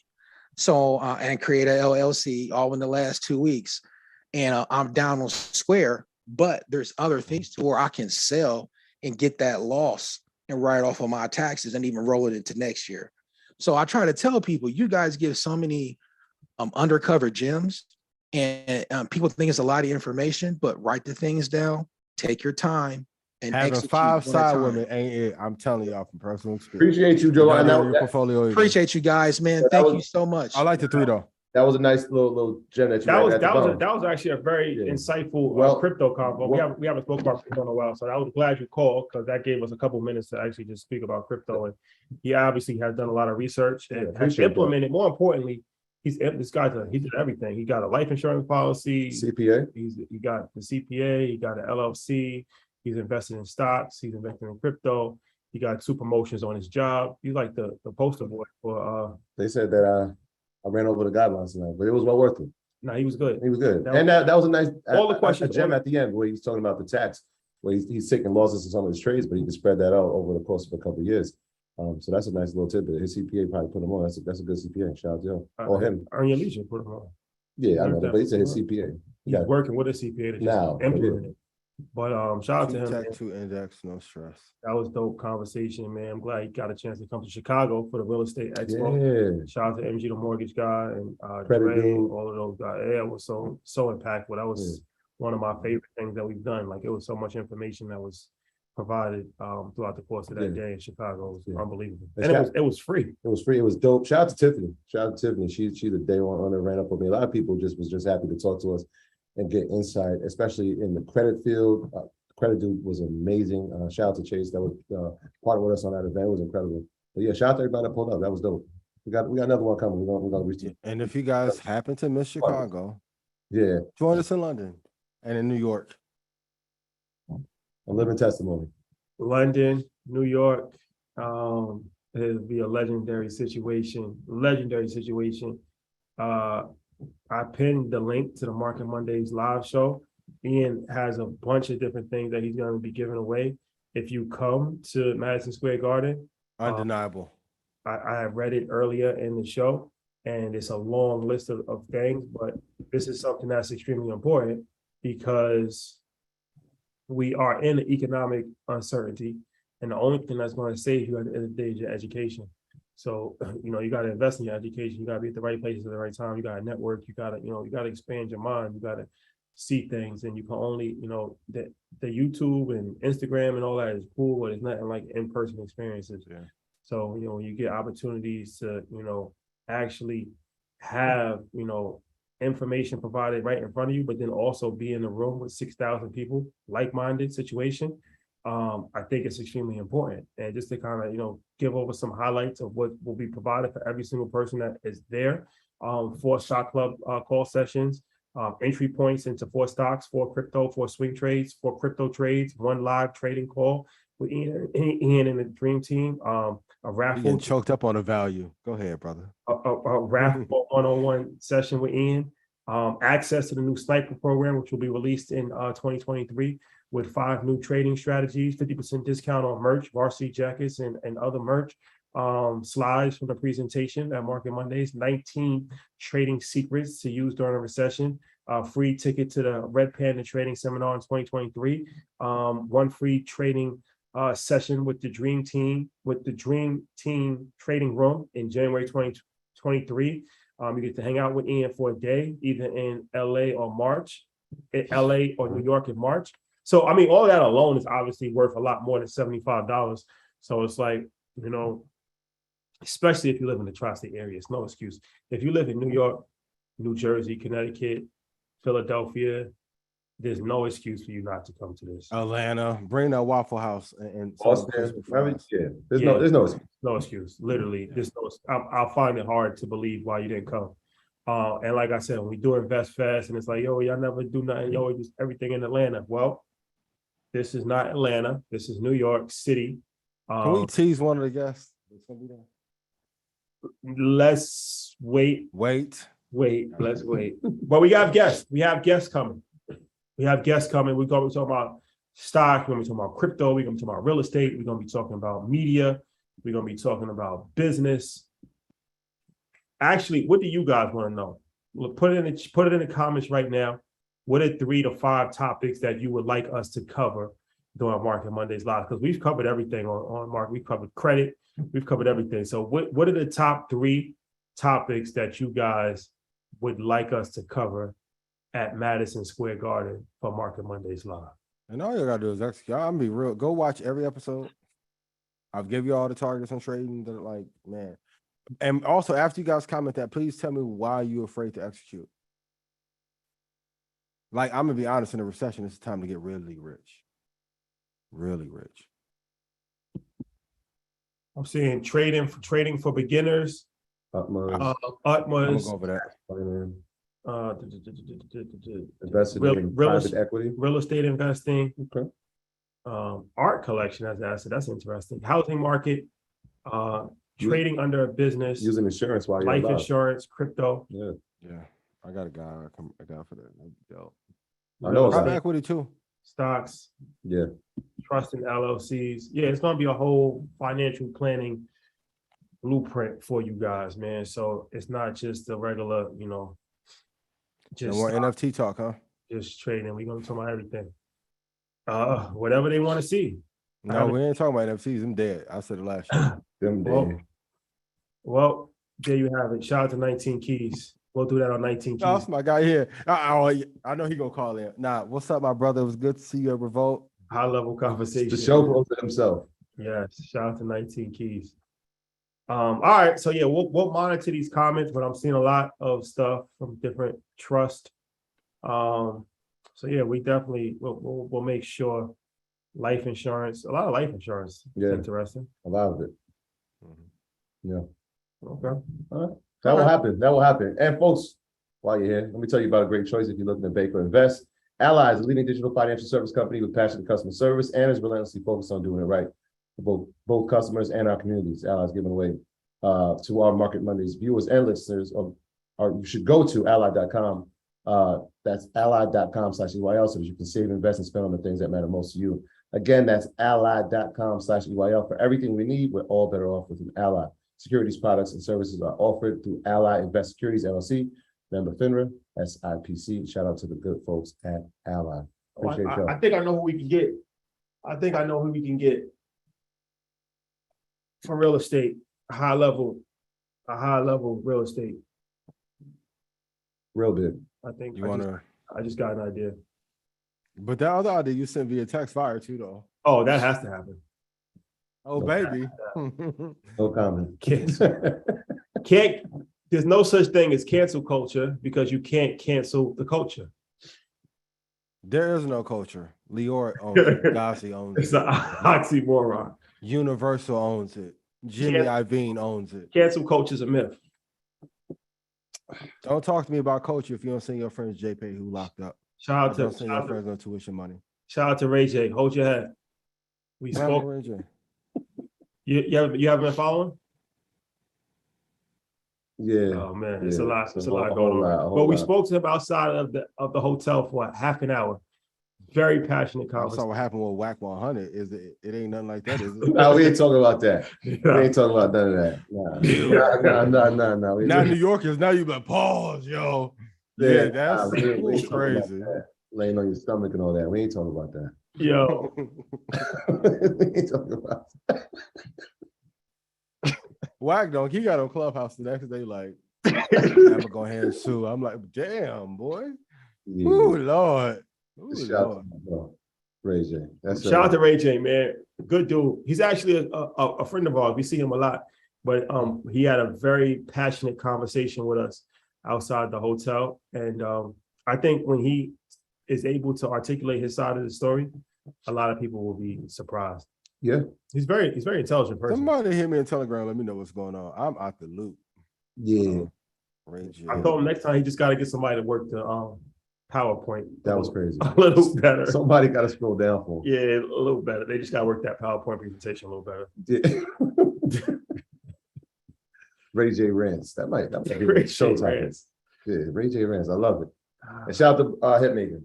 So, and create a LLC all in the last 2 weeks. And I'm down on Square, but there's other things to where I can sell and get that loss and write off on my taxes and even roll it into next year. So I try to tell people, you guys give so many undercover gems, and people think it's a lot of information, but write the things down, take your time, and
having 5 side women ain't it. I'm telling y'all from personal experience.
Appreciate you, Joe.
Appreciate you guys, man. Thank you so much.
I like the 3 though.
That was a nice little gem that you
that was actually a very insightful crypto convo. We haven't spoken about crypto in a while, so I was glad you called because that gave us a couple minutes to actually just speak about crypto. And he obviously has done a lot of research and has implemented. More importantly, he did everything. He got a life insurance policy,
CPA.
He got the CPA. He got an LLC. He's invested in stocks. He's invested in crypto. He got 2 promotions on his job. He's like the poster boy for.
They said that I ran over the guidelines tonight, but it was well worth it.
No, he was good.
He was good. That was a nice
all the questions.
Gem at the end where he's talking about the tax, where he's taking losses in some of his trades, but he can spread that out over the course of a couple of years. So that's a nice little tidbit. His CPA probably put him on. That's a good CPA. Shout out to him or him.
Earn your leisure, put him on.
Yeah, I know, but he said his CPA.
He's working with a CPA to just implement it. But shout out to him.
Tech 2 index, no stress.
That was dope conversation, man. I'm glad he got a chance to come to Chicago for the real estate expo. Yeah. Shout out to MG, the mortgage guy, and Dre, all of those guys. Yeah, it was so impactful. That was one of my favorite things that we've done. Like, it was so much information that was provided throughout the course of that day in Chicago. It was unbelievable. And it was free. It was free.
It was dope. Shout out to Tiffany. She's the day one that ran up with me. A lot of people was just happy to talk to us and get insight, especially in the credit field. Credit dude was amazing. Shout out to Chase that was part with us on that event. It was incredible. But yeah, shout out to everybody that pulled up. That was dope. We got another one coming. We're gonna reach it.
And if you guys happen to miss Chicago, join us in London and in New York.
A living testimony.
London, New York. It'll be a legendary situation. I pinned the link to the Market Mondays live show. Ian has a bunch of different things that he's going to be giving away if you come to Madison Square Garden.
Undeniable.
I have read it earlier in the show, and it's a long list of things, but this is something that's extremely important because we are in economic uncertainty, and the only thing that's going to save you at the end of the day is your education. So, you got to invest in your education. You got to be at the right places at the right time. You got to network. You got to expand your mind. You got to see things, and you can only, the YouTube and Instagram and all that is cool, but it's nothing like in-person experiences. Yeah. So, when you get opportunities to, actually have, information provided right in front of you, but then also be in the room with 6,000 people, like-minded situation, I think it's extremely important. And just to kind of, give over some highlights of what will be provided for every single person that is there. 4 stock club call sessions, entry points into 4 stocks, 4 crypto, 4 swing trades, 4 crypto trades, 1 live trading call with Ian and the dream team. A
You
raffle,
getting choked up on the value. Go ahead, brother.
a raffle one-on-one session with Ian. Access to the new sniper program, which will be released in 2023 with 5 new trading strategies, 50% discount on merch, varsity jackets, and other merch. Slides from the presentation at Market Mondays, 19 trading secrets to use during a recession, free ticket to the Red Panda Trading Seminar in 2023, 1 free trading session with the Dream Team, Trading Room in January 2023. You get to hang out with Ian for a day, either in LA or New York in March. So, I mean, all that alone is obviously worth a lot more than $75. So it's like, especially if you live in the tri-state area, it's no excuse. If you live in New York, New Jersey, Connecticut, Philadelphia, there's no excuse for you not to come to this.
Atlanta, bring that Waffle House and
Boston, there's
Yeah.
no excuse.
No excuse. Literally, there's no. I'll find it hard to believe why you didn't come. And like I said, when we do Invest Fest, and it's like, yo, y'all never do nothing, yo, just everything in Atlanta. Well, this is not Atlanta. This is New York City.
Can we tease one of the guests?
Let's wait.
Let's
wait. But we have guests. We have guests coming. We're going to be talking about stock. We're going to be talking about crypto. We're going to be talking about real estate. We're going to be talking about media. We're going to be talking about business. Actually, what do you guys want to know? Put it in the comments right now. What are 3 to 5 topics that you would like us to cover during Market Mondays Live? Because we've covered everything on Market. We've covered credit. We've covered everything. So what are the top 3 topics that you guys would like us to cover at Madison Square Garden for Market Mondays Live?
And all you gotta do is execute. I'm gonna be real. Go watch every episode. I'll give you all the targets on trading. That like, man. And also, after you guys comment that, please tell me why you're afraid to execute. Like, I'm gonna be honest, in a recession, it's time to get really rich. Really rich.
I'm seeing trading for beginners.
Utmost,
I'm gonna
Utmost.
go over that.
invested in private equity.
Real estate investing.
Okay.
Art collection as an asset. That's interesting. Housing market. Trading under a business.
Using insurance while you're
life
alive.
insurance, crypto.
Yeah.
Yeah, I got a guy. I got for that. Yo.
I know.
Private equity too.
Stocks.
Yeah.
Trust in LLCs. Yeah, it's gonna be a whole financial planning blueprint for you guys, man. So it's not just a regular,
And more NFT talk, huh?
just trading. We're gonna talk about everything. Whatever they want to see.
No, we ain't talking about NFTs. I'm dead. I said it last year.
Them
Well,
days.
Well, there you have it. Shout out to 19 Keys. We'll do that on 19
Oh,
Keys.
that's my guy here. I know he gonna call in. Nah, what's up, my brother? It was good to see you at Revolt.
High level conversation.
The show posted himself.
Yes, shout out to 19 Keys. All right, so yeah, we'll monitor these comments, but I'm seeing a lot of stuff from different trust. So yeah, we definitely we'll make sure life insurance, a lot of life insurance.
Yeah.
Interesting.
A lot of it. Yeah.
Okay.
All right. That will happen. That will happen. And folks, while you're here, let me tell you about a great choice if you're looking to bake or invest. Ally is a leading digital financial service company with passionate customer service and is relentlessly focused on doing it right for both customers and our communities. Ally is giving away to our Market Mondays viewers and listeners, or you should go to ally.com. That's ally.com/EYL so that you can save, invest, and spend on the things that matter most to you. Again, that's ally.com/EYL. For everything we need, we're all better off with an Ally. Securities products and services are offered through Ally Invest Securities LLC, member FINRA, SIPC. Shout out to the good folks at Ally. Appreciate y'all.
I think I know who we can get. I think I know who we can get for real estate, a high level real estate.
Real big.
I think
You wanna?
I just got an idea.
But that other idea you sent via text fire too, though.
Oh, that has to happen.
Oh, baby.
No comment.
Can't there's no such thing as cancel culture because you can't cancel the culture.
There is no culture. Lior owns it. Gossi owns
It's
it.
an oxymoron.
Universal owns it. Jimmy Iovine owns it.
Cancel culture is a myth.
Don't talk to me about culture if you don't send your friends JP who locked up.
Shout out
Don't
to
send your friends no tuition money.
shout out to Ray J. Hold your head. We
What happened to
spoke.
Ray J?
You haven't been following?
Yeah.
Oh man, it's a
Yeah,
lot.
it's
It's
a
a lot
whole
going
lot, a
on.
whole
But we
lot.
spoke to him outside of the hotel for half an hour. Very passionate
I saw
conversation.
what happened with Whack 100. Is it ain't nothing like that, is it?
No, we ain't talking about that. We
Yeah.
ain't talking about none of that. Nah. We
Now
ain't-
New Yorkers, now you like pause, yo.
Yeah,
Yeah, that's
nah, we ain't talking about
crazy.
that. Laying on your stomach and all that. We ain't talking about that.
Yo,
We ain't talking about that.
Whack dog, he got on Clubhouse the next day, like, I'm gonna go ahead and sue. I'm like, damn, boy.
Yeah.
Ooh, Lord. Ooh,
Shout out
Lord.
to my bro, Ray J. That's
shout out to Ray J, man. Good dude. He's actually a friend of ours. We see him a lot, but he had a very passionate conversation with us outside the hotel, and I think when he is able to articulate his side of the story, a lot of people will be surprised.
Yeah.
He's very intelligent person.
Somebody hit me in Telegram, let me know what's going on. I'm out the loop.
Yeah,
Ray J.
I told him next time he just got to get somebody to work the PowerPoint.
that was crazy.
A little better.
Somebody got to scroll down for him.
Yeah, a little better. They just got to work that PowerPoint presentation a little better.
Yeah. Ray J rants. That might be
Ray
a show
J
topic.
rants.
Yeah, Ray J rants. I love it. And shout out to Hitmaker.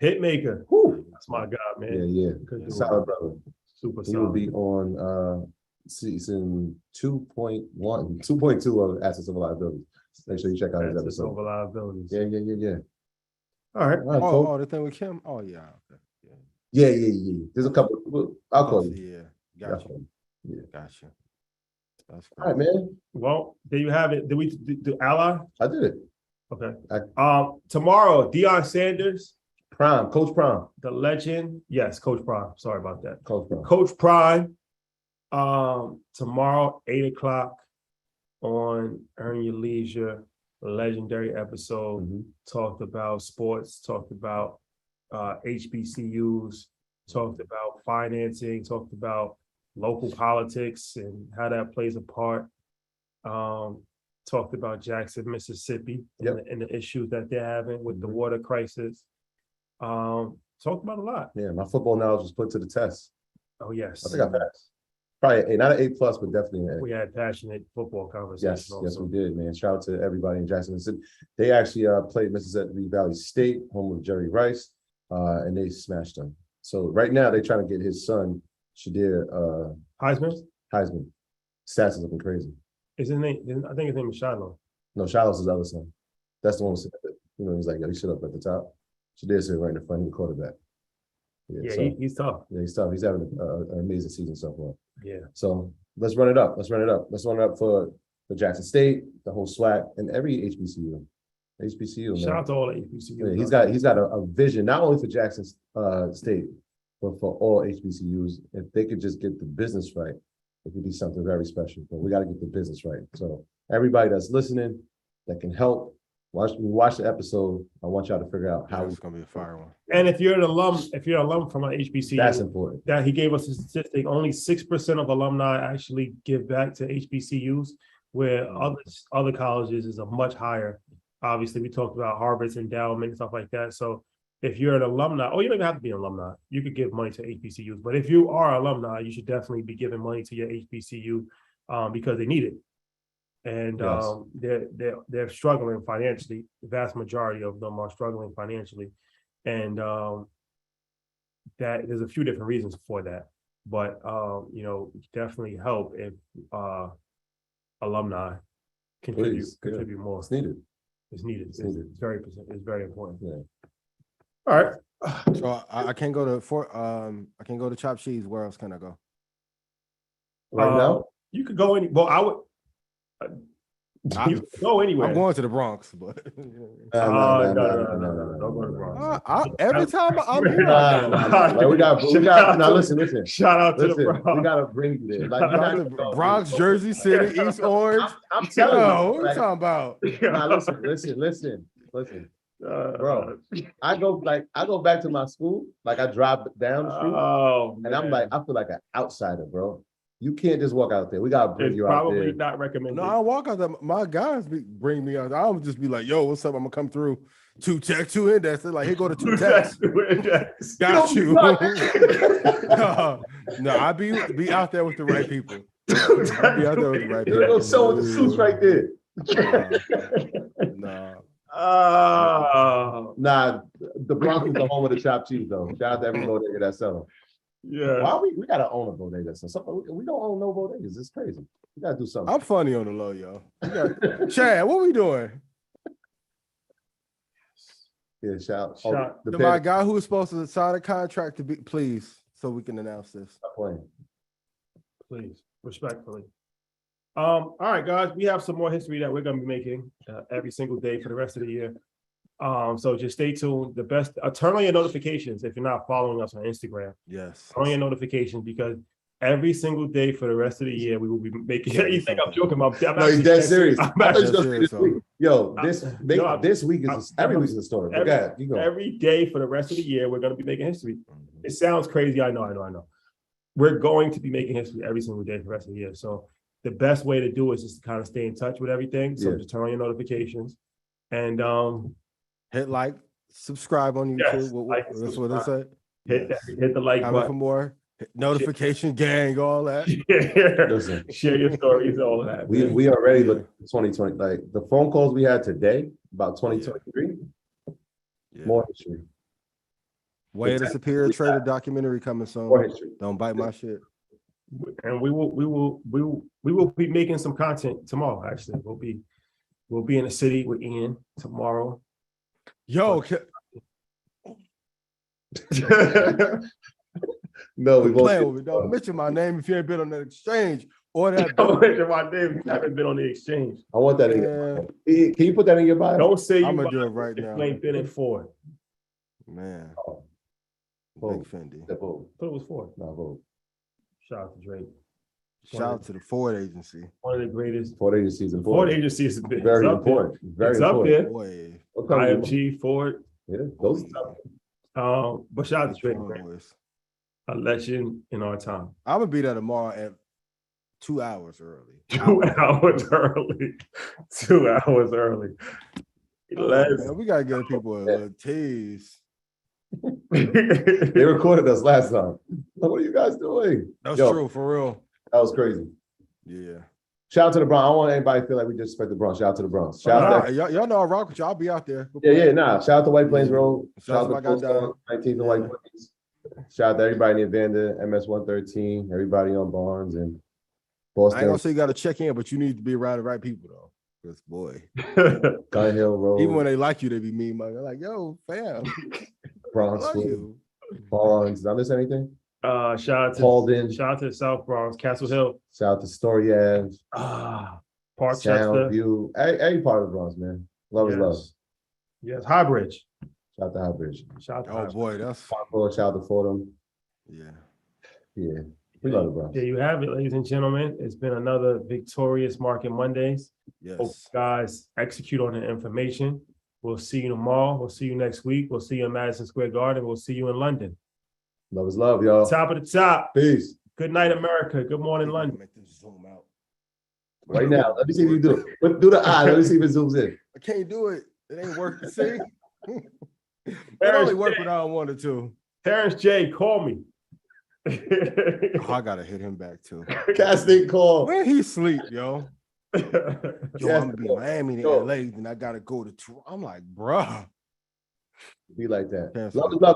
Hitmaker.
Whew.
That's my guy,
Yeah,
man.
yeah.
Good dude.
Solid brother.
Super
He will
solid.
be on season 2.2 of Assets of Liability. Make sure you check out his
That's
episode.
over liabilities.
Yeah.
All right.
All right, folks.
Oh, the thing with Kim? Oh, yeah. Okay.
Yeah. There's a couple. I'll call you.
Yeah, gotcha.
Yeah.
Gotcha. That's
All right,
great.
man.
Well, there you have it. Did we do ally?
I did it.
Okay.
I-
Tomorrow, Deion Sanders,
Coach Prime.
the legend. Yes, Coach Prime. Sorry about that.
Coach Prime.
Coach Prime. Tomorrow, 8:00 on Earn Your Leisure, legendary episode.
Mhm.
Talked about sports, talked about HBCUs, talked about financing, talked about local politics and how that plays a part. Talked about Jackson, Mississippi,
Yep.
and the issues that they're having with the
Mhm.
water crisis. Talked about a lot.
Yeah, my football knowledge was put to the test.
Oh, yes.
I think I passed. Probably not an A+, but definitely an A.
We had passionate football conversations.
Yes,
also.
we did, man. Shout out to everybody in Jackson, Mississippi. They actually played Mississippi Valley State, home of Jerry Rice, and they smashed them. So right now they're trying to get his son, Shadir
Heisman?
Heisman. Stats is looking crazy.
Is his name? I think his name is Shiloh.
No, Shiloh's his other son. That's the one who he's like, yo, he should up at the top. Shadir's sitting right in the front, he's the quarterback.
Yeah,
so,
he's tough.
yeah, he's tough. He's having an amazing season so far.
Yeah.
So let's run it up. Let's run it up for Jackson State, the whole SWAC, and every HBCU. HBCU, man.
Shout out to all the HBCUs.
Yeah, he's got a vision not only for Jackson State, but for all HBCUs. If they could just get the business right, it could be something very special. But we got to get the business right. So everybody that's listening, that can help, watch the episode. I want y'all to figure out how
It's gonna be a fire one.
And if you're an alum from an HBCU,
that's important.
that he gave us a statistic, only 6% of alumni actually give back to HBCUs, where other colleges is a much higher. Obviously, we talked about Harvard's endowment and stuff like that. So if you're an alumni, you don't even have to be an alumni. You could give money to HBCUs. But if you are alumni, you should definitely be giving money to your HBCU because they need it. And
Yes.
they're struggling financially. The vast majority of them are struggling financially. And that there's a few different reasons for that. But definitely help if alumni
Please,
contribute more.
It's needed.
It's needed.
It's needed.
It's very important.
Yeah.
All right.
So I can't go to I can't go to Chop Cheese. Where else can I go?
Right now,
you could go I would. You could go anywhere.
I'm going to the Bronx, but
No, don't go to the Bronx.
every time I'm here,
Like, we got. Now listen.
Shout out to
Listen,
the
we
Bronx.
gotta bring you there. Like,
Shout
you
out
gotta
to
go.
Bronx, Jersey City, East Orange.
I'm telling
Yo,
you.
what are you
Like,
talking about?
nah, listen. Bro. I go back to my school, like I drive down the street,
Oh,
and I'm
man.
like, I feel like an outsider, bro. You can't just walk out there. We gotta bring
It's
you out
probably
there.
not recommended.
No, I walk out there. My guys bring me out. I'll just be like, yo, what's up? I'm gonna come through. 2 tech, 2 index. They're like, here go to 2 techs. Got you. No, I be out there with the right people. I be out there with the right
There goes someone with the suits
people.
right there.
Nah.
Oh,
Nah, the Bronx is the home of the chopped cheese, though. Shout out to every bodega that's selling.
yeah.
Why we gotta own a bodega? So we don't own no bodegas. It's crazy. We gotta do something.
I'm funny on the low, yo. Chad, what we doing?
Yeah, shout.
Shout-
The
My guy who was supposed to sign a contract to be, please, so we can announce this.
Stop playing.
Please, respectfully. All right, guys, we have some more history that we're gonna be making every single day for the rest of the year. So just stay tuned. The best, turn on your notifications if you're not following us on Instagram.
Yes.
Turn on your notifications because every single day for the rest of the year we will be making.
Yeah,
You think I'm joking?
No, he's dead serious.
I'm
I thought you
actually-
was gonna say this week. Yo,
No,
this week is every week is a story. But go ahead, you go.
Every day for the rest of the year, we're going to be making history. It sounds crazy. I know. We're going to be making history every single day for the rest of the year. So the best way to do it is just to kind of stay in touch with everything. So
Yeah.
just turn on your notifications and
Hit like, subscribe on
Yes,
YouTube.
like,
That's what it said.
hit
Yes.
hit the like
Comment for
button.
more. Hit notification gang, all that.
Listen,
Share your stories, all of that. man.
we are ready for 2020. Like the phone calls we had today about 2023.
Yeah.
More history.
Way of the Superior Trader documentary coming
More
soon.
history.
Don't bite my shit.
And we will be making some content tomorrow. Actually, we'll be in the city with Ian tomorrow.
Yo,
No, we
playing
won't.
with me. Don't mention my name if you ain't been on that exchange or that.
Don't mention my name. You haven't been on the exchange.
I want that in your bio. Can you put that in your bio?
Don't say you
I'm gonna do it right
if
now.
you ain't been in Ford.
Man,
Vote.
big Fendi.
That vote.
I thought it was Ford.
No, vote.
Shout out to Drake.
Shout out to the Ford agency.
One of the greatest.
Ford agency is
Ford
important.
agency is big.
Very
It's up there.
important. Very
It's up
important.
there.
Boy,
What company?
IMG, Ford.
Yeah, those.
But shout out to Drake,
Strong
man.
voice.
A legend in our time.
I'm gonna be there tomorrow at 2 hours early.
2 hours early. 2 hours early. Let's.
Man, we gotta give people a little tease.
They recorded us last time. Like, what are you guys doing?
That's
Yo,
true, for real.
That was crazy.
Yeah.
Shout out to the Bronx. I don't want anybody to feel like we disrespect the Bronx. Shout out to the Bronx. Shout out
Nah,
to
y'all know I rock with you. I'll be out there.
nah. Shout out to White Plains Road.
Shout
Shout
out
out
to
to
my guy
Post 19th and White Plains. Shout out to everybody in the Evander, MS 113, everybody on Barnes and
I ain't
Boston,
gonna say you gotta check in, but you need to be around the right people though. Because boy,
Gun Hill Road,
even when they like you, they be mean. They're like, yo, fam, I
Bronx,
love you.
Barnes. Did I miss anything?
Shout out to
Paulden.
shout out to the South Bronx, Castle Hill,
Shout out to Story Ave,
Parkchester.
Soundview, every part of the Bronx, man. Love is love.
Yes, High Bridge.
Shout out to High Bridge.
Shout out to
Oh
High Bridge.
boy, that's
Shout out to Fordham.
yeah.
Yeah, we love the Bronx.
There you have it, ladies and gentlemen. It's been another victorious Market Mondays. Hope
Yes.
you guys execute on the information. We'll see you tomorrow. We'll see you next week. We'll see you in Madison Square Garden. We'll see you in London.
Love is love, y'all.
Top of the top.
Peace.
Good night, America. Good morning, London.
Make this zoom out.
Right now, let me see if you do it. Do the eye. Let me see if it zooms in.
I can't do it. It ain't working. See, it
Terrence
only work
J.
when I wanted to.
Terrence J, call me.
Oh, I gotta hit him back too.
Casting call.
When he sleep, yo. Yo,
Yes,
I'm gonna be in Miami to
yo.
LA, then I gotta go to Toronto. I'm like, bruh.
Be like that.
Terrence,
Love is love.